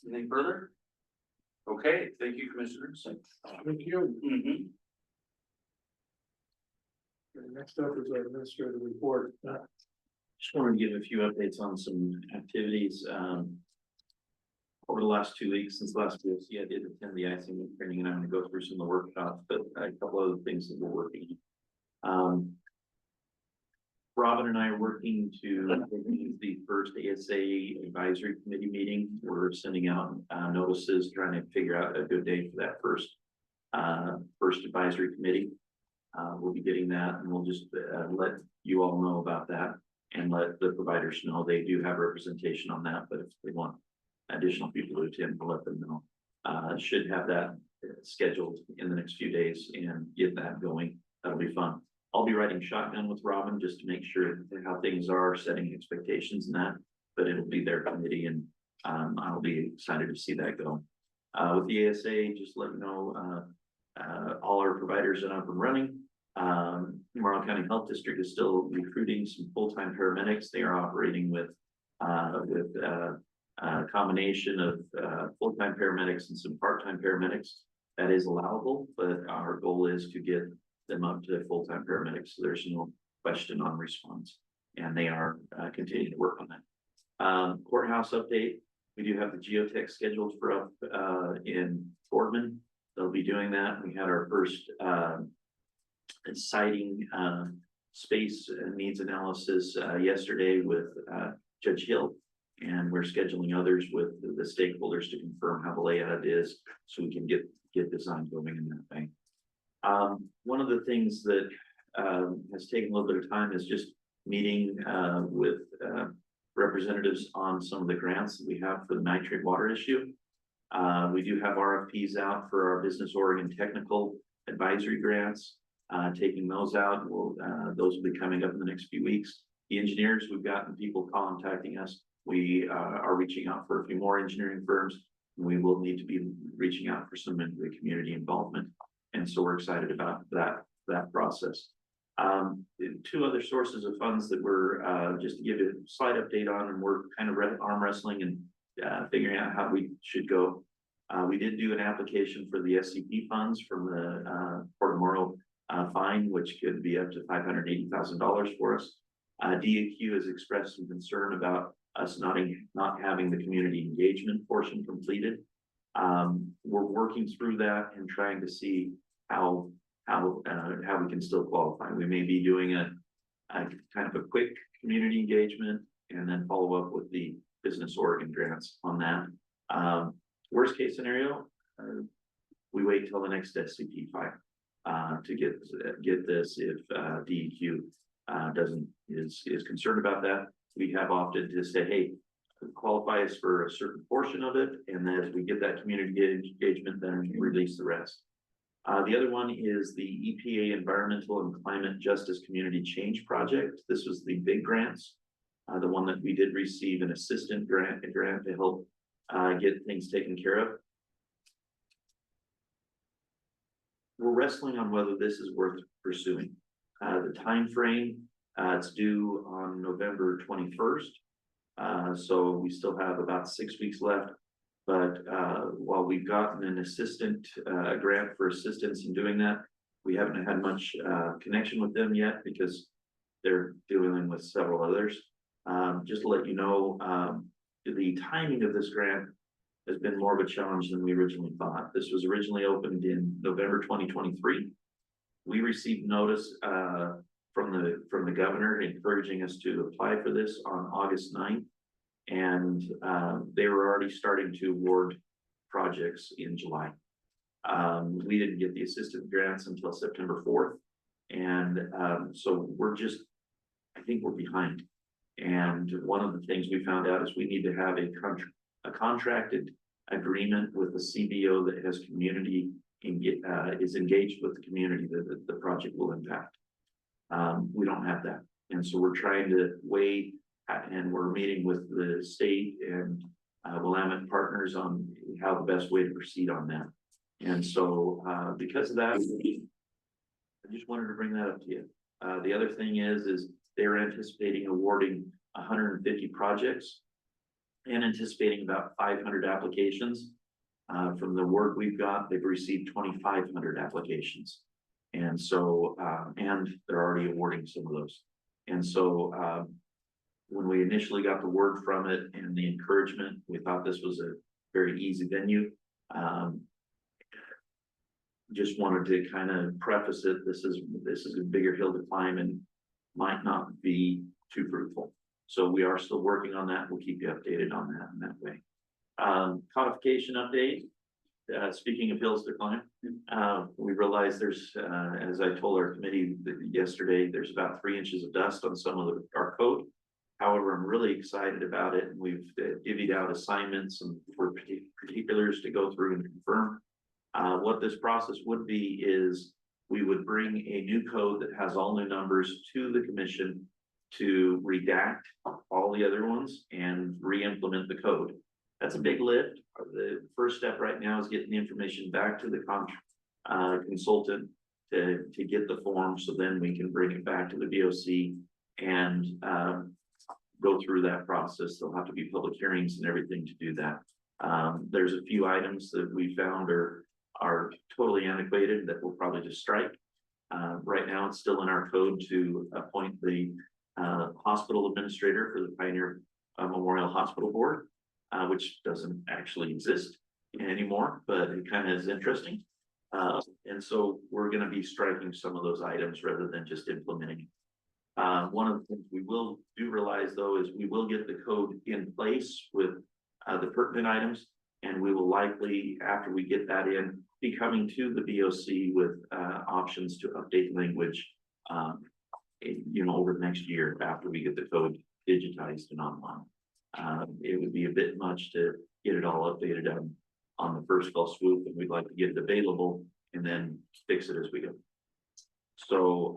Anything further? Okay, thank you, Commissioners. Thank you. Mhm. Okay, next up is our administrative report. Just wanted to give a few updates on some activities. Over the last 2 weeks since last POC, I did attend the icing training and I'm gonna go through some of the workshops, but a couple other things that we're working on. Robin and I are working to organize the first ASA advisory committee meeting. We're sending out notices, trying to figure out a good day for that first advisory committee. We'll be getting that and we'll just let you all know about that and let the providers know they do have representation on that, but if they want additional people to attend, we'll let them know. Should have that scheduled in the next few days and get that going. That'll be fun. I'll be riding shotgun with Robin just to make sure how things are, setting expectations and that, but it'll be their committee and I'll be excited to see that go. With the ASA, just let you know, all our providers are up and running. Morrow County Health District is still recruiting some full-time paramedics. They are operating with a combination of full-time paramedics and some part-time paramedics. That is allowable, but our goal is to get them up to full-time paramedics, so there's no question on response. And they are continuing to work on that. Courthouse update, we do have the geotech scheduled for up in Boardman. They'll be doing that. We had our first siting space needs analysis yesterday with Judge Hill. And we're scheduling others with the stakeholders to confirm how the layout is, so we can get design going in that thing. One of the things that has taken a little bit of time is just meeting with representatives on some of the grants that we have for the nitrate water issue. We do have RFPs out for our Business Oregon Technical Advisory grants. Taking those out, those will be coming up in the next few weeks. The engineers, we've gotten people contacting us. We are reaching out for a few more engineering firms. We will need to be reaching out for some of the community involvement. And so we're excited about that process. Two other sources of funds that we're just to give a slight update on, and we're kind of arm wrestling and figuring out how we should go. We did do an application for the SCP funds from the Port of Morrow fine, which could be up to $580,000 for us. DAQ has expressed some concern about us not having the community engagement portion completed. We're working through that and trying to see how we can still qualify. We may be doing a kind of a quick community engagement and then follow up with the Business Oregon grants on that. Worst case scenario, we wait till the next SCP file to get this if DEQ is concerned about that. We have opted to say, hey, qualify us for a certain portion of it, and then as we get that community engagement, then release the rest. The other one is the EPA Environmental and Climate Justice Community Change Project. This was the big grants, the one that we did receive an assistant grant to help get things taken care of. we're wrestling on whether this is worth pursuing. The timeframe, it's due on November 21st. So we still have about 6 weeks left. But while we've gotten an assistant, grant for assistance in doing that, we haven't had much connection with them yet because they're dealing with several others. Just to let you know, the timing of this grant has been more of a challenge than we originally thought. This was originally opened in November 2023. We received notice from the governor encouraging us to apply for this on August 9th. And they were already starting to award projects in July. We didn't get the assistant grants until September 4th. And so I think we're behind. And one of the things we found out is we need to have a contracted agreement with the CBO that has community, is engaged with the community that the project will impact. We don't have that. And so we're trying to weigh, and we're meeting with the state and Willamette partners on how the best way to proceed on that. And so because of that, I just wanted to bring that up to you. The other thing is they're anticipating awarding 150 projects and anticipating about 500 applications. From the word we've got, they've received 2,500 applications. And so, and they're already awarding some of those. And so, when we initially got the word from it and the encouragement, we thought this was a very easy venue. Just wanted to kind of preface it. This is a bigger hill to climb and might not be too fruitful. So we are still working on that. We'll keep you updated on that in that way. Codification update. Speaking of hills to climb, we realized there's, as I told our committee yesterday, there's about 3 inches of dust on some of our code. However, I'm really excited about it, and we've divvied out assignments and for particulars to go through and confirm. What this process would be is we would bring a new code that has all new numbers to the commission to redact all the other ones and re-implement the code. That's a big lift. The first step right now is getting the information back to the consultant to get the form, so then we can bring it back to the BOC and go through that process. There'll have to be public hearings and everything to do that. There's a few items that we found are totally antiquated that we'll probably just strike. Right now, it's still in our code to appoint the hospital administrator for the Pioneer Memorial Hospital Board, which doesn't actually exist anymore, but it kind of is interesting. And so we're going to be striking some of those items rather than just implementing. One of the things we will realize though is we will get the code in place with the pertinent items, and we will likely, after we get that in, be coming to the BOC with options to update language, over the next year after we get the code digitized and online. It would be a bit much to get it all updated on the first fell swoop, and we'd like to get it available and then fix it as we go. So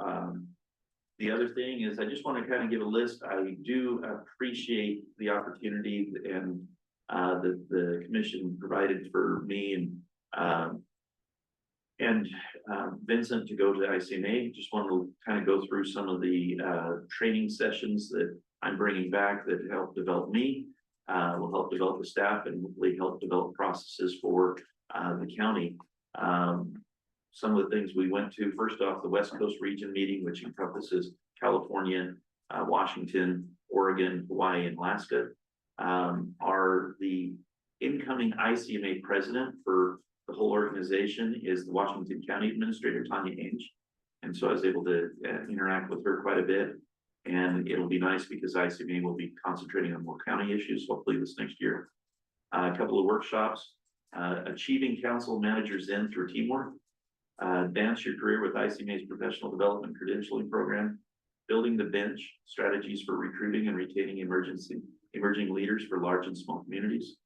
the other thing is I just want to kind of give a list. I do appreciate the opportunity and the commission provided for me and Vincent to go to the ICMA. Just want to kind of go through some of the training sessions that I'm bringing back that help develop me, will help develop the staff, and hopefully help develop processes for the county. Some of the things we went to, first off, the West Coast Region meeting, which encompasses California, Washington, Oregon, Hawaii, and Alaska, are the incoming ICMA president for the whole organization is the Washington County Administrator, Tanya Ainge. And so I was able to interact with her quite a bit. And it'll be nice because ICMA will be concentrating on more county issues, hopefully this next year. A couple of workshops, achieving council managers in through teamwork, advance your career with ICMA's professional development credentialing program, building the bench, strategies for recruiting and retaining emerging leaders for large and small communities.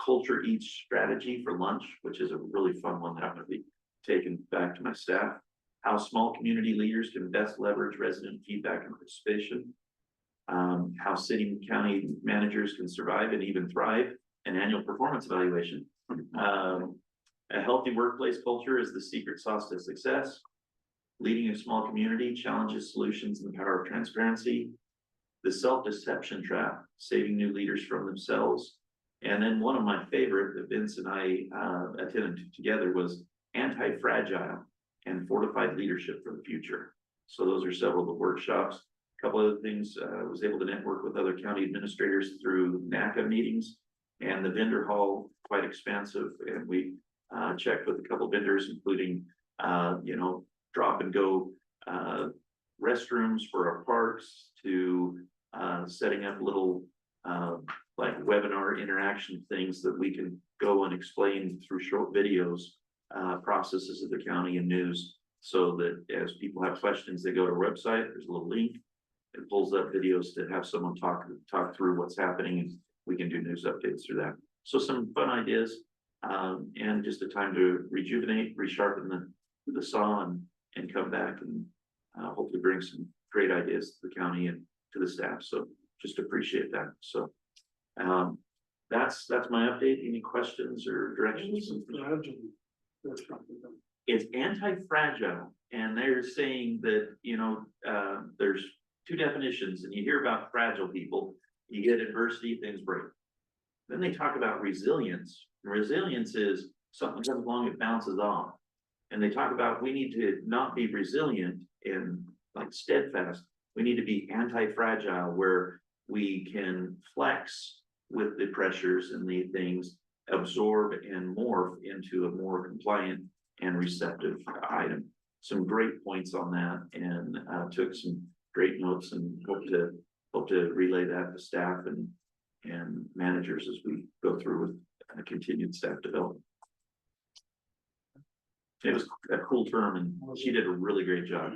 Culture Eats strategy for lunch, which is a really fun one that I'm going to be taking back to my staff. How small community leaders can best leverage resident feedback and participation. How city and county managers can survive and even thrive. An annual performance evaluation. A healthy workplace culture is the secret sauce to success. Leading a small community, challenges, solutions, and the power of transparency. The self-deception trap, saving new leaders from themselves. And then one of my favorite that Vince and I attended together was anti-fragile and fortified leadership for the future. So those are several of the workshops. A couple other things, was able to network with other county administrators through NACA meetings, and the vendor hall quite expansive. And we checked with a couple vendors, including drop and go restrooms for our parks, to setting up little like webinar interaction things that we can go and explain through short videos, processes of the county and news, so that as people have questions, they go to our website, there's a little link. It pulls up videos to have someone talk through what's happening, and we can do news updates through that. So some fun ideas, and just a time to rejuvenate, resharpen the saw, and come back and hopefully bring some great ideas to the county and to the staff. So just appreciate that. So that's my update. Any questions or directions? It's anti-fragile, and they're saying that, there's two definitions, and you hear about fragile people, you get adversity, things break. Then they talk about resilience. Resilience is something comes along, it bounces off. And they talk about, we need to not be resilient and like steadfast. We need to be anti-fragile, where we can flex with the pressures and the things, absorb and morph into a more compliant and receptive item. Some great points on that, and took some great notes, and hope to relay that to staff and managers as we go through with continued staff development. It was a cool term, and she did a really great job.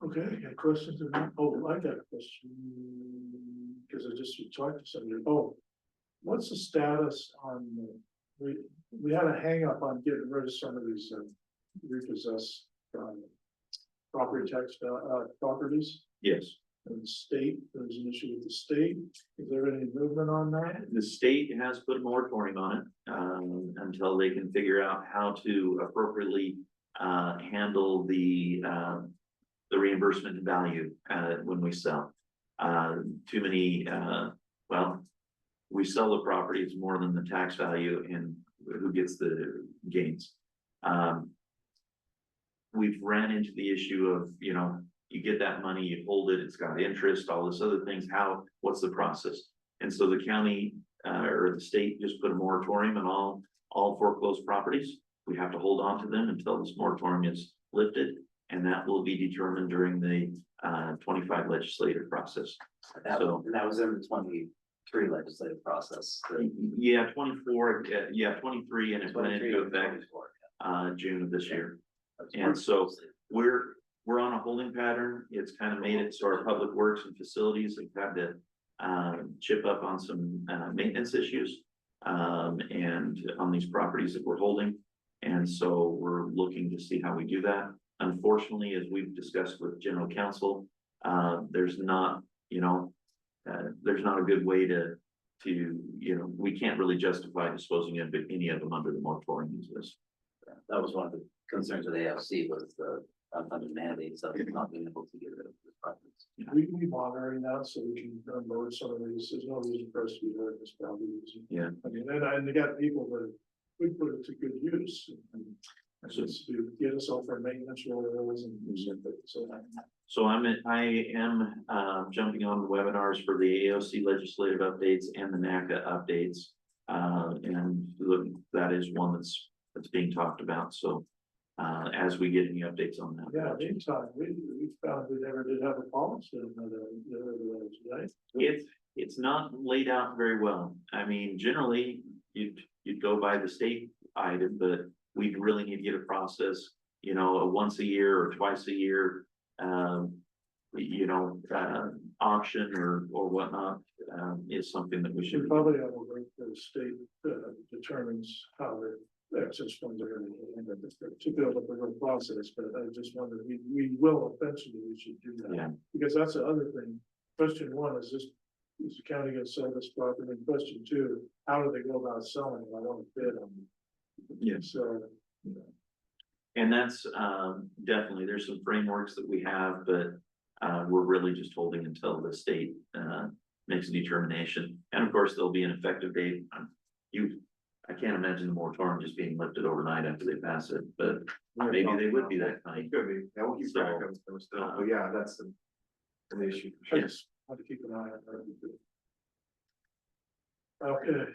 Okay, got questions? Oh, I got a question, because I just talked to somebody. Oh, what's the status on, we had a hang up on getting rid of some of these repossessed property tax properties? Yes. And the state, there's an issue with the state. Is there any movement on that? The state has put a moratorium on it until they can figure out how to appropriately handle the reimbursement value when we sell. Too many, we sell the property, it's more than the tax value, and who gets the gains. We've ran into the issue of, you get that money, you hold it, it's got interest, all this other things, what's the process? And so the county or the state just put a moratorium on all foreclosed properties. We have to hold on to them until this moratorium is lifted, and that will be determined during the 25 legislative process. That was in the 23 legislative process. Yeah, 24, 23, and it went into effect June of this year. And so we're on a holding pattern. It's kind of made it so our public works and facilities have had to chip up on some maintenance issues and on these properties that we're holding. And so we're looking to see how we do that. Unfortunately, as we've discussed with general counsel, there's not a good way to we can't really justify disposing of any of them under the moratorium exists. That was one of the concerns of the AFC, was the unfunded mandates of not being able to get rid of the properties. We can be monitoring that so we can unload some of these. There's no reason for us to be doing this probably. Yeah. I mean, and they got people that we put it to good use. And just to get us all for maintenance roles and so I am jumping on the webinars for the AOC legislative updates and the NACA updates. And look, that is one that's being talked about. So as we get any updates on that. Yeah, meantime, we found we never did have a policy on that, right? It's not laid out very well. I mean, generally you'd go by the state item, but we really need to get a process, a once a year or twice a year, auction or whatnot, is something that we should probably have a work the state determines how the excess funds are going to build up a real process. But I just wondered, we will eventually, we should do that. Yeah. Because that's the other thing. Question one is this, is the county gonna sell this property? And question two, how do they go about selling it? I want to bid on it. Yeah. So, you know, And that's, definitely, there's some frameworks that we have, but, we're really just holding until the state, makes a determination. And of course, there'll be an effective date. I can't imagine the moratorium just being lifted overnight after they pass it, but maybe they would be that kind. Could be, yeah, we'll keep track of it, still, but yeah, that's an issue. I just want to keep an eye on that. Okay,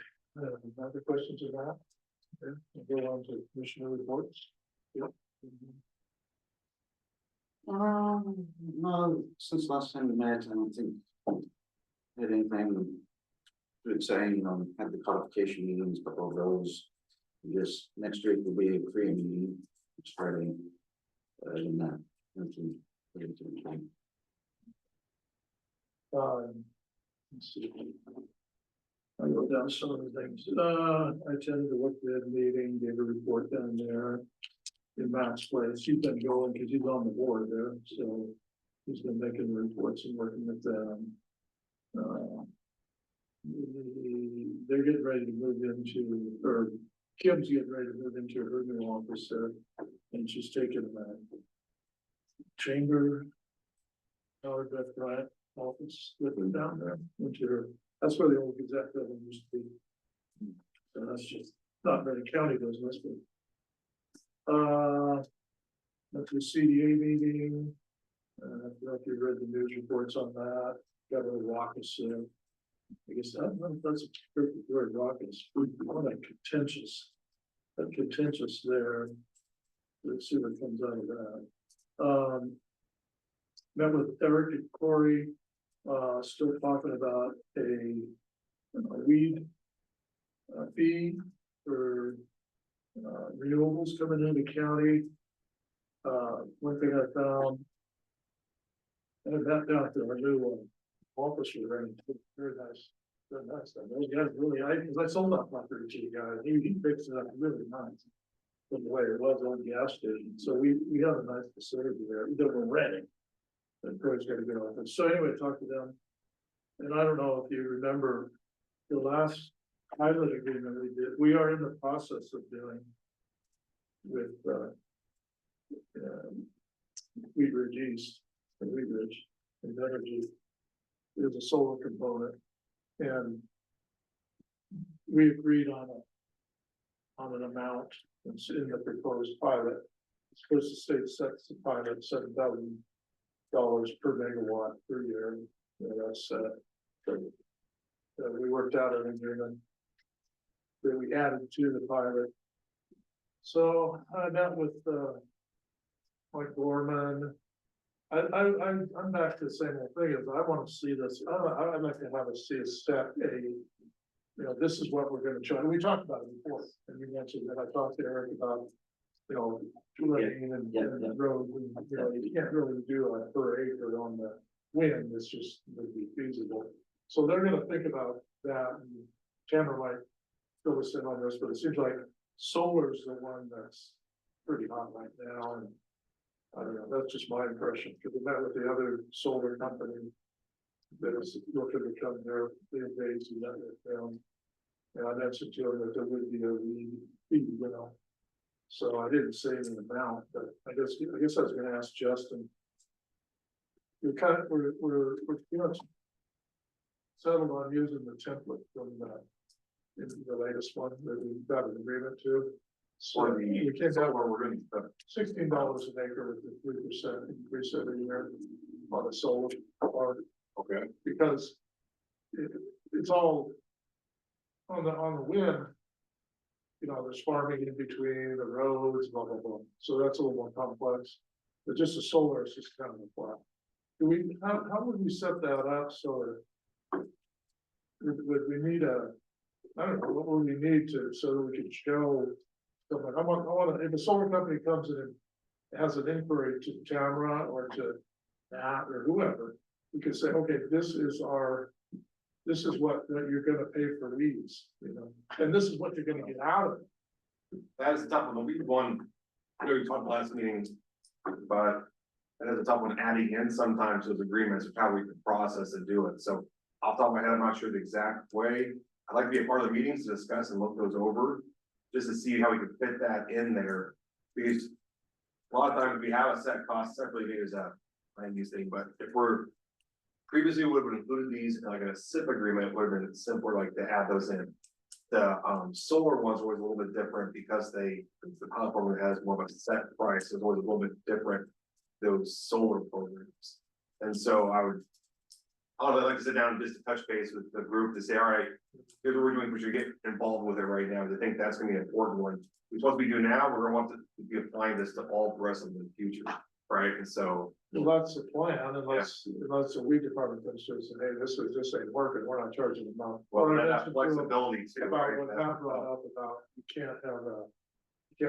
other questions on that? Okay, we'll go on to commissioner reports. Yep. No, since last time we met, I don't think had anything to say, had the codification meetings, a couple of those. Just next week will be a Korean meeting, it's Friday. In that, Let's see. I wrote down some of the things. I attended the work ed meeting, gave a report down there in Matt's place. He's been going because he's on the board there, so he's been making the reports and working with them. They're getting ready to move into, or Kim's getting ready to move into her new office there, and she's taking a chamber, Howard Beth Bryant office with her down there into her. That's where the old Gazette building used to be. So that's just not very county business, but that's the CDA meeting. I don't know if you read the news reports on that. Got a little raucous there. I guess I don't know if that's a perfect word, raucous. Like contentious. But contentious there. Let's see what comes out of that. Met with Eric and Corey. Still talking about a weed fee for renewables coming into county. One thing I found, and that down to our new office we're in, very nice, very nice. Those guys really, because I sold that property to the guy, he fixed it up really nice. From the way it was on the gas station, so we have a nice facility there that we're renting. And Corey's got a good office. So anyway, talk to them. And I don't know if you remember the last pilot agreement we did, we are in the process of doing with Wheat Ridge East and Wheat Ridge and Energy. There's a solar component, and we agreed on an amount that's in the proposed pilot. It's supposed to state sets the pilot $7,000 per megawatt per year. That's we worked out an agreement that we added to the pilot. So I met with Mike Gorman. I'm back to the same old thing. Is I want to see this. I'd like to have us see a step. This is what we're going to try. And we talked about it before, and you mentioned that I talked to Eric about lane and the road. And, you can't really do a per acre on the wind. It's just would be feasible. So they're going to think about that. And Chandler might fill us in on this, but it seems like solar is the one that's pretty hot right now. And I don't know, that's just my impression, because we met with the other solar company that is looking to come there, days and that with them. And I mentioned to him that there would be a fee, So I didn't say any amount, but I guess I was gonna ask Justin. We're pretty much settled on using the template from the latest one that we got an agreement to. So we came down where we're going to $16 an acre with the 3% increase every year on the solar part. Okay. Because it's all on the wind. There's farming in between the roads, blah, blah, blah. So that's a little more complex. But just the solar is just kind of a flat. How would we set that up so would we need I don't know, what would we need so that we could show someone, I want if a solar company comes in and has an inquiry to Tamara or to Matt or whoever, we could say, okay, this is what you're gonna pay for these, and this is what you're gonna get out of it. That is a tough one. We talked last meeting, but that is a tough one, adding in sometimes those agreements of how we can process and do it. So off the top of my head, I'm not sure the exact way. I'd like to be a part of the meetings to discuss and look those over, just to see how we could fit that in there. Because a lot of times we have a set cost separately as a land use thing, but if we're previously would have included these in like a SIP agreement, would have been simpler, like to add those in. The solar ones were always a little bit different because the platform has more of a set price, so it's always a little bit different, those solar programs. And so I'd like to sit down and just to touch base with the group to say, all right, here's what we're doing, we should get involved with it right now. I think that's gonna be an important one. We're supposed to be doing now, we're gonna want to be applying this to all the rest of the future, right? And so. Well, that's the plan, unless the weed department comes to us and, hey, this ain't working, we're not charging them out. Well, that flexibility too, About right? what Pat brought up about, you can't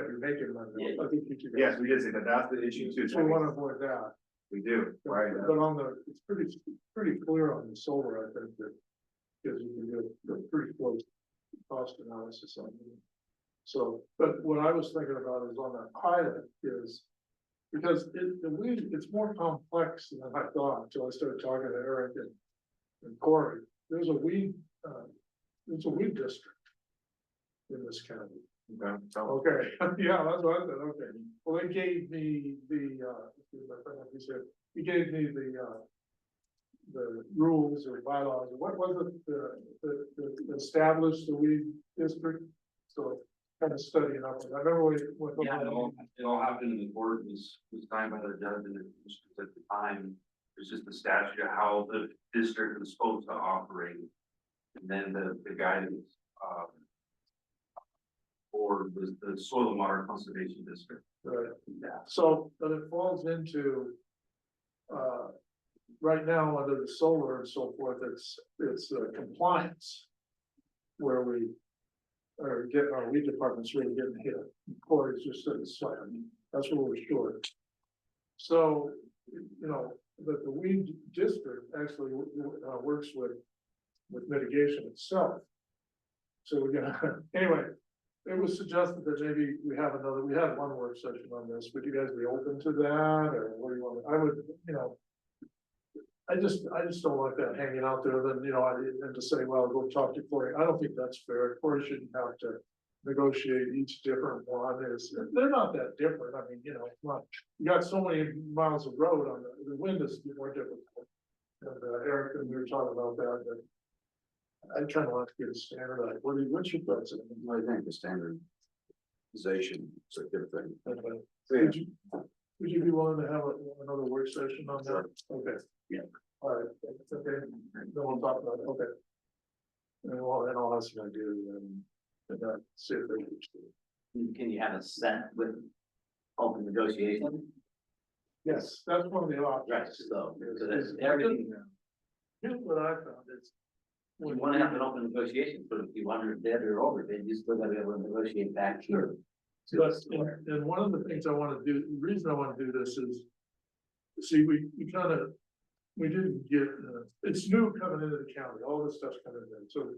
be making money. I think you should. Yes, we did say that, that's the issue too. So we want to avoid that. We do, right? But it's pretty clear on the solar, I think, that, because you can get a pretty close cost analysis on it. So, but what I was thinking about is on that pilot is, because it's more complex than I thought until I started talking to Eric and Corey. There's a weed district in this county. Okay, yeah, that's what I said, okay. Well, they gave me he gave me the rules or bylaws, or what was it, the established the weed district? So kind of studying up, I remember what. Yeah, it all happened in the court, was signed by the judge, and it was at the time, it's just the statute of how the district was supposed to operate. And then the guidance, or the soil and water conservation district. Right, yeah, so, but it falls into, right now, under the solar and so forth, it's compliance. Where we are getting, our weed department's really getting hit, Corey's just said it's slam, that's where we're short. So, you know, the weed district actually works with mitigation itself. So we're gonna, anyway, it was suggested that maybe we had one work session on this, would you guys be open to that, or what do you want, I would, you know. I just don't like that hanging out there, then, you know, and to say, well, go talk to Corey, I don't think that's fair, Corey shouldn't have to negotiate each different one, they're not that different, I mean, you know, it's not, you got so many miles of road on the wind is more difficult. And Eric and we were talking about that, but I kind of want to get a standard, what's your thoughts? I think the standardization is a good thing. Okay. Would you be willing to have another work session on that? Okay. Yeah. All right, okay, no one talk about it, okay. And I'll have some ideas and see if they. Can you have a set with open negotiation? Yes, that's one of the options. Right, so that's everything. Here's what I found is. You wanna have an open negotiation, but if you want it dead or over, then you still gotta be able to negotiate back here. But, and one of the things I want to do, the reason I want to do this is, see, we didn't get, it's new coming into the county, all this stuff's coming in, so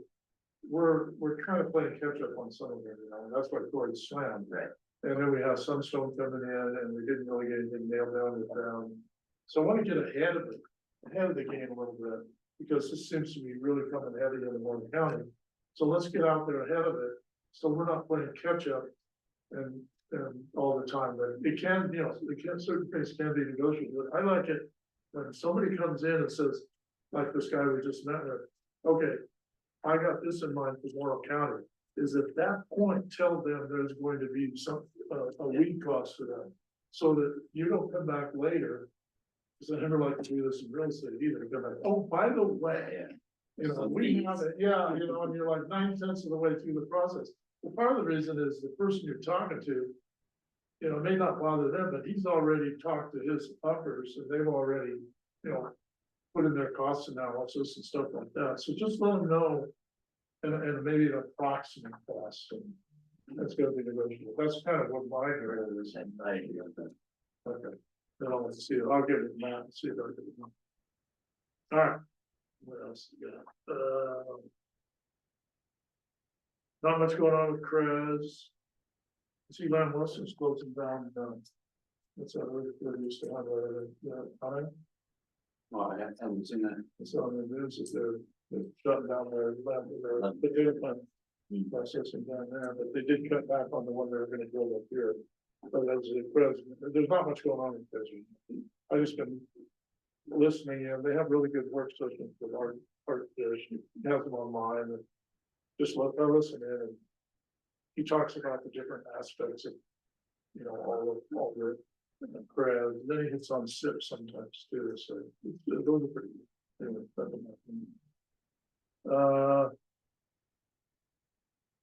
we're kind of playing catch up on some of it, you know, and that's why Corey slammed. Right. And then we have some stone coming in, and we didn't really get anything nailed down with ground. So I want to get ahead of the game a little bit, because this seems to be really coming heavy in the Morrow County. So let's get out there ahead of it, so we're not playing catch up. And all the time, but it can, you know, certain things can be negotiable. I like it when somebody comes in and says, like this guy we just met with, okay, I got this in mind for Morrow County, is at that point, tell them there's going to be a weed cost for them. So that you don't come back later, because I never like to do this in real estate either, come back, oh, by the way, you know, we have it, yeah, you know, and you're like 9 tenths of the way through the process. Well, part of the reason is the person you're talking to, you know, may not bother them, but he's already talked to his uppers and they've already, you know, put in their cost analysis and stuff like that. So just let them know and maybe an approximate cost, and that's gonna be negotiable. That's kind of what my area is. Okay, then I'll see it. I'll get it Matt and see if I can. All right. What else you got? Not much going on with Krez. See, Lamb Wilson's closing down, what's that, where they used to have time? Well, I haven't seen that. It's on the news that They're shutting down their potato plant processing down there, but they did cut back on the one they were gonna build up here. But as the president, there's not much going on in Desert. I just been listening, and they have really good work sessions with art there. She has them online and just I listen in, and he talks about the different aspects of, you know, all the crabs. Then he hits on sips sometimes too, so those are pretty good. Anyway, that's my opinion.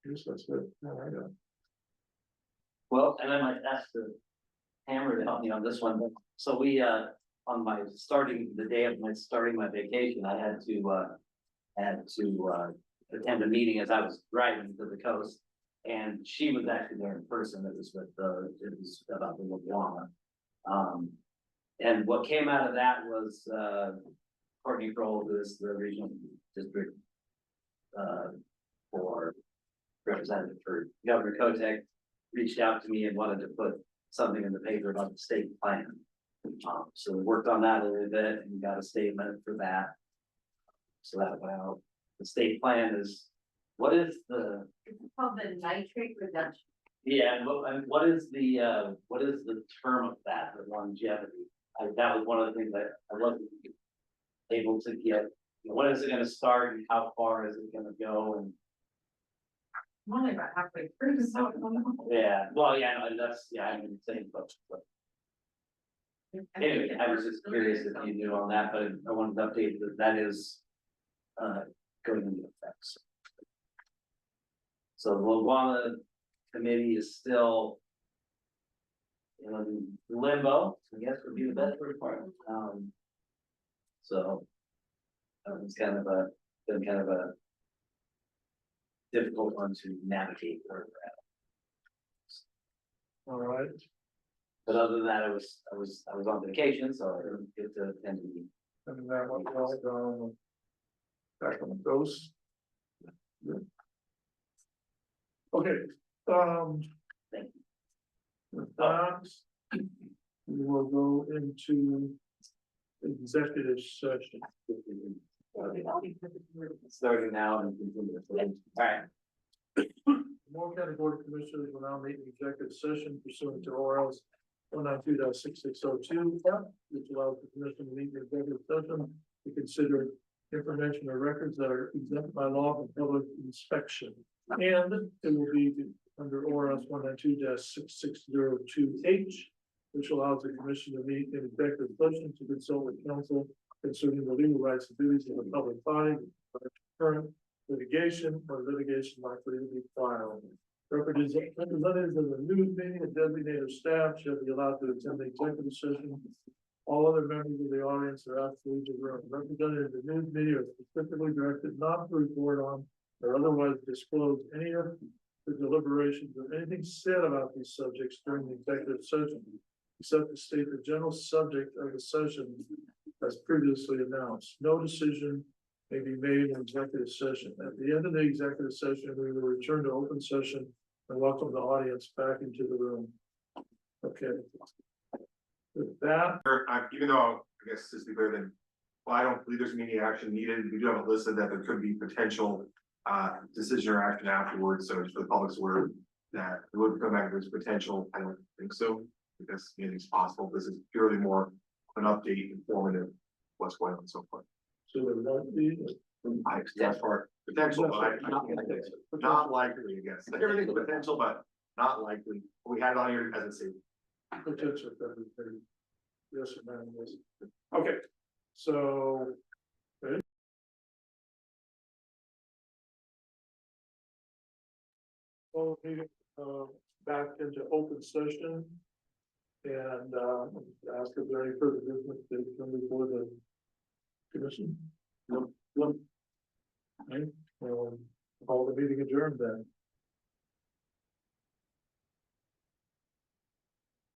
I guess that's it. All right, Well, and I might ask the Hammer to help me on this one, but so we, on my the day of starting my vacation, I had to attend a meeting as I was driving to the coast. And she was actually there in person. It was it was about the Iguana. And what came out of that was, Courtney Kroll, who is the regional district, for representative for Governor Kotek, reached out to me and wanted to put something in the paper about the state plan. So we worked on that a little bit and got a statement for that. So that went out. The state plan is, what is the? It's called the nitrate reduction. Yeah, and what is the term of that, the longevity? That was one of the things that I wasn't able to get. When is it gonna start and how far is it gonna go? And I'm only about halfway through, so I don't know. yeah, well, yeah, no, that's, yeah, I mean, same, but anyway, I was just curious if you knew on that, but I wanted to update that is going into effect. So the Iguana committee is still in limbo, I guess would be the best word for it. So it's been kind of a difficult one to navigate where we're at. all right. But other than that, I was on vacation, so I didn't get to attend the meeting. And that went well down. Back on the coast. Good. Okay, Thank with that, we will go into executive session. Starting now and continue. All right. Morrow County Board of Commissioners will now meet in executive session pursuant to ORS 192.6602, which allows the commission to meet in executive session to consider information or records that are exempt by law from public inspection. And it will be under ORS 192.6602H, which allows the commission to meet in executive session to consult with counsel concerning the legal rights and duties of the public body, current litigation or litigation likely to be filed. Representatives of the news meeting and designated staff shall be allowed to attend the executive session. All other members of the audience are absolutely directed. Representatives of the news media are specifically directed not to report on or otherwise disclose any of the deliberations or anything said about these subjects during the executive session, except to state the general subject of the session as previously announced. No decision may be made in executive session. At the end of the executive session, we will return to open session and welcome the audience back into the room. Okay. With that, Even though, I guess, just to be clear, then, well, I don't believe there's immediate action needed. We do have a list that there could be potential decision or action afterwards. So just for the public's aware that it would come back as potential. I don't think so, because anything's possible. This is purely more an update, informative, what's going on so far. so there won't be. That's part potential, but not likely, I guess. Everything's a potential, but not likely. We had it on here as a safe. Potential for everything. Yes or no, yes. Okay, so. Ready? Well, meeting, back into open session. And, ask if there any further business to come before the commission. No. Okay, call the meeting adjourned then.